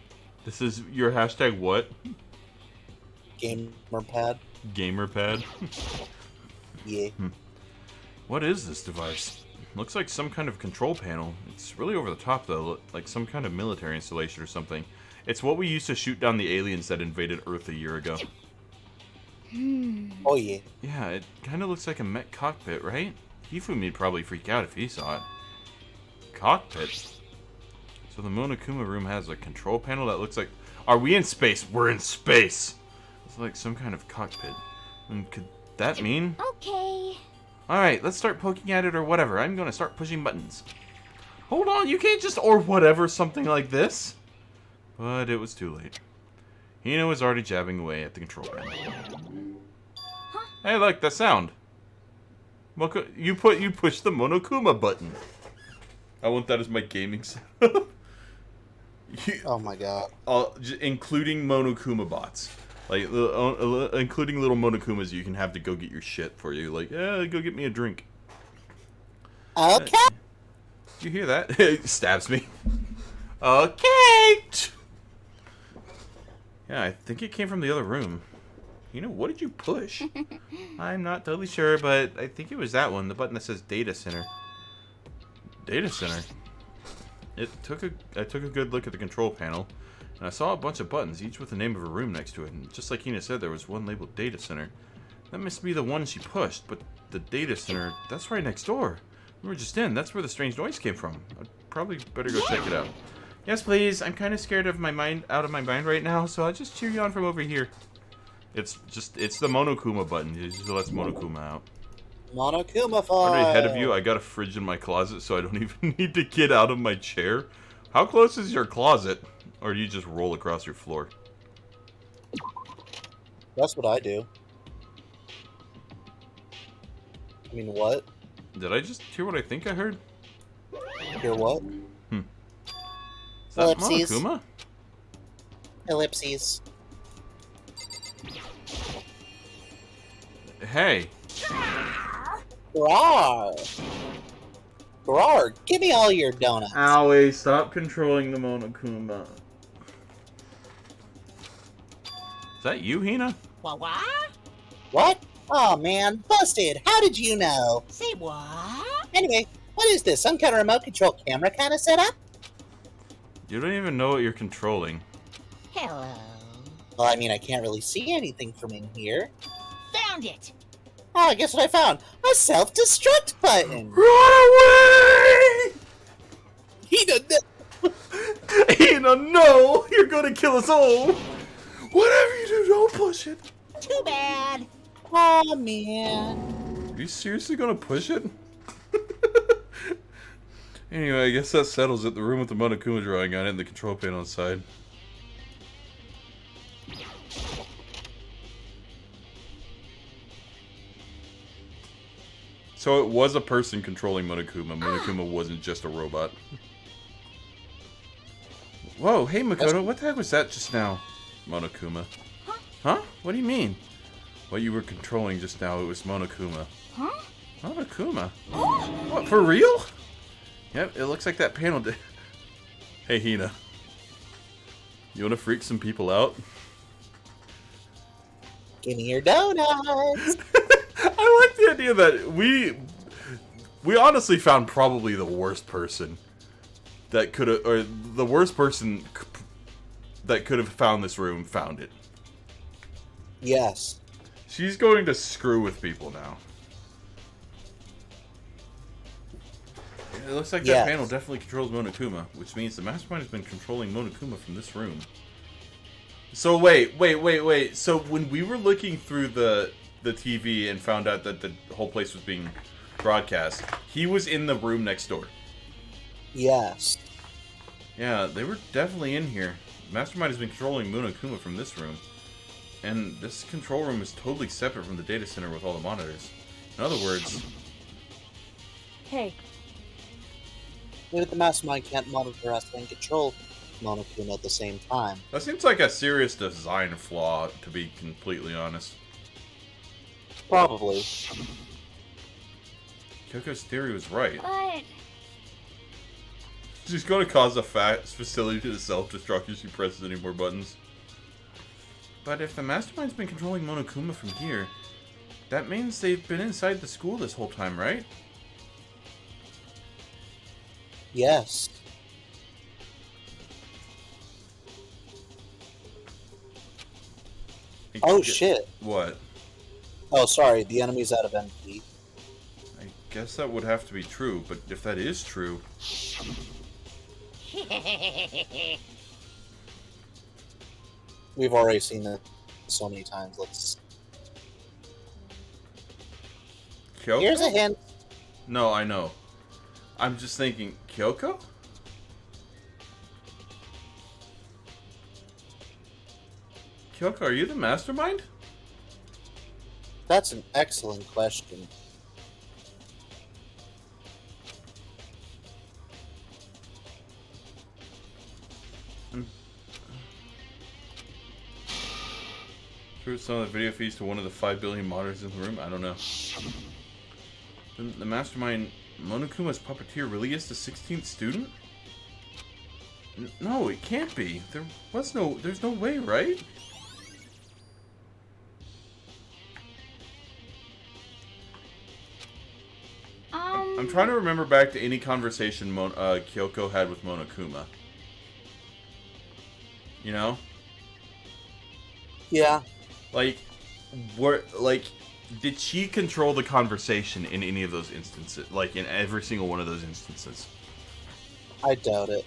This is your hashtag what? Gamer pad. Gamer pad? Yeah. What is this device? Looks like some kind of control panel. It's really over the top though, like some kind of military installation or something. It's what we used to shoot down the aliens that invaded Earth a year ago. Oh yeah. Yeah, it kind of looks like a mech cockpit, right? Hifumi'd probably freak out if he saw it. Cockpit? So the Monokuma room has a control panel that looks like... Are we in space? We're in space! It's like some kind of cockpit. And could that mean... okay. Alright, let's start poking at it or whatever. I'm gonna start pushing buttons. Hold on, you can't just or whatever something like this. But it was too late. Hina was already jabbing away at the control panel. Hey, look, that sound. You push the Monokuma button. I want that as my gaming setup. Oh my god. Including Monokuma bots. Like, including little Monokumas you can have to go get your shit for you. Like, go get me a drink. Okay. Did you hear that? It stabs me. Okay. Yeah, I think it came from the other room. You know, what did you push? I'm not totally sure, but I think it was that one. The button that says Data Center. Data Center. I took a good look at the control panel, and I saw a bunch of buttons, each with the name of a room next to it. And just like Hina said, there was one labeled Data Center. That must be the one she pushed, but the Data Center, that's right next door. We were just in. That's where the strange noise came from. I'd probably better go check it out. Yes, please. I'm kind of scared of my mind, out of my mind right now, so I'll just cheer you on from over here. It's the Monokuma button. It just lets Monokuma out. Monokuma Right ahead of file. you, I got a fridge in my closet, so I don't even need to get out of my chair. How close is your closet? Or do you just roll across your floor? That's what I do. I mean, what? Did I just hear what I think I heard? Hear what? Is that Ellipses. Monokuma? Ellipses. Hey. Grar. Grar, give me all your donuts. Owie, stop controlling the Monokuma. Is that you, Hina? What? What? Oh man, busted. How did you know? Say what? Anyway, what is this? Some kind of remote control camera kind of setup? You don't even know what you're controlling. Hello. Well, I mean, I can't really see anything from in here. Found it. Oh, guess what I found? A self-destruct button. Run away! Hina, Hina, no! You're gonna kill us all! Whatever you do, don't push it! Too bad. oh man. Are you seriously gonna push it? Anyway, I guess that settles it. The room with the Monokuma drawing on it and the control panel inside. So it was a person controlling Monokuma. Monokuma wasn't just a robot. Whoa, hey Makoto, what the heck was that just now? Monokuma. Huh? What do you mean? What you were controlling just now, it was Monokuma. Huh? Monokuma? What, for real? Yep, it looks like that panel did. Hey Hina. You wanna freak some people out? Give me your donuts. I like the idea that we honestly found probably the worst person that could have, or the worst person that could have found this room found it. Yes. She's going to screw with people now. It looks like that panel definitely controls Monokuma, which means the mastermind has been controlling Monokuma from this room. So wait. So when we were looking through the TV and found out that the whole place was being broadcast, he was in the room next door. Yes. Yeah, they were definitely in here. Mastermind has been controlling Monokuma from this room. And this control room is totally separate from the data center with all the monitors. In other words... Hey. Maybe the mastermind can't monitor us and control Monokuma at the same time. That seems like a serious design flaw, to be completely honest. Probably. Kyoko's theory was right. But She's going to cause a facility to self-destruct if she presses any more buttons. But if the mastermind's been controlling Monokuma from here, that means they've been inside the school this whole time, right? Yes. Oh shit. What? Oh, sorry. The enemy's out of MP. I guess that would have to be true, but if that is true... We've already seen this so many times. Let's... Kyoko? Here's a hint. No, I know. I'm just thinking, Kyoko? Kyoko, are you the mastermind? That's an excellent question. Threw some of the video feeds to one of the 5 billion monitors in the room? I don't know. Then the mastermind Monokuma's puppeteer really is the 16th student? No, it can't be. There's no way, right? I'm trying to remember back to any conversation Kyoko had with Monokuma. You know? Yeah. Like, did she control the conversation in any of those instances? Like, in every single one of those instances? I doubt it.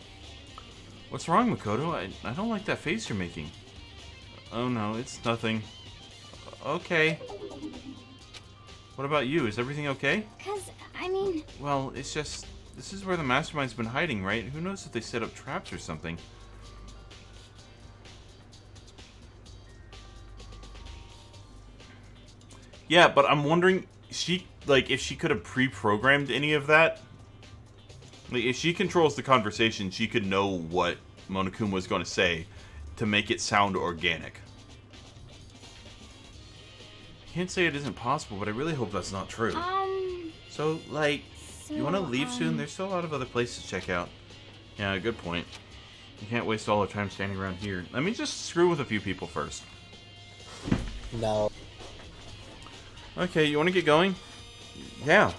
What's wrong, Makoto? I don't like that face you're making. Oh no, it's nothing. Okay. What about you? Is everything okay? Well, it's just... This is where the mastermind's been hiding, right? Who knows if they set up traps or something? Yeah, but I'm wondering, if she could have pre-programmed any of that? Like, if she controls the conversation, she could know what Monokuma was going to say to make it sound organic. Can't say it isn't possible, but I really hope that's not true. So, you want to leave soon? There's still a lot of other places to check out. Yeah, good point. You can't waste all our time standing around here. Let me just screw with a few people first. No. Okay, you want to get going? Yeah.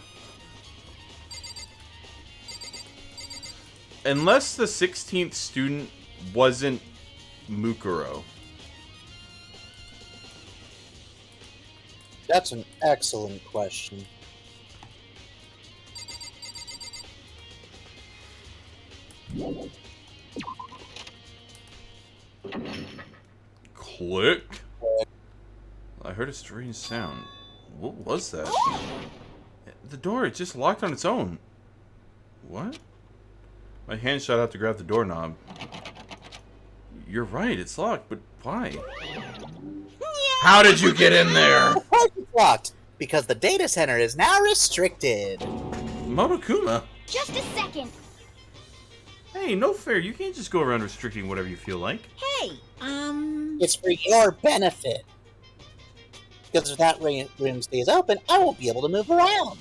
Unless the 16th student wasn't Mukuro. That's an excellent question. Click. I heard a strange sound. What was that? The door, it just locked on its own. What? My hand shot out to grab the doorknob. You're right, it's locked, but why? How did you get in there? Of course it's locked, because the data center is now restricted. Monokuma? Just a second. Hey, no fair. You can't just go around restricting whatever you feel like. Hey, It's for your benefit. Because if that room stays open, I won't be able to move around.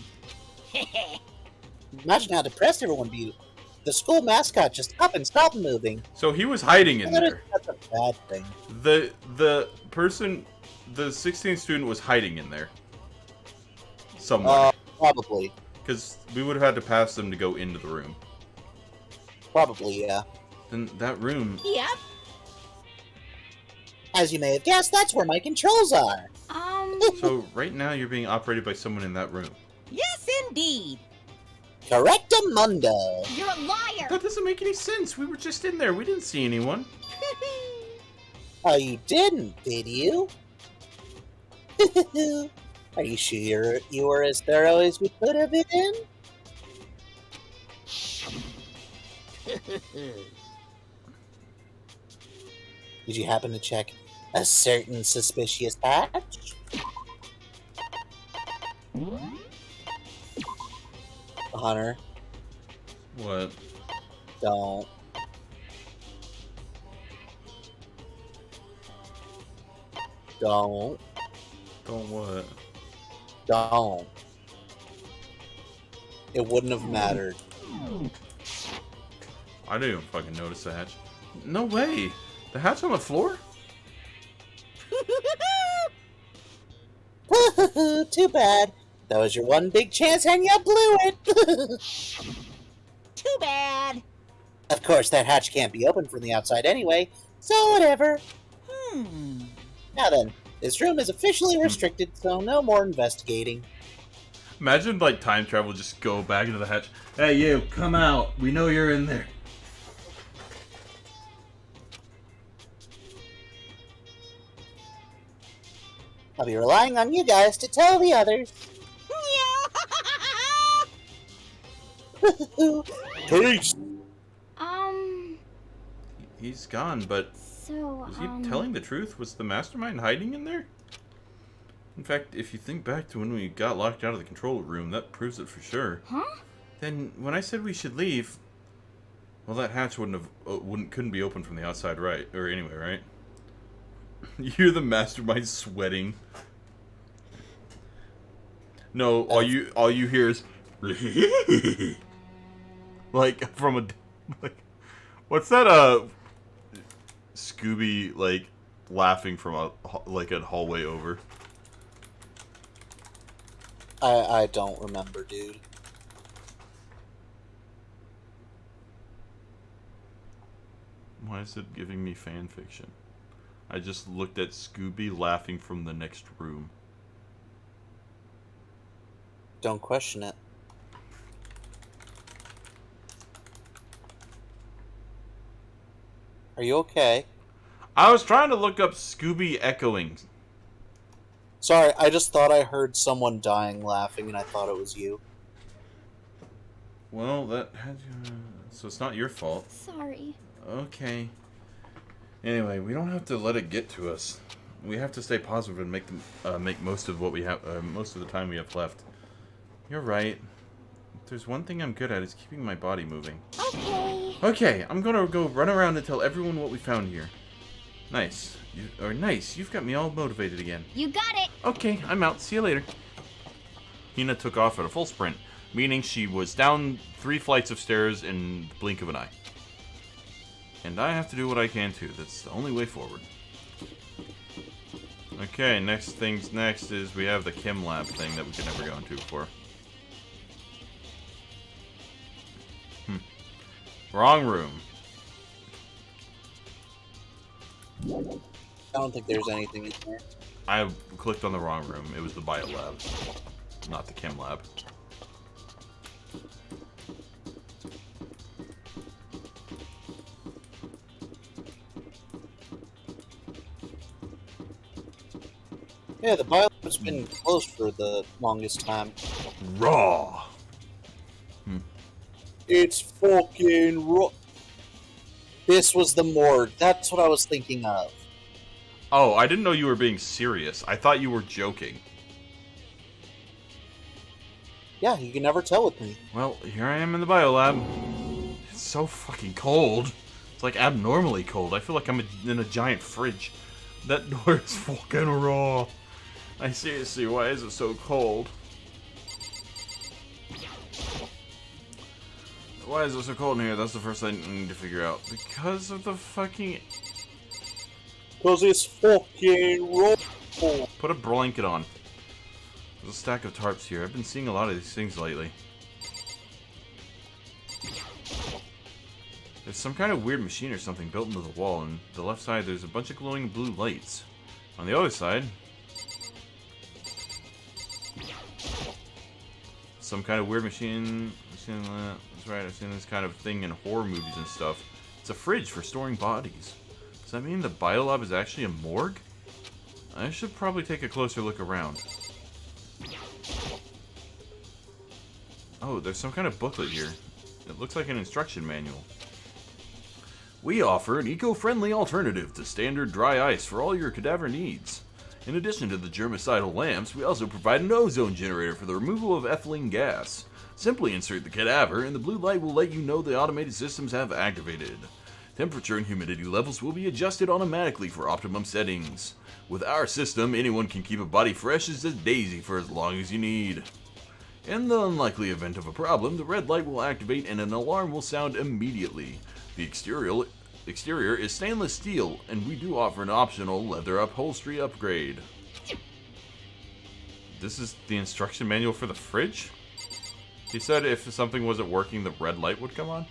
Imagine how depressed everyone would be. The school mascot just up and stopped moving. So he was hiding in there. That's a bad thing. The person, the 16th student was hiding in there. Somewhere. Probably. Because we would have had to pass them to go into the room. Probably, yeah. Then that room... Yep. As you may have guessed, that's where my controls are. So right now you're being operated by someone in that room. Yes, indeed. Correctamundo. You're a liar. That doesn't make any sense. We were just in there. We didn't see anyone. Oh, you didn't, did you? Are you sure you were as thorough as we could have been? Did you happen to check a certain suspicious hatch? Hunter, What? don't. Don't. Don't what? Don't. It wouldn't have mattered. I didn't even fucking notice the hatch. No way. The hatch on the floor? Too bad. That was your one big chance and you blew it. Too bad. Of course, that hatch can't be opened from the outside anyway, so whatever. Now then, this room is officially restricted, so no more investigating. Imagine, like, time travel, just go back into the hatch. Hey, you, come out. We know you're in there. I'll be relying on you guys to tell the others. Peace! He's gone, but So, was he telling the truth? Was the mastermind hiding in there? In fact, if you think back to when we got locked out of the control room, that proves it for sure. Huh? Then, when I said we should leave, well, that hatch couldn't be opened from the outside, right? Or anyway, right? You hear the mastermind sweating. No, all you hear is like from a like what's that Scooby like laughing from a hallway over. I don't remember, dude. Why is it giving me fan fiction? I just looked at Scooby laughing from the next room. Don't question it. Are you okay? I was trying to look up Scooby echoing. Sorry, I just thought I heard someone dying laughing and I thought it was you. Well, that had you... so it's not your fault. Sorry. Okay. Anyway, we don't have to let it get to us. We have to stay positive and make most of what we have, most of the time we have left. You're right. If there's one thing I'm good at, is keeping my body moving. Okay. Okay, I'm gonna go run around and tell everyone what we found here. Nice. Nice. You've got me all motivated again. You got it. Okay, I'm out. See you later. Hina took off at a full sprint, meaning she was down 3 flights of stairs in the blink of an eye. And I have to do what I can too. That's the only way forward. Okay, next is we have the chem lab thing that we could never go into before. Wrong room. I don't think there's anything in there. I clicked on the wrong room. It was the bio lab, not the chem lab. Yeah, the biolab's been closed for the longest time. Raw. It's fucking raw. This was the morgue. That's what I was thinking of. Oh, I didn't know you were being serious. I thought you were joking. Yeah, you can never tell with me. Well, here I am in the biolab. It's so fucking cold. It's like abnormally cold. I feel like I'm in a giant fridge. That door is fucking raw. I seriously, why is it so cold? Why is it so cold in here? That's the first thing I need to figure out. Because of the fucking... Because it's fucking raw. Put a blanket on. There's a stack of tarps here. I've been seeing a lot of these things lately. There's some kind of weird machine or something built into the wall. On the left side, there's a bunch of glowing blue lights. On the other side... some kind of weird machine. That's right, I've seen this kind of thing in horror movies and stuff. It's a fridge for storing bodies. Does that mean the biolab is actually a morgue? I should probably take a closer look around. Oh, there's some kind of booklet here. It looks like an instruction manual. We offer an eco-friendly alternative to standard dry ice for all your cadaver needs. In addition to the germicidal lamps, we also provide an ozone generator for the removal of ethylene gas. Simply insert the cadaver, and the blue light will let you know the automated systems have activated. Temperature and humidity levels will be adjusted automatically for optimum settings. With our system, anyone can keep a body fresh as a daisy for as long as you need. In the unlikely event of a problem, the red light will activate and an alarm will sound immediately. The exterior is stainless steel, and we do offer an optional leather upholstery upgrade. This is the instruction manual for the fridge? He said if something wasn't working, the red light would come on?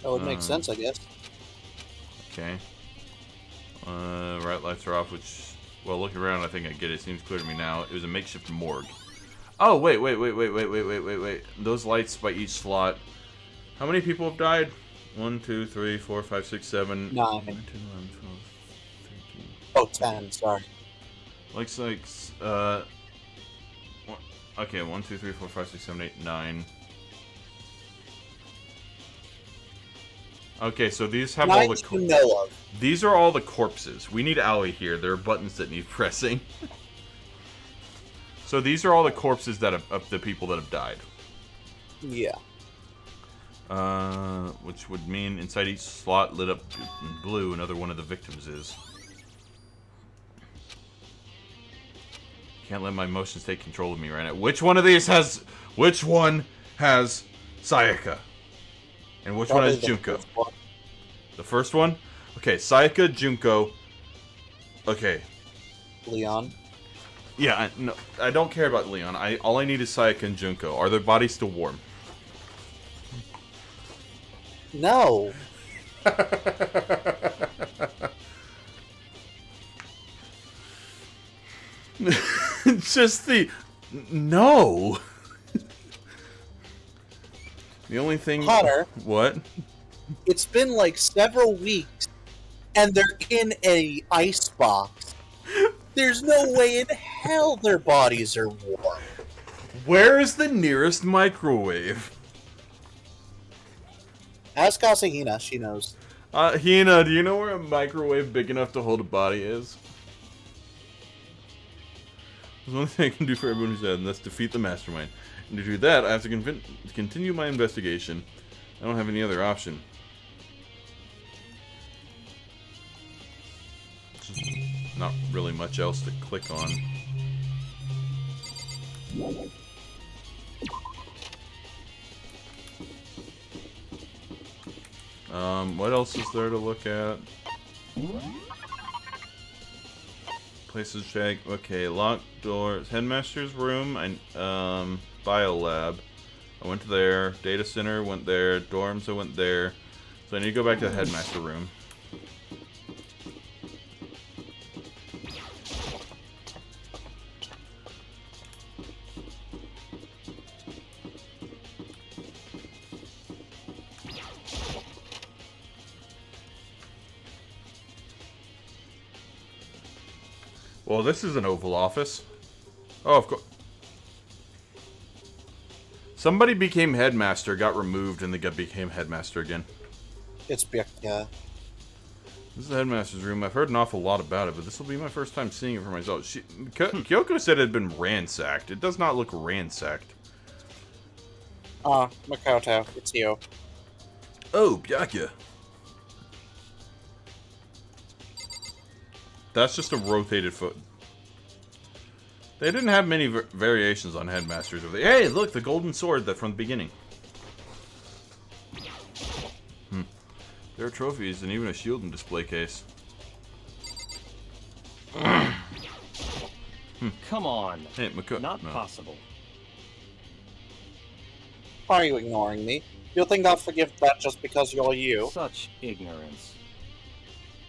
That would make sense, I guess. Okay. Right lights are off, which... well, looking around, I think I get it. It seems clear to me now. It was a makeshift morgue. Oh, wait. Those lights by each slot. How many people have died? 1, 2, 3, 4, 5, 6, 7... 9. 9, 10, 11, 12, 13... Oh, 10, sorry. Looks like, okay, 1, 2, 3, 4, 5, 6, 7, 8, 9. Okay, so these have all the... These are all the corpses. We need Allie here. There are buttons that need pressing. So these are all the corpses that have, of the people that have died. Yeah. Which would mean inside each slot lit up in blue, another one of the victims is. Can't let my emotions take control of me right now. Which one of these has... Which one has Sayaka? And which one has Junko? The first one? Okay, Sayaka, Junko. Okay. Leon. Yeah, no, I don't care about Leon. All I need is Sayaka and Junko. Are their bodies still warm? No. Just the... No. The only thing... Connor. What? It's been like several weeks, and they're in a ice box. There's no way in hell their bodies are warm. Where is the nearest microwave? Ask Asahina, she knows. Hina, do you know where a microwave big enough to hold a body is? There's one thing I can do for everyone who's dead, and that's defeat the mastermind. And to do that, I have to continue my investigation. I don't have any other option. Not really much else to click on. What else is there to look at? Places check. Okay, locked doors. Headmaster's room. Biolab. I went to there. Data center, went there. Dorms, I went there. So I need to go back to the headmaster room. Well, this is an Oval Office. Oh, of course. Somebody became headmaster, got removed, and they became headmaster again. It's Byakuya. This is the headmaster's room. I've heard an awful lot about it, but this will be my first time seeing it for myself. Kyoko said it had been ransacked. It does not look ransacked. Makoto, it's you. Oh, Byakuya. That's just a rotated foot. They didn't have many variations on headmasters. Hey, look, the golden sword that from the beginning. There are trophies and even a shield and display case. Come on. Hey, Not possible. Are you ignoring me? You'll think I'll forgive that just because you're you? Such ignorance.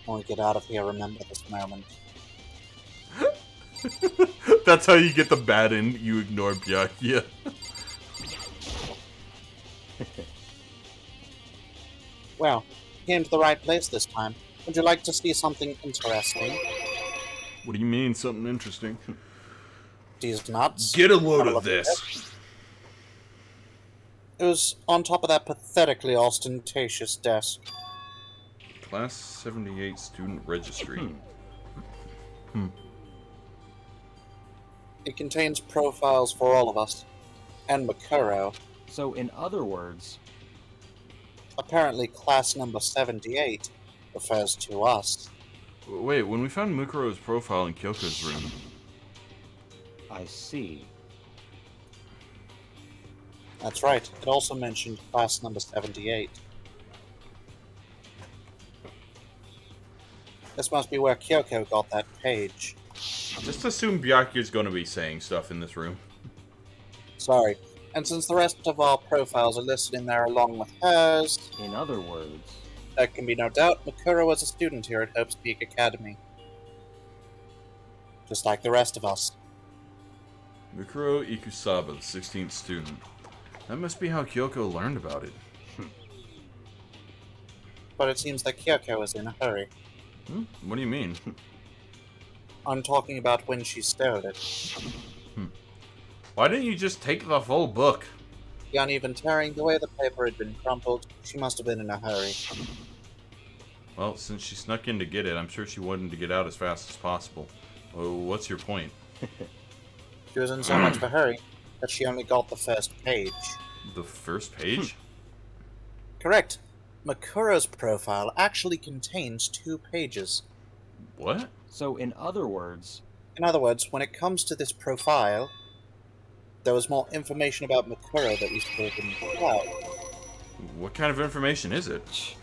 When we get out of here, remember this moment. That's how you get the bad end. You ignore Byakuya. Well, you came to the right place this time. Would you like to see something interesting? What do you mean, something interesting? These nuts. Get a load of this. It was on top of that pathetically ostentatious desk. Class 78 student registry. It contains profiles for all of us. And Makuro. So, in other words... Apparently, class number 78 refers to us. Wait, when we found Mukuro's profile in Kyoko's room... I see. That's right. It also mentioned class number 78. This must be where Kyoko got that page. Just assume Byakuya's going to be saying stuff in this room. Sorry. And since the rest of our profiles are listed in there along with hers... In other words... There can be no doubt Makuro was a student here at Hope's Peak Academy. Just like the rest of us. Mukuro Ikusaba, the 16th student. That must be how Kyoko learned about it. But it seems that Kyoko is in a hurry. What do you mean? I'm talking about when she stowed it. Why didn't you just take the full book? The uneven tearing, the way the paper had been crumpled, she must have been in a hurry. Well, since she snuck in to get it, I'm sure she wanted to get out as fast as possible. Oh, what's your point? She was in so much of a hurry that she only got the first page. The first page? Correct. Makuro's profile actually contains 2 pages. What? So, in other words, In other words, when it comes to this profile, there was more information about Makuro that we still didn't put out. What kind of information is it?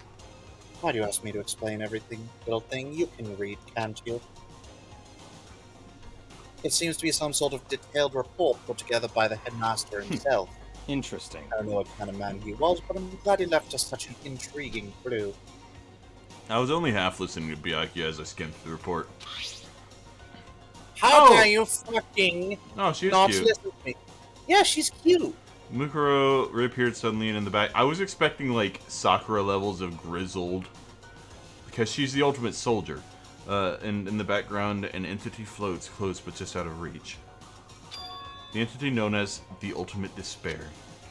Why do you ask me to explain everything, little thing? You can read, can't you? It seems to be some sort of detailed report put together by the headmaster himself. interesting. I don't know what kind of man he was, but I'm glad he left us such an intriguing clue. I was only half listening to Byakuya as I skimmed the report. How Oh! dare you fucking Oh, she was not cute. listen to me? Yeah, she's cute. Mukuro reappeared suddenly and in the back. I was expecting, like, Sakura levels of grizzled. Because she's the ultimate soldier. And in the background, an entity floats close but just out of reach. The entity known as the Ultimate Despair.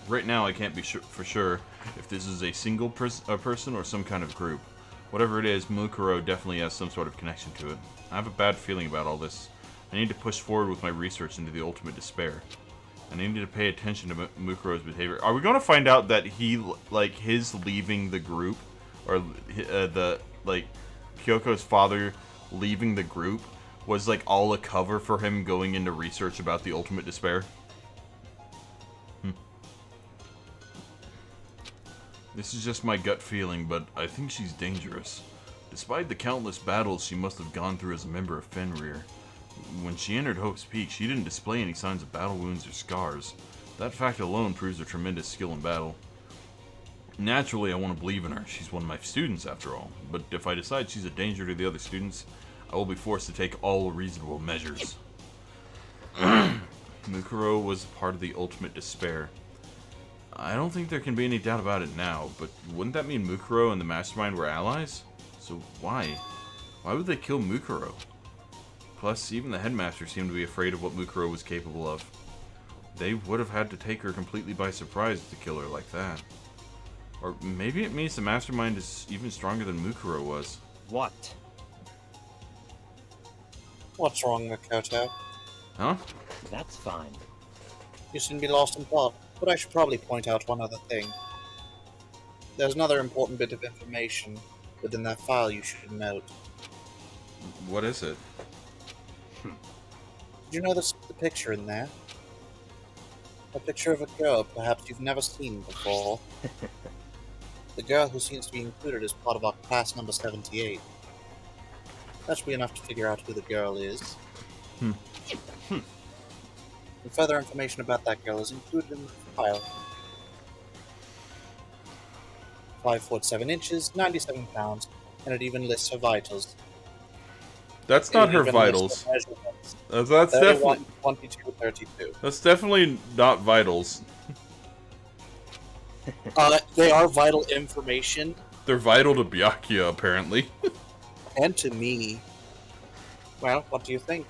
Right now, I can't be for sure if this is a single person or some kind of group. Whatever it is, Mukuro definitely has some sort of connection to it. I have a bad feeling about all this. I need to push forward with my research into the Ultimate Despair. And I need to pay attention to Mukuro's behavior. Are we going to find out that he, like, his leaving the group, or Kyoko's father leaving the group was, like, all a cover for him going into research about the Ultimate Despair? This is just my gut feeling, but I think she's dangerous. Despite the countless battles she must have gone through as a member of Fenrir, when she entered Hope's Peak, she didn't display any signs of battle wounds or scars. That fact alone proves her tremendous skill in battle. Naturally, I want to believe in her. She's one of my students, after all. But if I decide she's a danger to the other students, I will be forced to take all reasonable measures. Mukuro was part of the Ultimate Despair. I don't think there can be any doubt about it now, but wouldn't that mean Mukuro and the Mastermind were allies? So why? Why would they kill Mukuro? Plus, even the headmaster seemed to be afraid of what Mukuro was capable of. They would have had to take her completely by surprise to kill her like that. Or maybe it means the Mastermind is even stronger than Mukuro was. What? What's wrong, Makoto? Huh? That's fine. You seem to be lost in thought, but I should probably point out one other thing. There's another important bit of information within that file you should note. What is it? Did you notice the picture in there? A picture of a girl perhaps you've never seen before. The girl who seems to be included as part of our class number 78. That should be enough to figure out who the girl is. And further information about that girl is included in the file. 5 foot 7 inches, 97 pounds, and it even lists her vitals. That's not her vitals. That's definitely 22, 32. That's definitely not vitals. They are vital information. They're vital to Byakuya, apparently. And to me. Well, what do you think?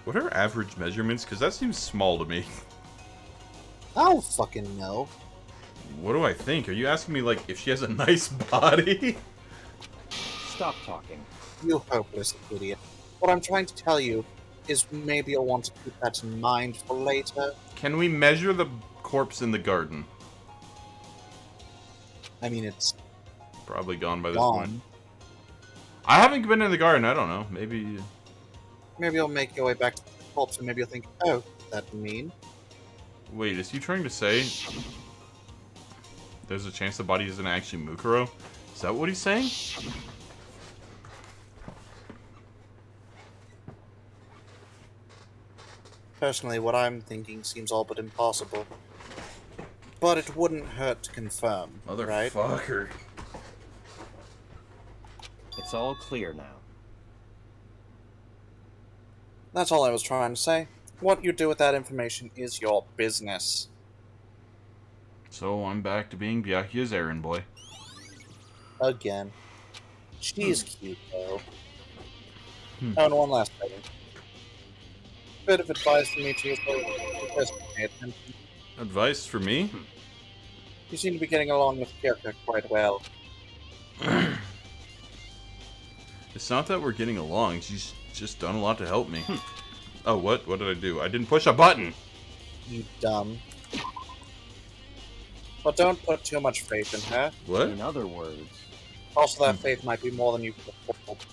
What are average measurements? Because that seems small to me. I don't fucking know. What do I think? Are you asking me, like, if she has a nice body? Stop talking. You hopeless idiot. What I'm trying to tell you is maybe you'll want to keep that in mind for later. Can we measure the corpse in the garden? I mean, it's probably gone by this gone. point. I haven't been in the garden. I don't know. Maybe you'll make your way back to the corpse and maybe you'll think, oh, that mean? Wait, is he trying to say there's a chance the body isn't actually Mukuro? Is that what he's saying? Personally, what I'm thinking seems all but impossible. But it wouldn't hurt to confirm, right? Motherfucker. It's all clear now. That's all I was trying to say. What you do with that information is your business. So I'm back to being Byakuya's errand boy. Again. She's cute, though. Oh, and one last item. Bit of advice for me to use, just pay attention. Advice for me? You seem to be getting along with Kirka quite well. It's not that we're getting along, she's just done a lot to help me. Oh, what? What did I do? I didn't push a button! You dumb. But don't put too much faith in her. What? In other words, Also, that faith might be more than you hold.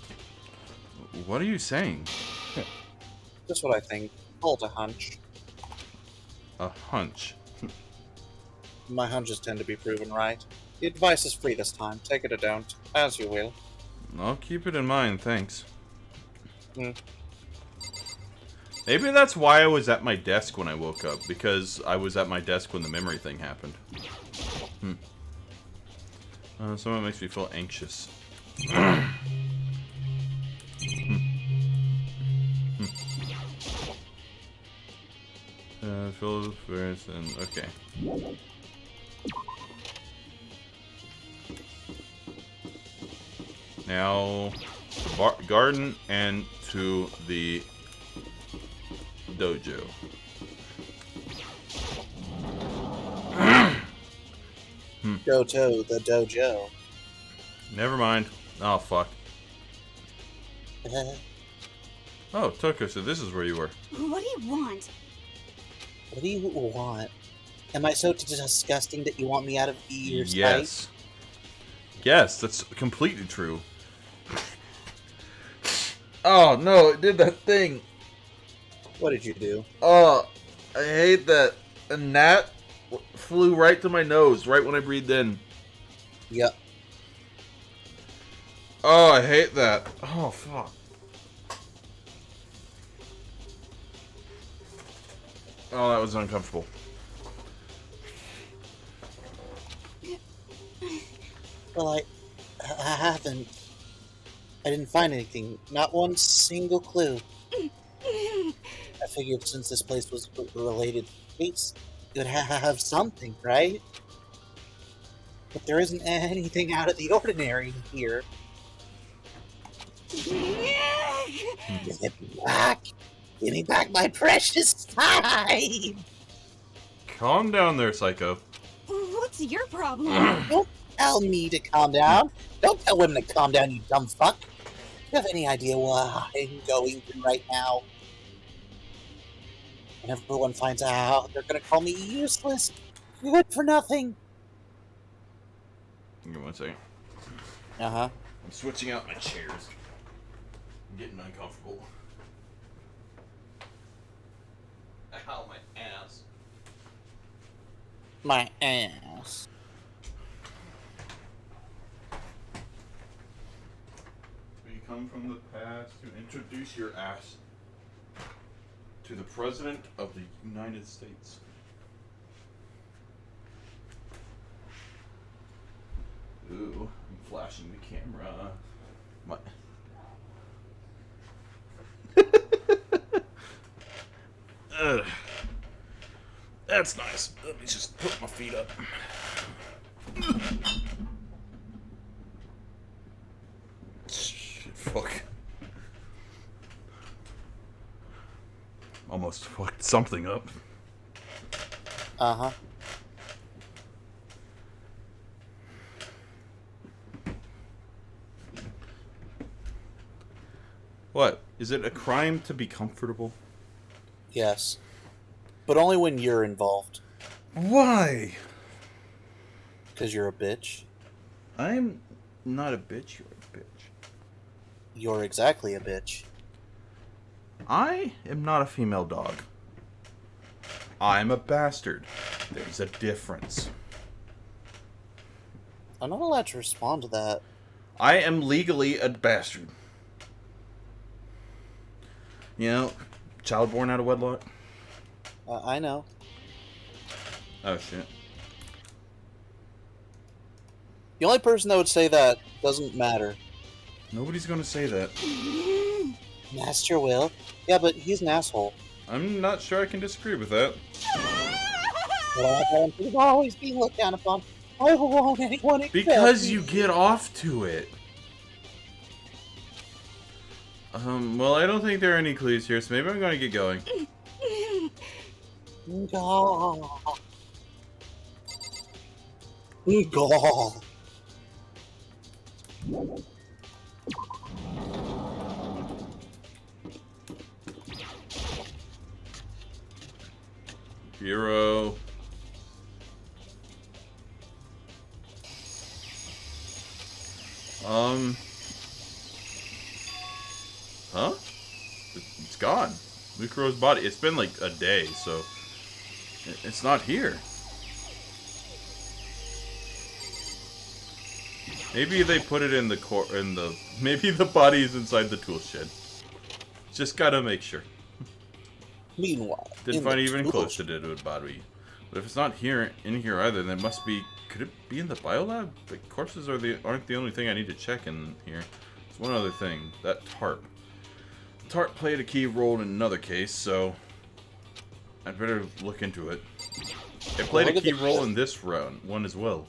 What are you saying? Just what I think. Hold a hunch. A hunch. My hunches tend to be proven right. The advice is free this time. Take it or don't. As you will. I'll keep it in mind, thanks. Hmm. Maybe that's why I was at my desk when I woke up, because I was at my desk when the memory thing happened. Someone makes me feel anxious. Fill first and okay. Now, the garden and to the dojo. Go to the dojo. Never mind. Oh, fuck. Oh, Toko, so this is where you were. What do you want? What do you want? Am I so disgusting that you want me out of your sight? Yes. Yes, that's completely true. Oh, no, it did that thing. What did you do? Oh, I hate that. A gnat flew right to my nose, right when I breathed in. Yep. Oh, I hate that. Oh, fuck. Oh, that was uncomfortable. Well, I haven't. I didn't find anything. Not one single clue. I figured since this place was related to space, it would have something, right? But there isn't anything out of the ordinary here. Give it back! Give me back my precious time! Calm down there, Psycho. What's your problem? Don't tell me to calm down. Don't tell women to calm down, you dumb fuck. Do you have any idea what I'm going through right now? When everyone finds out, they're gonna call me useless, good for nothing. Give me 1 second. Uh-huh. I'm switching out my chairs. I'm getting uncomfortable. Ow, my ass. My ass. We come from the past to introduce your ass to the President of the United States. Ooh, I'm flashing the camera. My... Ugh. That's nice. Let me just put my feet up. Shit, fuck. Almost fucked something up. Uh-huh. What? Is it a crime to be comfortable? Yes. But only when you're involved. Why? Because you're a bitch. I'm not a bitch, you're a bitch. You're exactly a bitch. I am not a female dog. I'm a bastard. There's a difference. I'm not allowed to respond to that. I am legally a bastard. You know, child born out of wedlock. I know. Oh, shit. The only person that would say that doesn't matter. Nobody's gonna say that. Master Will? Yeah, but he's an asshole. I'm not sure I can disagree with that. But he's always being looked down upon. I won't anyone accept Because me. you get off to it. Well, I don't think there are any clues here, so maybe I'm gonna get going. God. God. Hero. Huh? It's gone. Mukuro's body. It's been like a day, so it's not here. Maybe they put it in the maybe the body is inside the tool shed. Just gotta make sure. Meanwhile, Didn't find even close to the body. But if it's not here in here either, then it must be. Could it be in the biolab? The corpses aren't the only thing I need to check in here. There's one other thing. That tarp. The tarp played a key role in another case, so I'd better look into it. It played a key role in this one as well.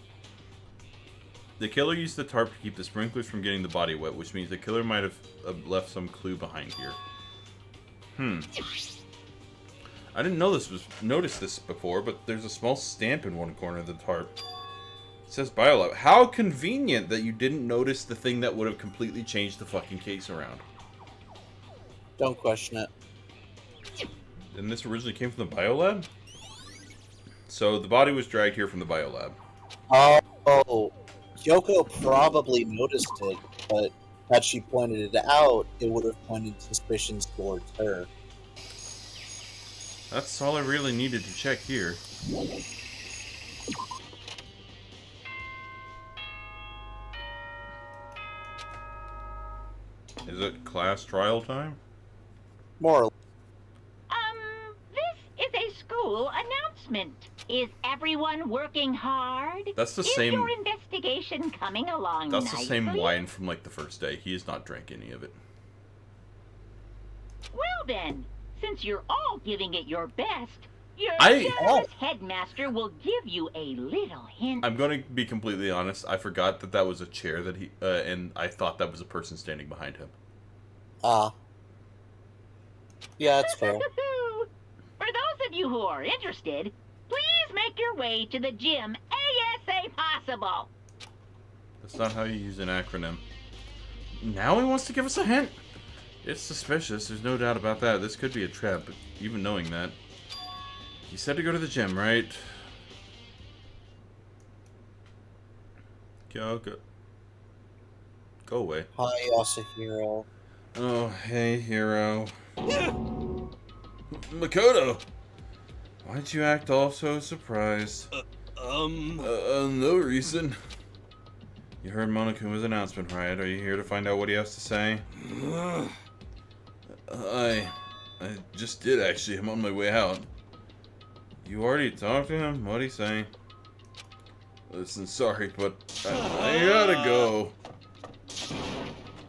The killer used the tarp to keep the sprinklers from getting the body wet, which means the killer might have left some clue behind here. I didn't notice this before, but there's a small stamp in one corner of the tarp. It says Biolab. How convenient that you didn't notice the thing that would have completely changed the fucking case around. Don't question it. And this originally came from the Biolab? So the body was dragged here from the Biolab. Oh, Yoko probably noticed it, but had she pointed it out, it would have pointed suspicions towards her. That's all I really needed to check here. Is it class trial time? More. This is a school announcement. Is everyone working hard? That's the is same. Is your investigation coming along That's nicely? the same wine from like the first day. He has not drank any of it. Well then, since you're all giving it your best, your generous headmaster will give you a little hint. I'm going to be completely honest. I forgot that that was a chair that he, and I thought that was a person standing behind him. Yeah, that's fair. For those of you who are interested, please make your way to the gym ASA possible. That's not how you use an acronym. Now he wants to give us a hint. It's suspicious, there's no doubt about that. This could be a trap, but even knowing that. He said to go to the gym, right? Go away. Hi, Yasuhiro. Oh, hey, hero. Makoto! Why'd you act all so surprised? No reason. You heard Monokuma's announcement, right? Are you here to find out what he has to say? I just did, actually. I'm on my way out. You already talked to him? What'd he say? Listen, sorry, but I gotta go.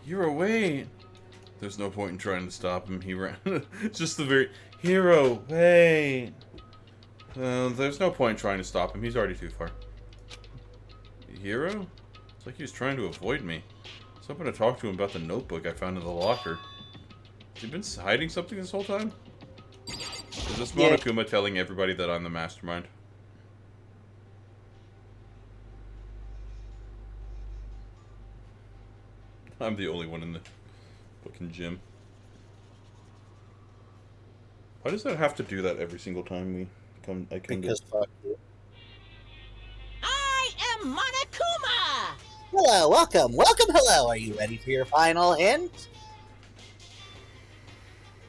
You're away. There's no point in trying to stop him. He ran. Just the very... Hero, wait. There's no point in trying to stop him. He's already too far. Hero? It's like he was trying to avoid me. I was hoping to talk to him about the notebook I found in the locker. Has he been hiding something this whole time? Is this Monokuma telling everybody that I'm the mastermind? I'm the only one in the fucking gym. Why does that have to do that every single time we come? Because fuck you. I am Monokuma! Hello, welcome, hello. Are you ready for your final hint?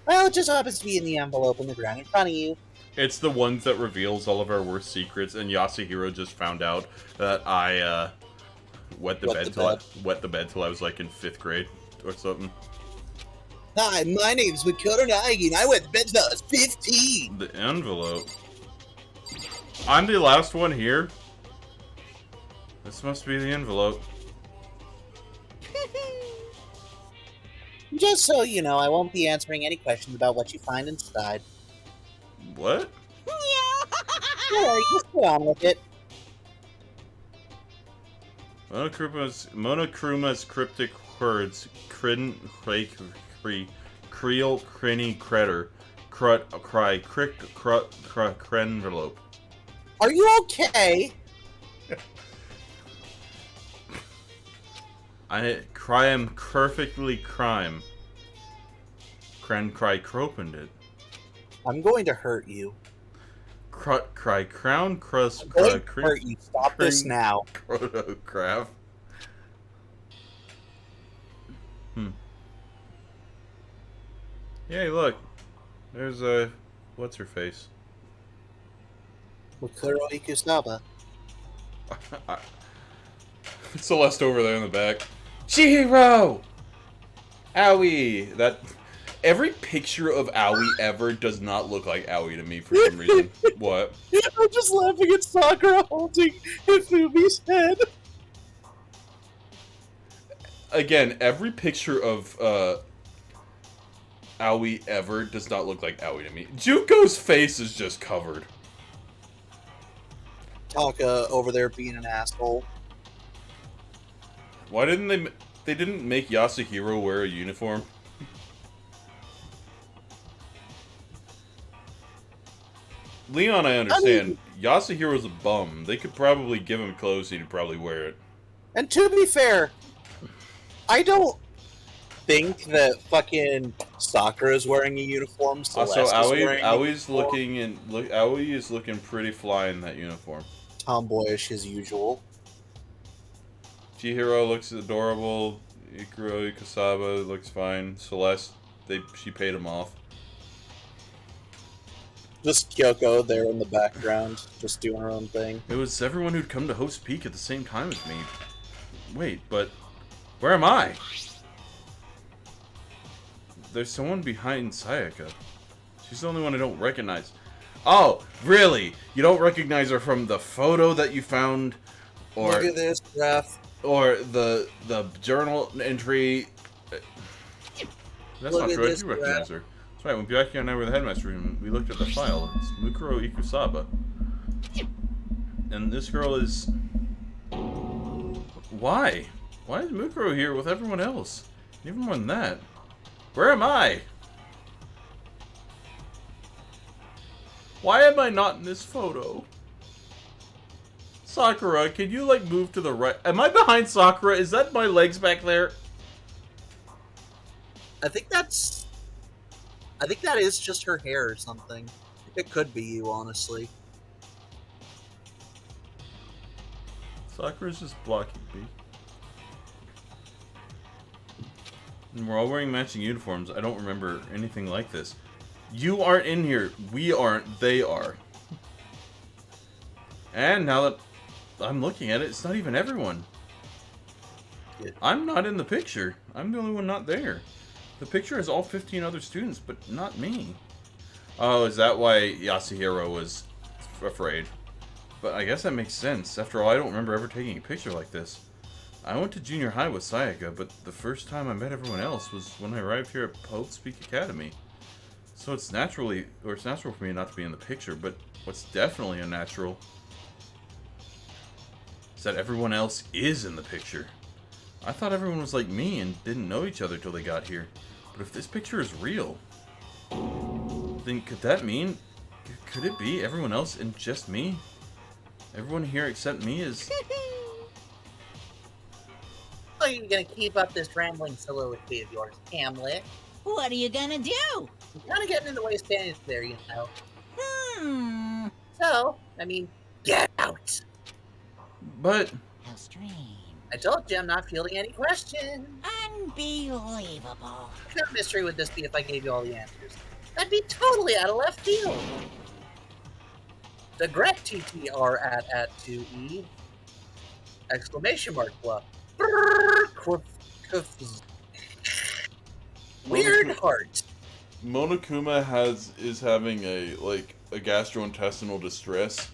Well, it just happens to be in the envelope in the ground in front of you. It's the ones that reveals all of our worst secrets, and Yasuhiro just found out that I wet the bed till I was like in 5th grade or something. Hi, my name's Makoto Naegi, and I went to bed till I was 15. The envelope. I'm the last one here. This must be the envelope. Just so you know, I won't be answering any questions about what you find inside. What? Sure, just get on with it. Monokruma's cryptic words. Creole, crinny, cretter, crut, cry, crick, crenvelope. Are you okay? I crime perfectly crime. Cren cry cropened it. I'm going to hurt you. Crut cry crown crust I'm going to hurt you. Stop this now. Crotocraft. Yay, look. There's a... What's her face? Mukuro Ikusaba. Celeste over there in the back. Chihiro! Aoi! That... Every picture of Aoi ever does not look like Aoi to me for some reason. What? I'm just laughing at Sakura holding Hifumi's head. Again, every picture of Aoi ever does not look like Aoi to me. Juko's face is just covered. Taka over there being an asshole. Why didn't they... They didn't make Yasuhiro wear a uniform? Leon, I understand. Yasuhiro's a bum. They could probably give him clothes, he'd probably wear it. And to be fair, I don't think that fucking Sakura is wearing a uniform. Also, Celeste is wearing a Aoi's uniform. looking in... Look, Aoi is looking pretty fly in that uniform. Tomboyish as usual. Chihiro looks adorable. Ikuro Ikasaba looks fine. Celeste, she paid him off. Just Kyoko there in the background, just doing her own thing. It was everyone who'd come to host Peak at the same time as me. Wait, but where am I? There's someone behind Sayaka. She's the only one I don't recognize. Oh, really? You don't recognize her from the photo that you found? Or, look at this, Raph. Or the journal entry? That's Look not at true. I this, do recognize her. That's right. When Byakuya and I were in the headmaster room, we looked at the file. It's Mukuro Ikusaba. And this girl is... Why? Why is Mukuro here with everyone else? Even more than that. Where am I? Why am I not in this photo? Sakura, can you, like, move to the right? Am I behind Sakura? Is that my legs back there? I think that is just her hair or something. It could be you, honestly. Sakura's just blocking me. And we're all wearing matching uniforms. I don't remember anything like this. You aren't in here. We aren't. They are. And now that I'm looking at it, it's not even everyone. Yeah. I'm not in the picture. I'm the only one not there. The picture has all 15 other students, but not me. Oh, is that why Yasuhiro was afraid? But I guess that makes sense. After all, I don't remember ever taking a picture like this. I went to junior high with Sayaka, but the first time I met everyone else was when I arrived here at Poet Speak Academy. So it's natural for me not to be in the picture, but what's definitely unnatural is that everyone else is in the picture. I thought everyone was like me and didn't know each other till they got here. But if this picture is real, then could that mean... Could it be everyone else and just me? Everyone here except me is... Are you gonna keep up this rambling soliloquy of yours, Hamlet? What are you gonna do? I'm kind of getting in the way of standing there, you know. Hmm. So, I mean, get out! But... How strange. I told you I'm not fielding any questions. Unbelievable. What kind of mystery would this be if I gave you all the answers? That'd be totally out of left field. The Gret TTR at 2E! Exclamation mark bluff. Weird heart. Monokuma is having a gastrointestinal distress.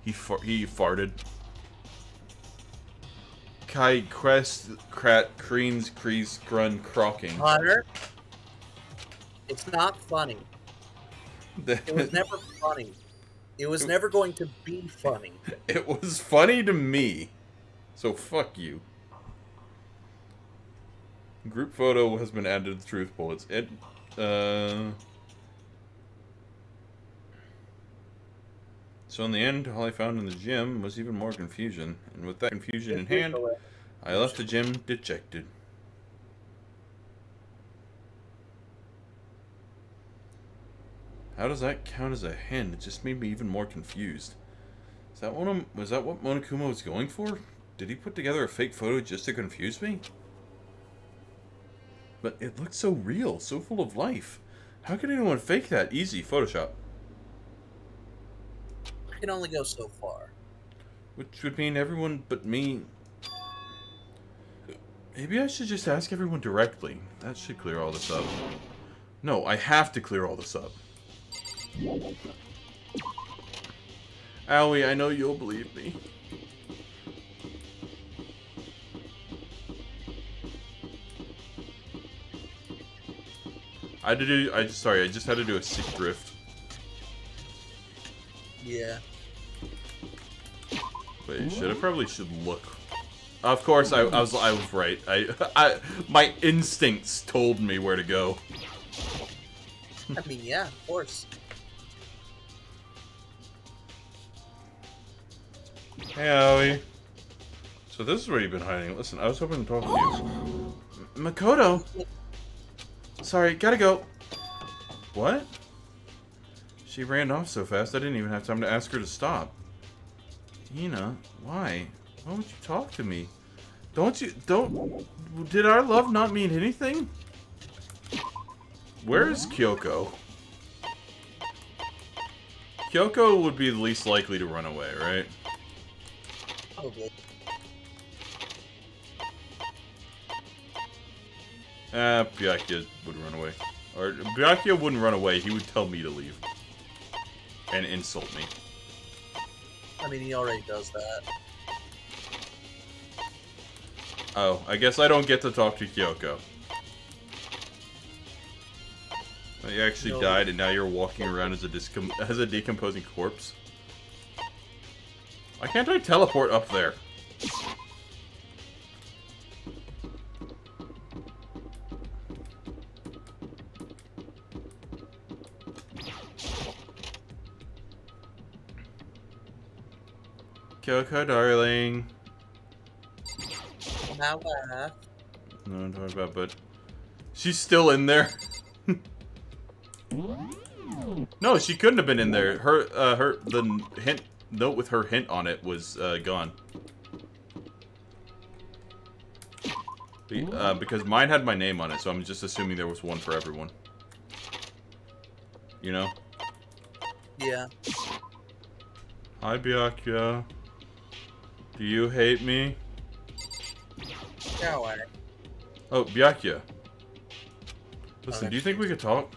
He farted. Kai crest crat creens crease grun crocking. Hunter, it's not funny. It was never funny. It was never going to be funny. It was funny to me. So fuck you. Group photo has been added to the truth bullets. So in the end, all I found in the gym was even more confusion. And with that confusion in hand, I left the gym dejected. How does that count as a hint? It just made me even more confused. Was that what Monokuma was going for? Did he put together a fake photo just to confuse me? But it looked so real, so full of life. How could anyone fake that? Easy, Photoshop. I can only go so far. Which would mean everyone but me. Maybe I should just ask everyone directly. That should clear all this up. No, I have to clear all this up. Owie, I know you'll believe me. I just had to do a sick drift. Yeah. Wait, I probably should look. Of course, I was right. My instincts told me where to go. I mean, yeah, of course. Hey, Aoi. So this is where you've been hiding. Listen, I was hoping to talk to you. Makoto! Sorry, gotta go. What? She ran off so fast I didn't even have time to ask her to stop. Hina, why? Why would you talk to me? Did our love not mean anything? Where is Kyoko? Kyoko would be the least likely to run away, right? Probably. Byakuya would run away. Or, Byakuya wouldn't run away, he would tell me to leave. And insult me. I mean, he already does that. Oh, I guess I don't get to talk to Kyoko. You actually died and now you're walking around as a decomposing corpse. Why can't I teleport up there? Kyoko, darling. Now laugh. No, I'm talking about, but she's still in there. No, she couldn't have been in there. The note with her hint on it was gone. Because mine had my name on it, so I'm just assuming there was one for everyone. You know? Yeah. Hi, Byakuya. Do you hate me? No way. Oh, Byakuya. Listen, do you think we could talk?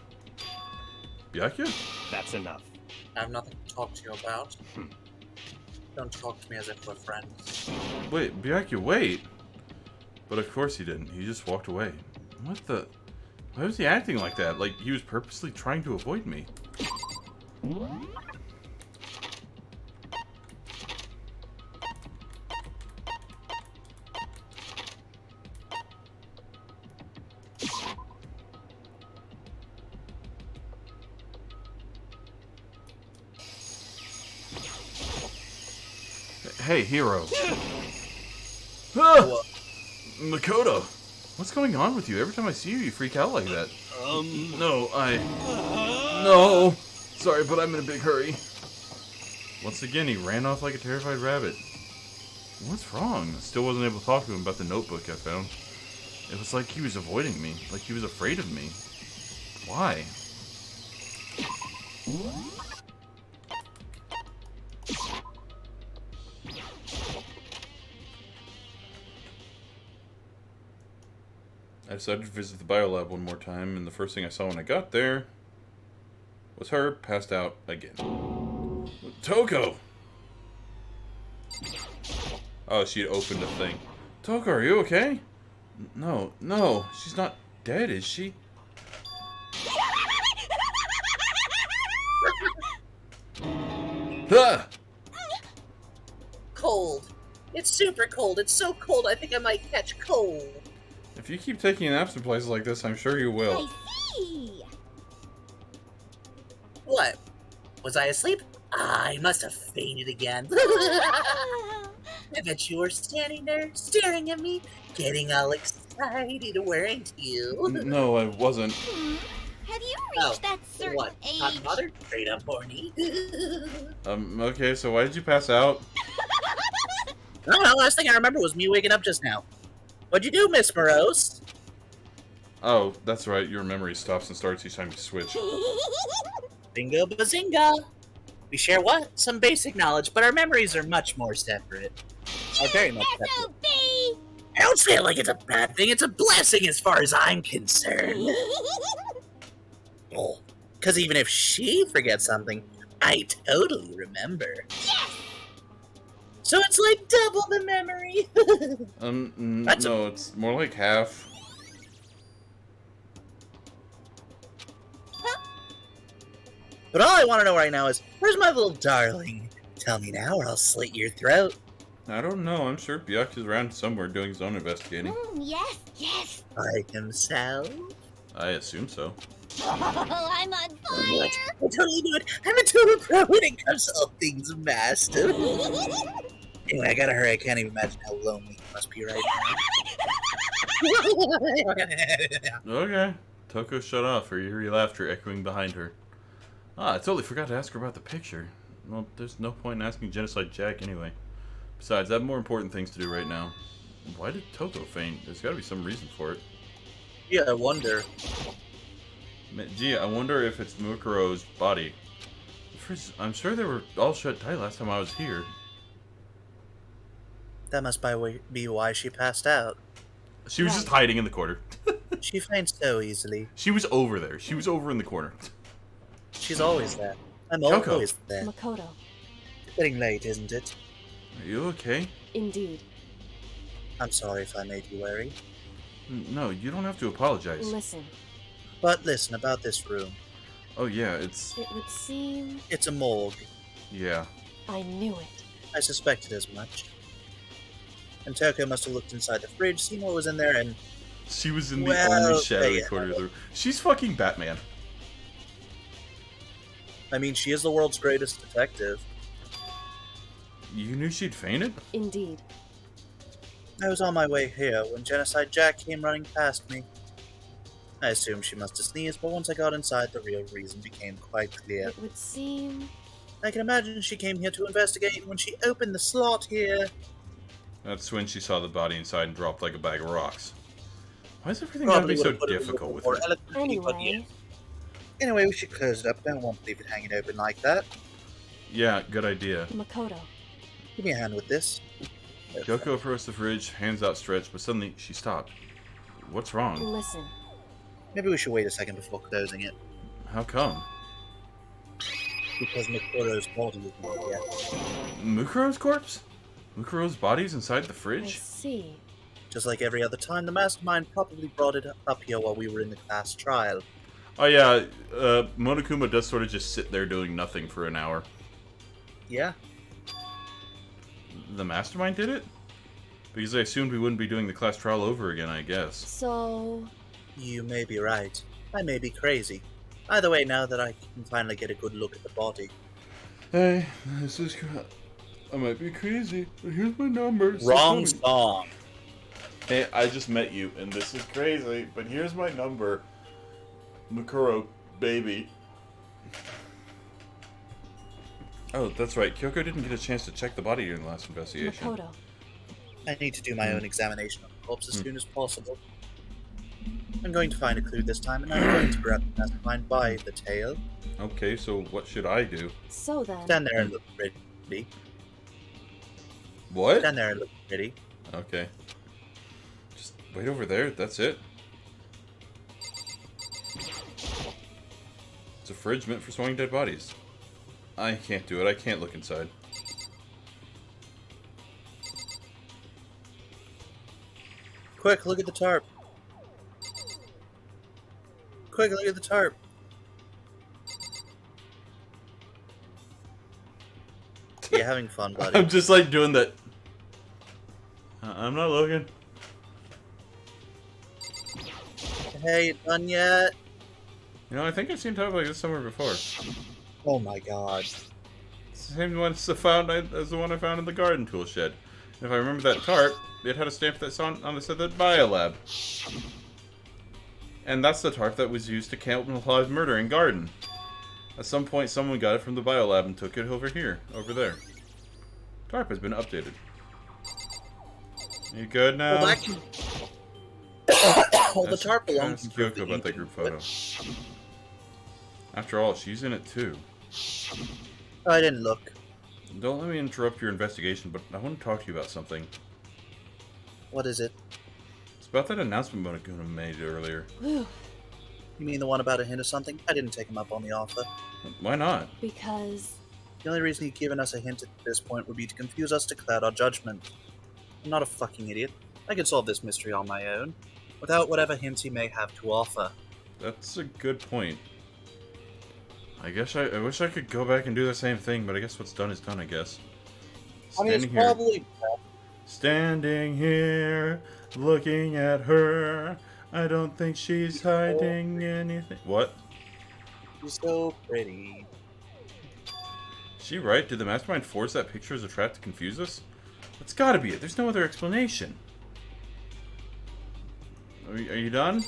Byakuya? That's enough. I have nothing to talk to you about. Don't talk to me as if we're friends. Wait, Byakuya, wait! But of course he didn't. He just walked away. What the... Why was he acting like that? Like he was purposely trying to avoid me. Hey, hero. Ah! Makoto! What's going on with you? Every time I see you, you freak out like that. No! Sorry, but I'm in a big hurry. Once again, he ran off like a terrified rabbit. What's wrong? Still wasn't able to talk to him about the notebook I found. It was like he was avoiding me, like he was afraid of me. Why? I decided to visit the biolab one more time, and the first thing I saw when I got there was her passed out again. Toko! Oh, she had opened a thing. Toko, are you okay? No, she's not dead, is she? Ah! Cold. It's super cold. It's so cold I think I might catch cold. If you keep taking naps in places like this, I'm sure you will. I see. What? Was I asleep? I must have fainted again. I bet you were standing there, staring at me, getting all excited, weren't you? No, I wasn't. Have you reached that certain what? age? Hot mother? Straight up horny. Okay, so why did you pass out? I don't know, last thing I remember was me waking up just now. What'd you do, Miss Morose? Oh, that's right. Your memory stops and starts each time you switch. Bingo bazinga! We share what? Some basic knowledge, but our memories are much more separate. Are very much separate. SOB! I don't say it like it's a bad thing, it's a blessing as far as I'm concerned. Oh, because even if she forgets something, I totally remember. Yes! So it's like double the memory. No, it's more like half. But all I want to know right now is, where's my little darling? Tell me now or I'll slit your throat. I don't know. I'm sure Byaku's is around somewhere doing his own investigating. Yes, yes. By himself? I assume so. Oh, I'm on fire. What? I totally do it. I'm a total pro when it comes to all things master. Anyway, I gotta hurry. I can't even imagine how lonely you must be right now. Okay. Toko shut off, her eerie laughter echoing behind her. Ah, I totally forgot to ask her about the picture. Well, there's no point in asking Genocide Jack anyway. Besides, I have more important things to do right now. Why did Toko faint? There's gotta be some reason for it. Yeah, I wonder. Gee, I wonder if it's Mukuro's body. I'm sure they were all shut tight last time I was here. That must be why she passed out. She was just hiding in the corner. She faints so easily. She was over there. She was over in the corner. She's always there. I'm Kyoko. always there. Makoto. It's getting late, isn't it? Are you okay? Indeed. I'm sorry if I made you worry. No, you don't have to apologize. Listen. But listen, about this room. Oh yeah, it's... It would seem... It's a morgue. Yeah. I knew it. I suspected as much. And Toko must have looked inside the fridge, seen what was in there, and... She was in the only shadowy corner of the room. She's fucking Batman. I mean, she is the world's greatest detective. You knew she'd fainted? Indeed. I was on my way here when Genocide Jack came running past me. I assumed she must have sneezed, but once I got inside, the real reason became quite clear. It would seem... I can imagine she came here to investigate when she opened the slot here. That's when she saw the body inside and dropped like a bag of rocks. Why is everything gotta be so difficult with her? Anyway, we should close it up. Don't want to leave it hanging open like that. Yeah, good idea. Makoto. Give me a hand with this. Kyoko approached the fridge, hands outstretched, but suddenly she stopped. What's wrong? Listen. Maybe we should wait a second before closing it. How come? Because Mukuro's body is not yet. Mukuro's corpse? Mukuro's body's inside the I fridge? see. Just like every other time, the mastermind probably brought it up here while we were in the class trial. Oh yeah, Monokuma does sort of just sit there doing nothing for an hour. Yeah. The mastermind did it? Because I assumed we wouldn't be doing the class trial over again, I guess. So... You may be right. I may be crazy. Either way, now that I can finally get a good look at the body. Hey, this is... I might be crazy, but here's my number. Wrong song. Hey, I just met you, and this is crazy, but here's my number. Mukuro, baby. Oh, that's right. Kyoko didn't get a chance to check the body during the last investigation. Makoto. I need to do my own examination of the corpse as soon as possible. I'm going to find a clue this time, and I'm going to grab the mastermind by the tail. Okay, so what should I do? So then... Stand there and look pretty. What? Stand there and look pretty. Okay. Just wait over there, that's it. It's a fridge meant for storing dead bodies. I can't do it, I can't look inside. Quick, look at the tarp. Quick, look at the tarp. You're having fun, buddy. I'm just like doing that. I'm not looking. Hey, you done yet? You know, I think I've seen a tarp like this somewhere before. Oh my god. It's the same one as the one I found in the garden tool shed. And if I remember that tarp, it had a stamp that's on the side of the biolab. And that's the tarp that was used to camouflage murder in garden. At some point, someone got it from the biolab and took it over there. Tarp has been updated. You good now? Well, Well, the tarp alone Ask can prove Kyoko the about that eating, group photo. After all, she's in it too. I didn't look. Don't let me interrupt your investigation, but I want to talk to you about something. What is it? It's about that announcement Monokuma made earlier. You mean the one about a hint of something? I didn't take him up on the offer. Why not? Because... The only reason he'd given us a hint at this point would be to confuse us to cloud our judgment. I'm not a fucking idiot. I could solve this mystery on my own, without whatever hints he may have to offer. That's a good point. I guess I wish I could go back and do the same thing, but I guess what's done is done, I guess. I mean, it's probably... Standing here, looking at her. I don't think she's hiding anything. What? She's so pretty. Is she right? Did the mastermind force that picture as a trap to confuse us? That's gotta be it. There's no other explanation. Are you done?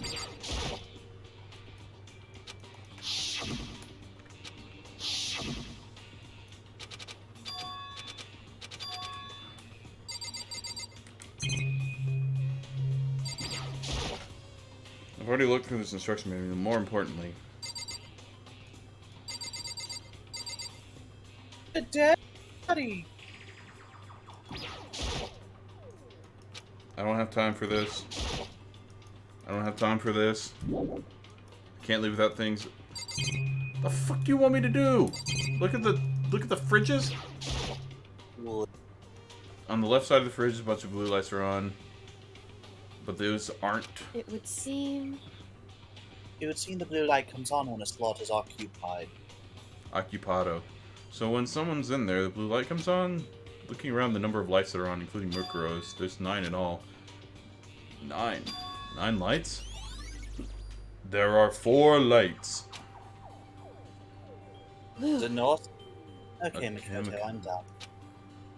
I've already looked through this instruction manual, and more importantly... Daddy! I don't have time for this. I don't have time for this. Can't leave without things. The fuck do you want me to do? Look at the fridges. On the left side of the fridge, a bunch of blue lights are on, but those aren't. It would seem the blue light comes on when a slot is occupied. Occupado. So when someone's in there, the blue light comes on. Looking around the number of lights that are on, including Mukuro's, there's 9 in all. 9 lights? There are 4 lights. The north? Okay, Okay, Makoto, I'm down.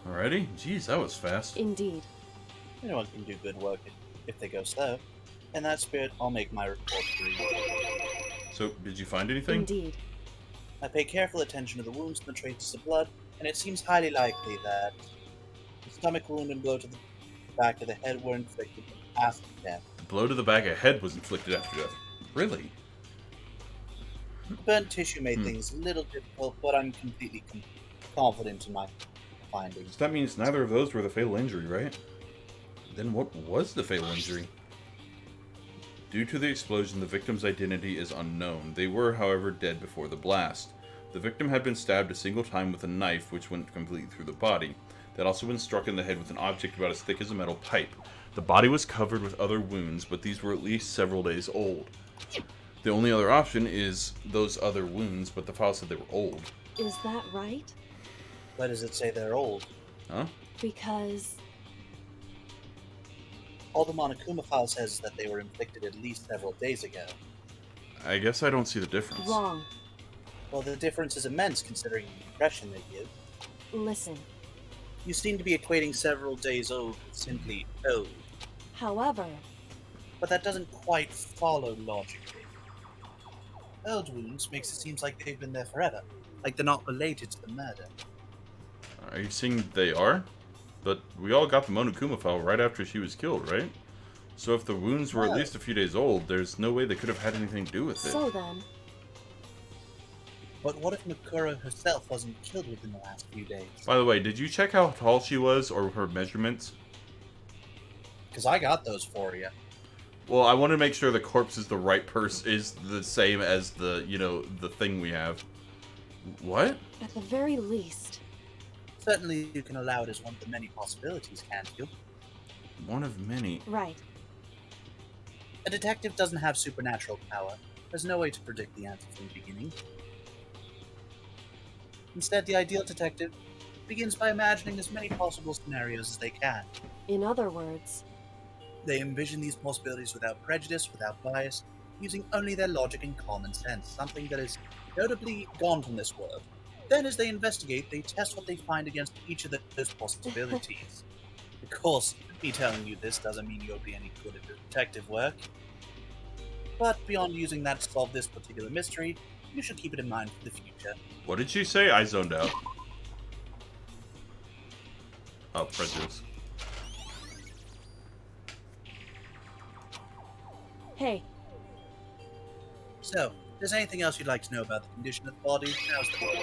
Alrighty? Jeez, that was fast. indeed. Anyone can do good work if they go slow. In that spirit, I'll make my report for you. So, did you find anything? Indeed. I pay careful attention to the wounds and the traces of blood, and it seems highly likely that the stomach wound and blow to the back of the head were inflicted after death. The blow to the back of the head was inflicted after death. Really? Burnt tissue made things a little difficult, but I'm completely confident in my findings. So that means neither of those were the fatal injury, right? Then what was the fatal injury? Due to the explosion, the victim's identity is unknown. They were, however, dead before the blast. The victim had been stabbed a single time with a knife, which went completely through the body. They had also been struck in the head with an object about as thick as a metal pipe. The body was covered with other wounds, but these were at least several days old. The only other option is those other wounds, but the file said they were old. Is that right? Why does it say they're old? Huh? Because... All the Monokuma file says is that they were inflicted at least several days ago. I guess I don't see the difference. Wrong. Well, the difference is immense considering the impression they give. Listen. You seem to be equating several days old with simply old. However... But that doesn't quite follow logically. Old wounds makes it seem like they've been there forever, like they're not related to the murder. Are you saying they are? But we all got the Monokuma file right after she was killed, right? So if the wounds were at least a few days old, there's no way they could have had anything to do with it. So then... But what if Mikuro herself wasn't killed within the last few days? By the way, did you check how tall she was or her measurements? Because I got those for you. Well, I want to make sure the corpse is the right person, is the same as the, the thing we have. What? At the very least... Certainly you can allow it as one of the many possibilities, can't you? One of many. Right. A detective doesn't have supernatural power. There's no way to predict the answer from the beginning. Instead, the ideal detective begins by imagining as many possible scenarios as they can. In other words... They envision these possibilities without prejudice, without bias, using only their logic and common sense, something that is notably gone from this world. Then, as they investigate, they test what they find against each of those possibilities. Of course, me telling you this doesn't mean you'll be any good at detective work. But beyond using that to solve this particular mystery, you should keep it in mind for the future. What did she say? I zoned out. Oh, prejudice. Hey, So, if there's anything else you'd like to know about the condition of the body, now's the moment.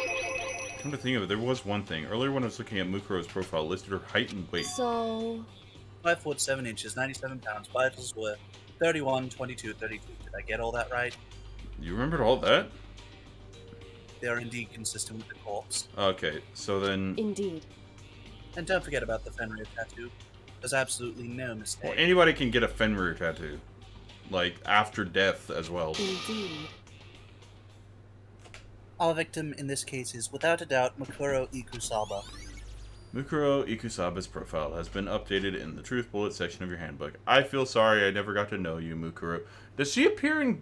Come to think of it, there was one thing. Earlier when I was looking at Mukuro's profile, it listed her height and weight. so... 5 foot 7 inches, 97 pounds. Vitals were 31, 22, 32. Did I get all that right? You remembered all that? They are indeed consistent with the corpse. Okay, so then... Indeed. And don't forget about the Fenrir tattoo. There's absolutely no mistake. Well, anybody can get a Fenrir tattoo. Like, after death as well. Indeed. Our victim in this case is, without a doubt, Mukuro Ikusaba. Mukuro Ikusaba's profile has been updated in the Truth Bullet section of your handbook. I feel sorry I never got to know you, Mukuro. Does she appear in,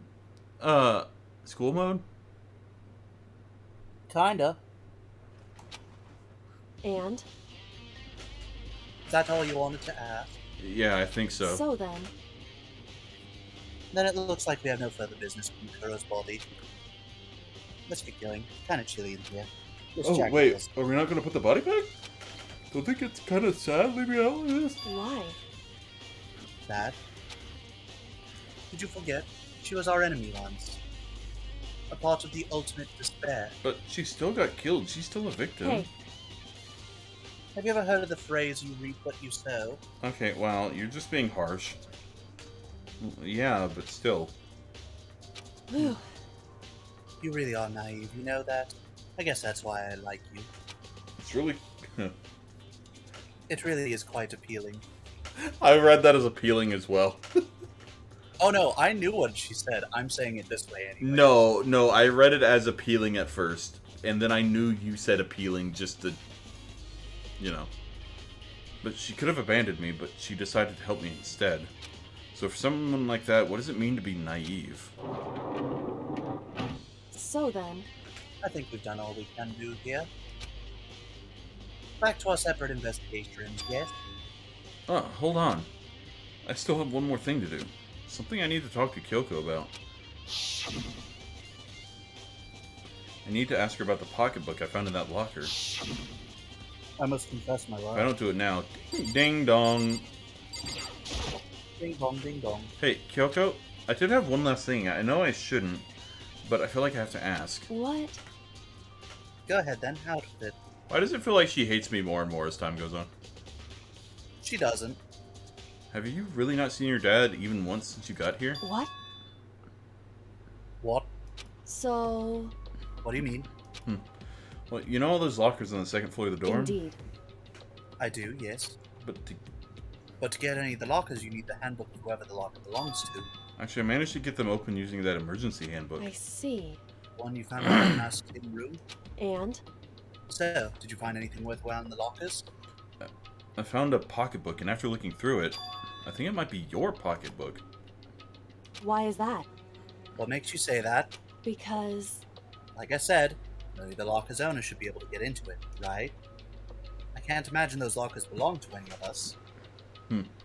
school mode? Kinda. And? Is that all you wanted to ask? Yeah, I think so. So then... Then it looks like we have no further business with Mukuro's body. Let's get going. Kinda chilly in here. Let's check this. Are we not going to put the body back? Don't think it's kind of sad leaving out like this? Why? Bad. Did you forget? She was our enemy once. A part of the ultimate despair. But she still got killed. She's still a victim. Hey. Have you ever heard of the phrase, you reap what you sow? Okay, well, you're just being harsh. Yeah, but still. Whew. You really are naive, you know that? I guess that's why I like you. It's really... It really is quite appealing. I read that as appealing as well. Oh no, I knew what she said. I'm saying it this way anyway. No, I read it as appealing at first. And then I knew you said appealing just to... You know. But she could have abandoned me, but she decided to help me instead. So for someone like that, what does it mean to be naive? So then... I think we've done all we can do here. Back to our separate investigations, yes? Oh, hold on. I still have one more thing to do. Something I need to talk to Kyoko about. I need to ask her about the pocketbook I found in that locker. I must confess, my lord. If I don't do it now, ding dong. Ding dong, ding dong. Hey, Kyoko, I did have one last thing. I know I shouldn't, but I feel like I have to ask. What? Go ahead then, out with it. Why does it feel like she hates me more and more as time goes on? She doesn't. Have you really not seen your dad even once since you got here? What? What? So... What do you mean? Well, you know all those lockers on the second floor of the dorm? Indeed. I do, yes. But to get any of the lockers, you need the handbook of whoever the locker belongs to. actually, I managed to get them open using that emergency handbook. I see. One you found in the master's hidden room. And? So, did you find anything worthwhile in the lockers? I found a pocketbook, and after looking through it, I think it might be your pocketbook. Why is that? What makes you say that? Because... Like I said, only the locker's owner should be able to get into it, right? I can't imagine those lockers belong to any of us.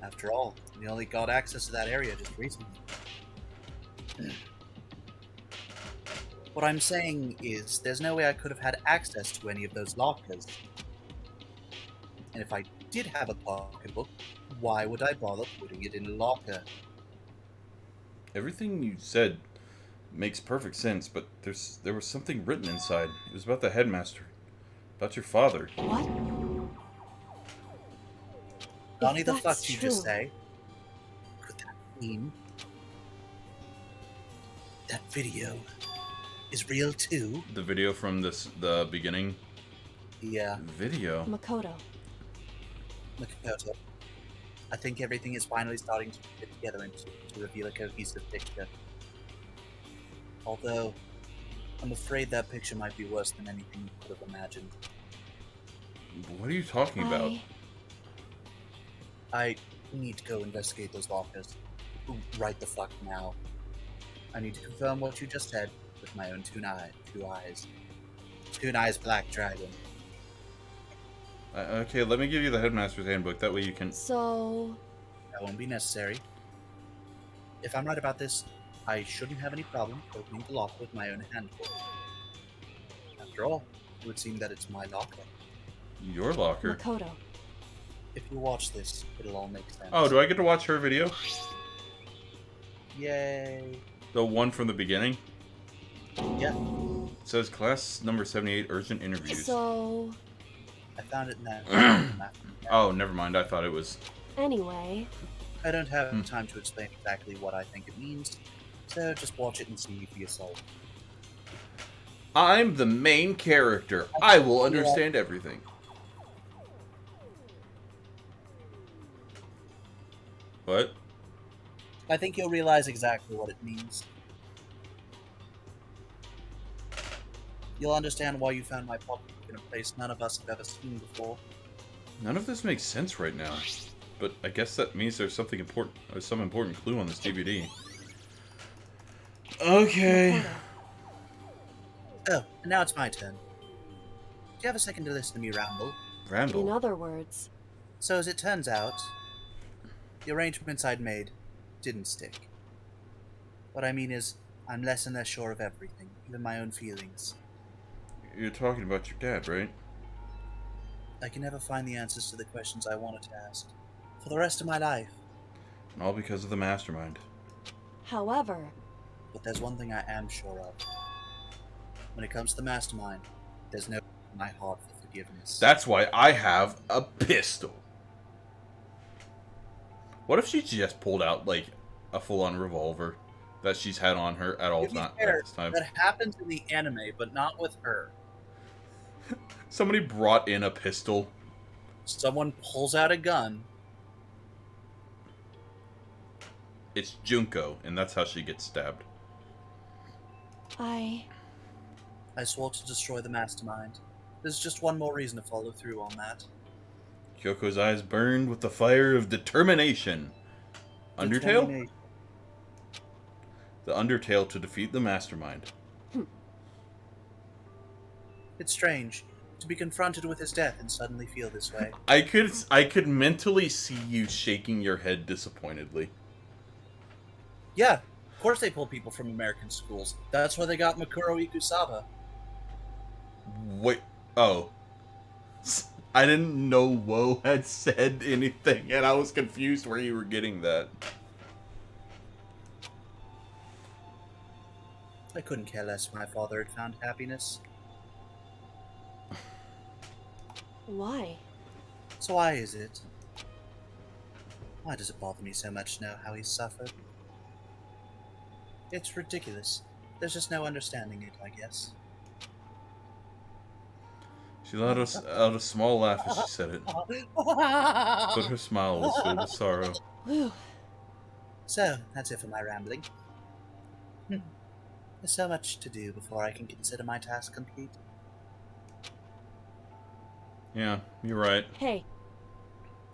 After all, we only got access to that area just recently. What I'm saying is, there's no way I could have had access to any of those lockers. And if I did have a pocketbook, why would I bother putting it in a locker? Everything you said makes perfect sense, but there was something written inside. It was about the headmaster. About your father. What? Donnie, If the that's fuck did you just true. say? Could that mean that video is real too? The video from the beginning? Yeah, Video? Makoto. Makoto. I think everything is finally starting to fit together and to reveal a cohesive picture. Although, I'm afraid that picture might be worse than anything you could have imagined. What are you talking about? I need to go investigate those lockers. Right the fuck now. I need to confirm what you just said with my own two eyes. Two eyes black dragon. Okay, let me give you the headmaster's handbook. That way you can... So... That won't be necessary. If I'm right about this, I shouldn't have any problem opening the locker with my own handbook. After all, it would seem that it's my locker. Your locker? Makoto. If you watch this, it'll all make sense. Oh, do I get to watch her video? Yay. The one from the beginning? Yeah, It says class number 78 urgent interviews. So, I found it in that. Oh, never mind. I thought it was... anyway, I don't have time to explain exactly what I think it means, so just watch it and see for yourself. I'm the main character. I will understand everything. What? I think you'll realize exactly what it means. You'll understand why you found my pocketbook in a place none of us have ever seen before. None of this makes sense right now. But I guess that means there's something important, or some important clue on this DVD. Okay. Oh, and now it's my turn. Do you have a second to listen to me ramble? in Randall. other words, So as it turns out, the arrangements I'd made didn't stick. What I mean is, I'm less and less sure of everything, even my own feelings. You're talking about your dad, right? I can never find the answers to the questions I wanted to ask. For the rest of my life. All because of the mastermind. however, But there's one thing I am sure of. When it comes to the mastermind, there's no in my heart for forgiveness. That's why I have a pistol. What if she just pulled out, like, a full-on revolver that she's had on her at all To be at fair, this time? that happens in the anime, but not with her. Somebody brought in a pistol. Someone pulls out a gun. It's Junko, and that's how she gets stabbed. I swore to destroy the mastermind. There's just one more reason to follow through on that. Kyoko's eyes burned with the fire of determination. Undertale? Determination. The Undertale to defeat the mastermind. It's strange to be confronted with his death and suddenly feel this way. I could mentally see you shaking your head disappointedly. Yeah, of course they pull people from American schools. That's where they got Makuro Ikusaba. Wait, oh. I didn't know Woe had said anything, and I was confused where you were getting that. I couldn't care less if my father had found happiness. why? So why is it? Why does it bother me so much to know how he's suffered? It's ridiculous. There's just no understanding it, I guess. She let out a small laugh as she said it, but her smile was filled with sorrow. Whew. So, that's it for my rambling. There's so much to do before I can consider my task complete. Yeah, you're right. Hey,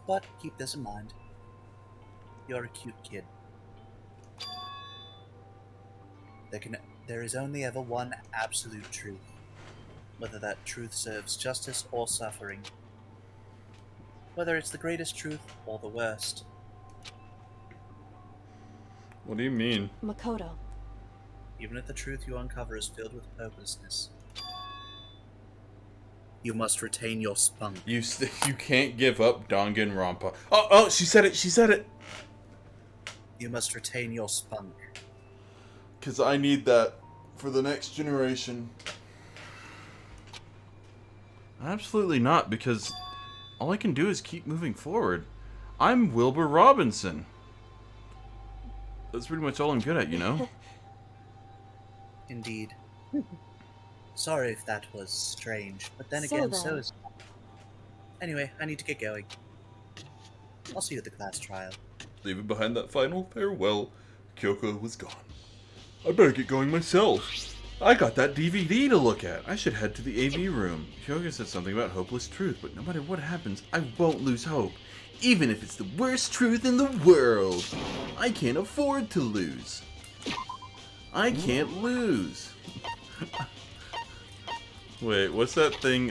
But keep this in mind. You're a cute kid. There is only ever one absolute truth. Whether that truth serves justice or suffering. Whether it's the greatest truth or the worst. What do you mean? Makoto. Even if the truth you uncover is filled with hopelessness, you must retain your spunk. You can't give up Danganronpa. Oh, she said it, she said it! You must retain your spunk. Because I need that for the next generation. Absolutely not, because all I can do is keep moving forward. I'm Wilbur Robinson. That's pretty much all I'm good at, you know? Indeed. Sorry if that was strange, but then So again, then. so is... Anyway, I need to get going. I'll see you at the class trial. Leaving behind that final farewell, Kyoko was gone. I better get going myself. I got that DVD to look at. I should head to the AV room. Kyoko said something about hopeless truth, but no matter what happens, I won't lose hope. Even if it's the worst truth in the world. I can't afford to lose. I can't lose. Wait, what's that thing,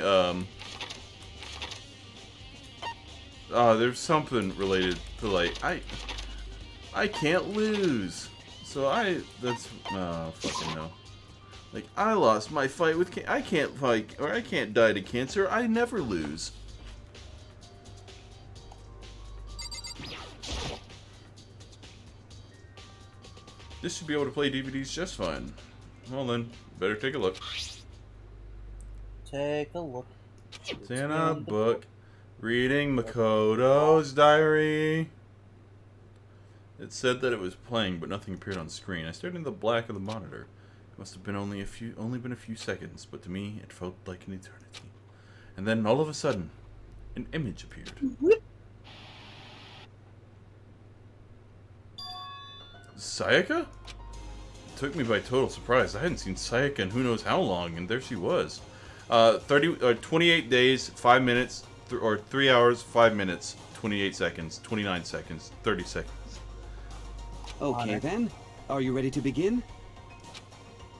there's something related to, like, I can't lose. So that's, fucking no. Like, I lost my fight with I can't fight, or I can't die to cancer, I never lose. This should be able to play DVDs just fine. Well then, better take a look. Take a look. It's in a book. Reading Makoto's diary. It said that it was playing, but nothing appeared on screen. I stared into the black of the monitor. It must have been only been a few seconds, but to me it felt like an eternity. And then all of a sudden, an image appeared. Sayaka? It took me by total surprise. I hadn't seen Sayaka in who knows how long, and there she was. 28 days, 5 minutes, or 3 hours, 5 minutes, 28 seconds, 29 seconds, 30 seconds. Okay then, are you ready to begin?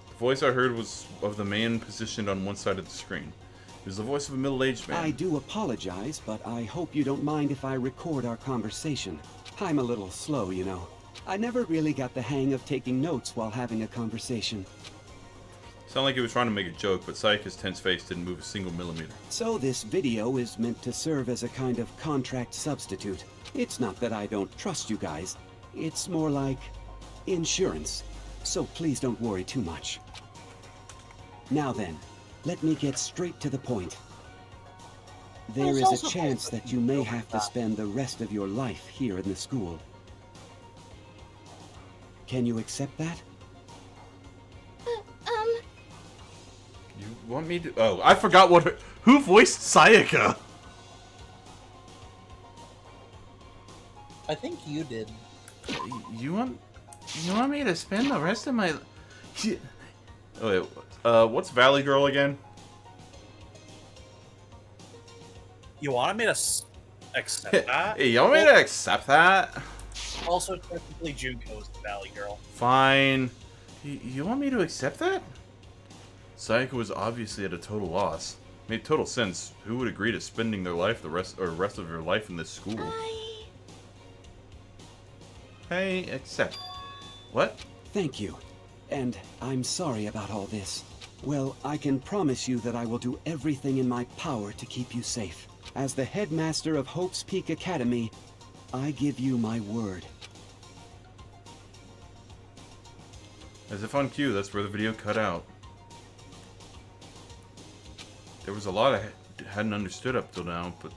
The voice I heard was of the man positioned on one side of the screen. It was the voice of a middle-aged man. I do apologize, but I hope you don't mind if I record our conversation. I'm a little slow, you know. I never really got the hang of taking notes while having a conversation. Sounded like he was trying to make a joke, but Sayaka's tense face didn't move a single millimeter. So this video is meant to serve as a kind of contract substitute. It's not that I don't trust you guys. It's more like insurance. So please don't worry too much. Now then, let me get straight to the point. There is a chance that you may have to spend the rest of your life here in the school. Can you accept that? You want me to... Oh, I forgot who voiced Sayaka? I think you did. You want me to spend the rest of my... Oh, wait, what's Valley Girl again? You wanted me to accept that? Hey, you want me to accept that? Also, technically, Junko is the Valley Girl. Fine. You want me to accept that? Sayaka was obviously at a total loss. Made total sense. Who would agree to spending their life the rest of their life in this school? Hey, accept. What? Thank you. And I'm sorry about all this. Well, I can promise you that I will do everything in my power to keep you safe. As the headmaster of Hope's Peak Academy, I give you my word. As if on cue, that's where the video cut out. There was a lot I hadn't understood up till now, but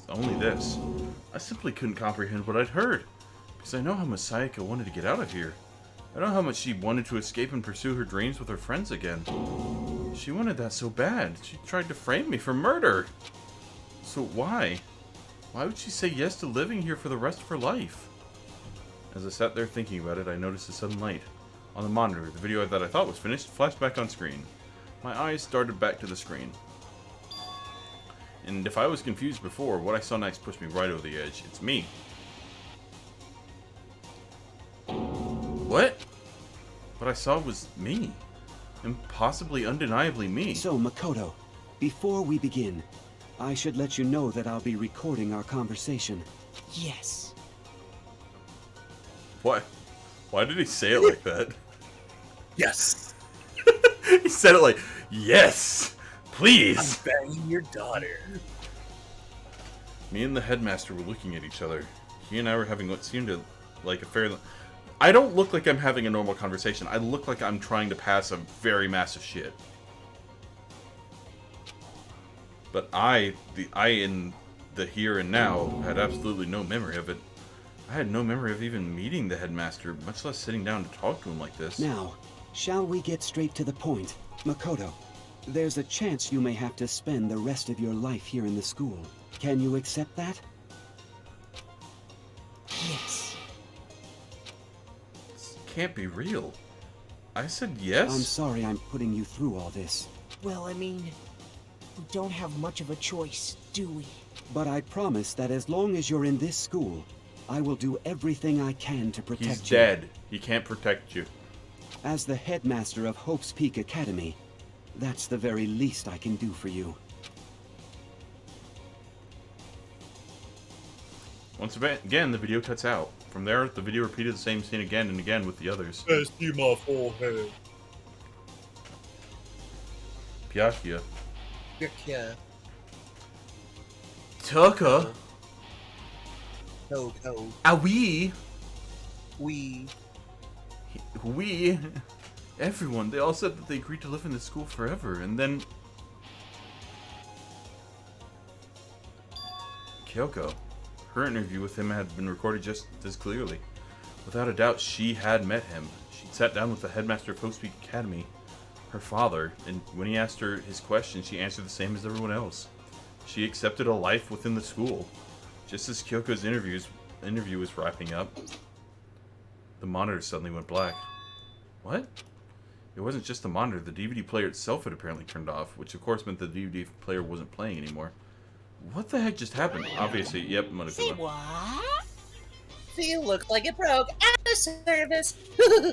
only this. I simply couldn't comprehend what I'd heard, because I know how much Sayaka wanted to get out of here. I know how much she wanted to escape and pursue her dreams with her friends again. She wanted that so bad. She tried to frame me for murder. So why? Why would she say yes to living here for the rest of her life? As I sat there thinking about it, I noticed a sudden light. On the monitor, the video that I thought was finished flashed back on screen. My eyes darted back to the screen. And if I was confused before, what I saw next pushed me right over the edge. It's me. What? What I saw was me. Impossibly, undeniably me. So, Makoto, before we begin, I should let you know that I'll be recording our conversation. Yes. What? Why did he say it like that? Yes. He said it like, yes, please. I'm banging your daughter. Me and the headmaster were looking at each other. He and I were having what seemed to like a fairly... I don't look like I'm having a normal conversation. I look like I'm trying to pass a very massive shit. But I in the here and now had absolutely no memory of it. I had no memory of even meeting the headmaster, much less sitting down to talk to him like this. Now, shall we get straight to the point? Makoto, there's a chance you may have to spend the rest of your life here in the school. Can you accept that? Yes. This can't be real. I said yes? I'm sorry I'm putting you through all this. Well, I mean, we don't have much of a choice, do we? But I promise that as long as you're in this school, I will do everything I can to protect you. He's dead. He can't protect you. As the headmaster of Hope's Peak Academy, that's the very least I can do for you. Once again, the video cuts out. From there, the video repeated the same scene again and again with the others. Best you my forehead. Pyakia. Yeah. Tuka. Go. Ah, we. We, everyone, they all said that they agreed to live in this school forever, and then... Kyoko. Her interview with him had been recorded just as clearly. Without a doubt, she had met him. She'd sat down with the headmaster of Hope's Academy, her father, and when he asked her his question, she answered the same as everyone else. She accepted a life within the school. Just as Kyoko's interview was wrapping up, the monitor suddenly went black. What? It wasn't just the monitor, the DVD player itself had apparently turned off, which of course meant the DVD player wasn't playing anymore. What the heck just happened? Obviously, yep, Monokuma. See what? See, looks like it broke. Out of service.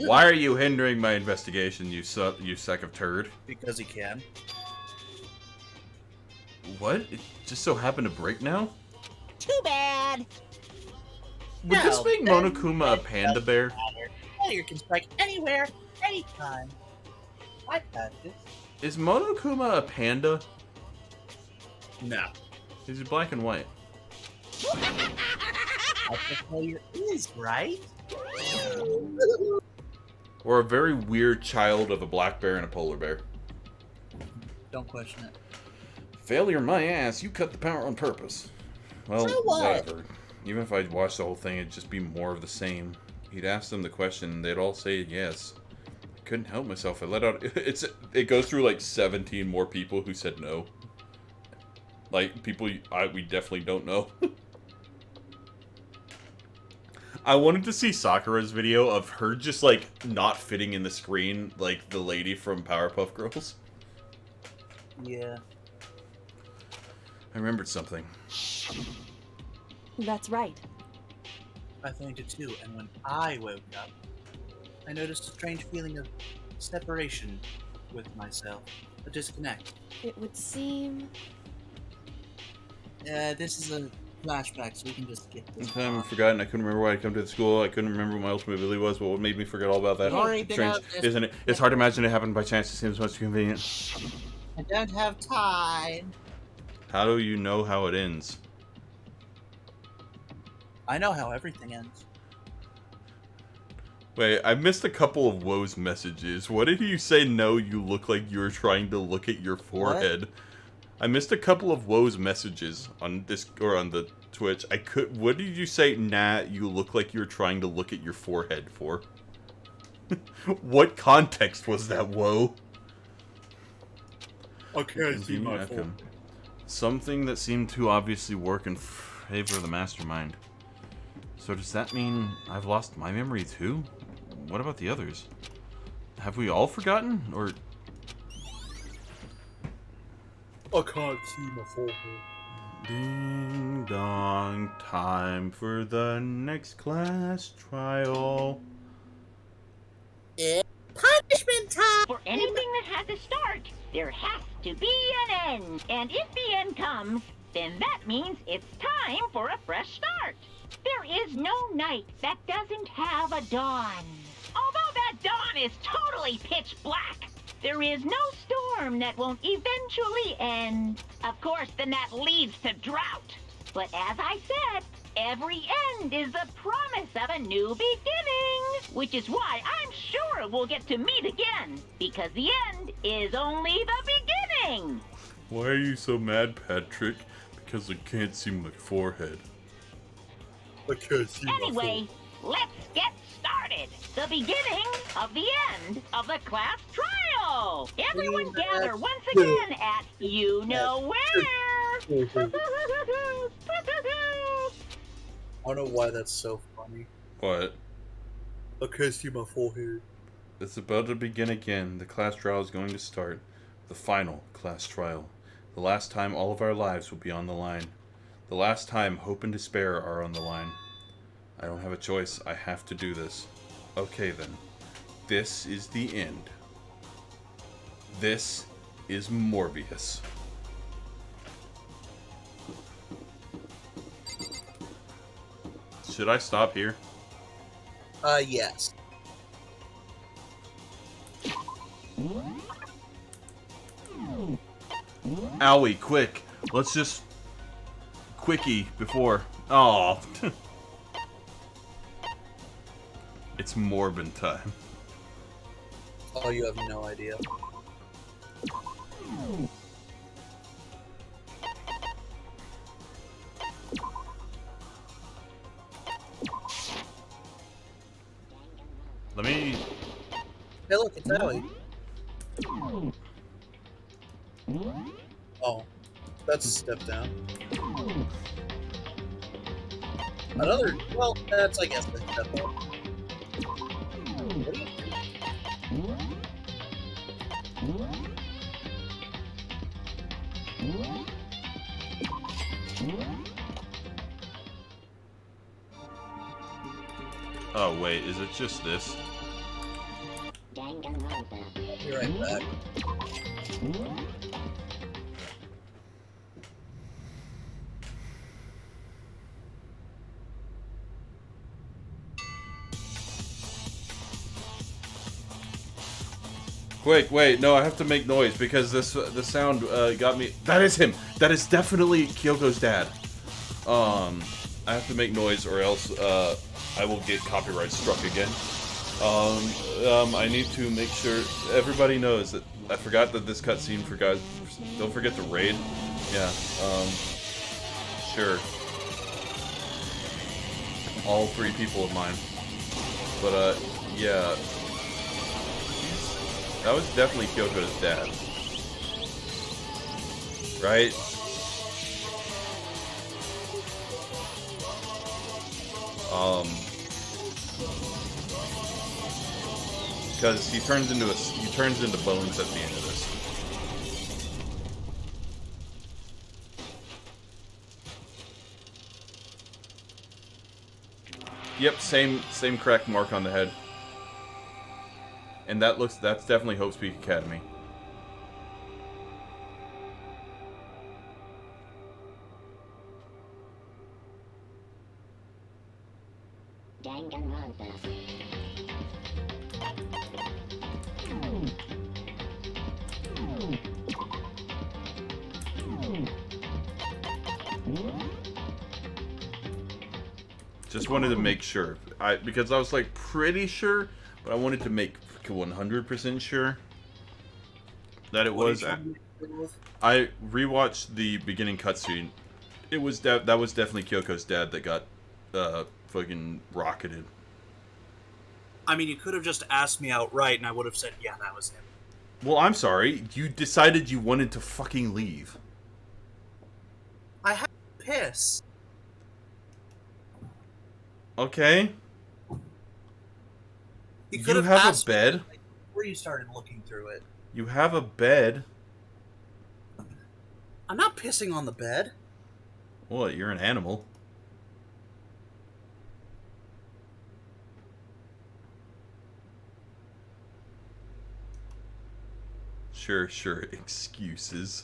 Why are you hindering my investigation, you sack of turd? Because he can. What? It just so happened to break now? Too bad. Would this make Monokuma a panda bear? Failure can strike anywhere, anytime. I got this. Is Monokuma a panda? No. Is he black and white? I think failure is, right? Or a very weird child of a black bear and a polar bear? Don't question it. Failure my ass, you cut the power on purpose. Well, So what? whatever. Even if I'd watched the whole thing, it'd just be more of the same. He'd ask them the question, and they'd all say yes. I couldn't help myself. I let out... It goes through like 17 more people who said no. Like, people we definitely don't know. I wanted to see Sakura's video of her just, like, not fitting in the screen, like the lady from Powerpuff Girls. Yeah. I remembered something. That's right. I think it too, and when I woke up, I noticed a strange feeling of separation with myself. A disconnect. It would seem... This is a flashback, so we can just skip this. One time I've forgotten. I couldn't remember why I come to the school. I couldn't remember what my ultimate ability was, but what made me forget all about that? Strange, isn't it? It's hard to imagine it happened by chance. It seems much convenient. I don't have time. How do you know how it ends? I know how everything ends. Wait, I missed a couple of Woe's messages. What did you say? No, you look like you were trying to look at your forehead. What? I missed a couple of Woe's messages on this or on the Twitch. What did you say? Nah, you look like you were trying to look at your forehead for. What context was that, Woe? I can't see my phone. Something that seemed to obviously work in favor of the mastermind. So does that mean I've lost my memory too? What about the others? Have we all forgotten? Or... I can't see my forehead. Ding dong, time for the next class trial. It's punishment time! For anything that has a start, there has to be an end. And if the end comes, then that means it's time for a fresh start. There is no night that doesn't have a dawn. Although that dawn is totally pitch black, there is no storm that won't eventually end. Of course, then that leads to drought. But as I said, every end is the promise of a new beginning. Which is why I'm sure we'll get to meet again. Because the end is only the beginning. Why are you so mad, Patrick? Because I can't see my forehead. I can't see Anyway, let's get started. The beginning of the end of the class trial. Everyone gather once again at you know where. I don't know why that's so funny. What? I can't see my forehead. It's about to begin again. The class trial is going to start. The final class trial. The last time all of our lives will be on the line. The last time hope and despair are on the line. I don't have a choice. I have to do this. Okay then. This is the end. This is Morbius. Should I stop here? Yes. Owie, quick. Let's just... Quickie before... Oh. It's Morbin time. Oh, you have no idea. Let me... Hey, look, it's Ellie. Oh, that's a step down. Another, well, that's, I guess, a step up. What are you Oh, wait, is it just this? Be right back. Quick, wait, no, I have to make noise because the sound got me. That is him. That is definitely Kyoko's dad. I have to make noise or else I will get copyright struck again. I need to make sure everybody knows that I forgot that this cutscene for guys. Don't forget to raid. Yeah. Sure. All 3 people of mine. But yeah. That was definitely Kyoko's dad. Right? Because he turns into bones at the end of this. Yep, same crack mark on the head. And that's definitely Hope Speak Academy. Danganronpa. Just wanted to make sure. Because I was like pretty sure, but I wanted to make 100% sure that it was. I rewatched the beginning cutscene. It was that was definitely Kyoko's dad that got fucking rocketed. I mean, you could have just asked me outright, and I would have said, yeah, that was him. Well, I'm sorry. You decided you wanted to fucking leave. I had to piss. Okay. You could You have have asked a bed. Me, like, before you started looking through it. You have a bed. I'm not pissing on the bed. What? You're an animal. Sure. Excuses.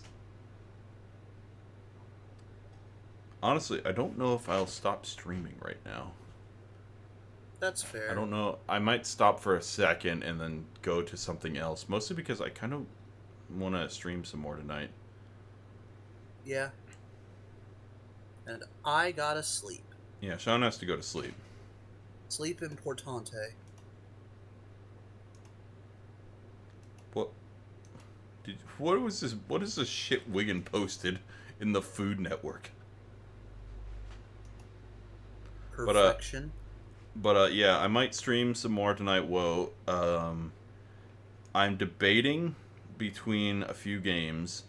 Honestly, I don't know if I'll stop streaming right now. That's fair. I don't know. I might stop for a second and then go to something else. Mostly because I kind of want to stream some more tonight. Yeah. And I gotta sleep. Yeah, Sean has to go to sleep. Sleep importante. What was this? What is this shit Wiggin posted in the Food Network? Perfection. But yeah, I might stream some more tonight. Whoa. I'm debating between a few games.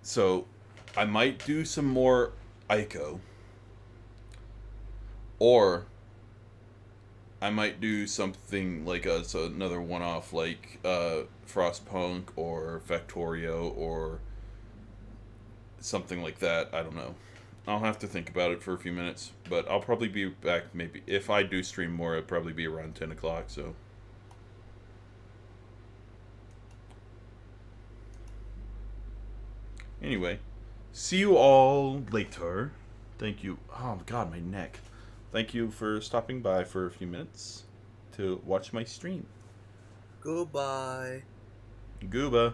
So I might do some more Ico. Or I might do something like another one-off like Frostpunk or Factorio or something like that. I don't know. I'll have to think about it for a few minutes, but I'll probably be back maybe. If I do stream more, it'll probably be around 10 o'clock, so. Anyway, see you all later. Thank you. Oh, God, my neck. Thank you for stopping by for a few minutes to watch my stream. Goodbye. Gooba.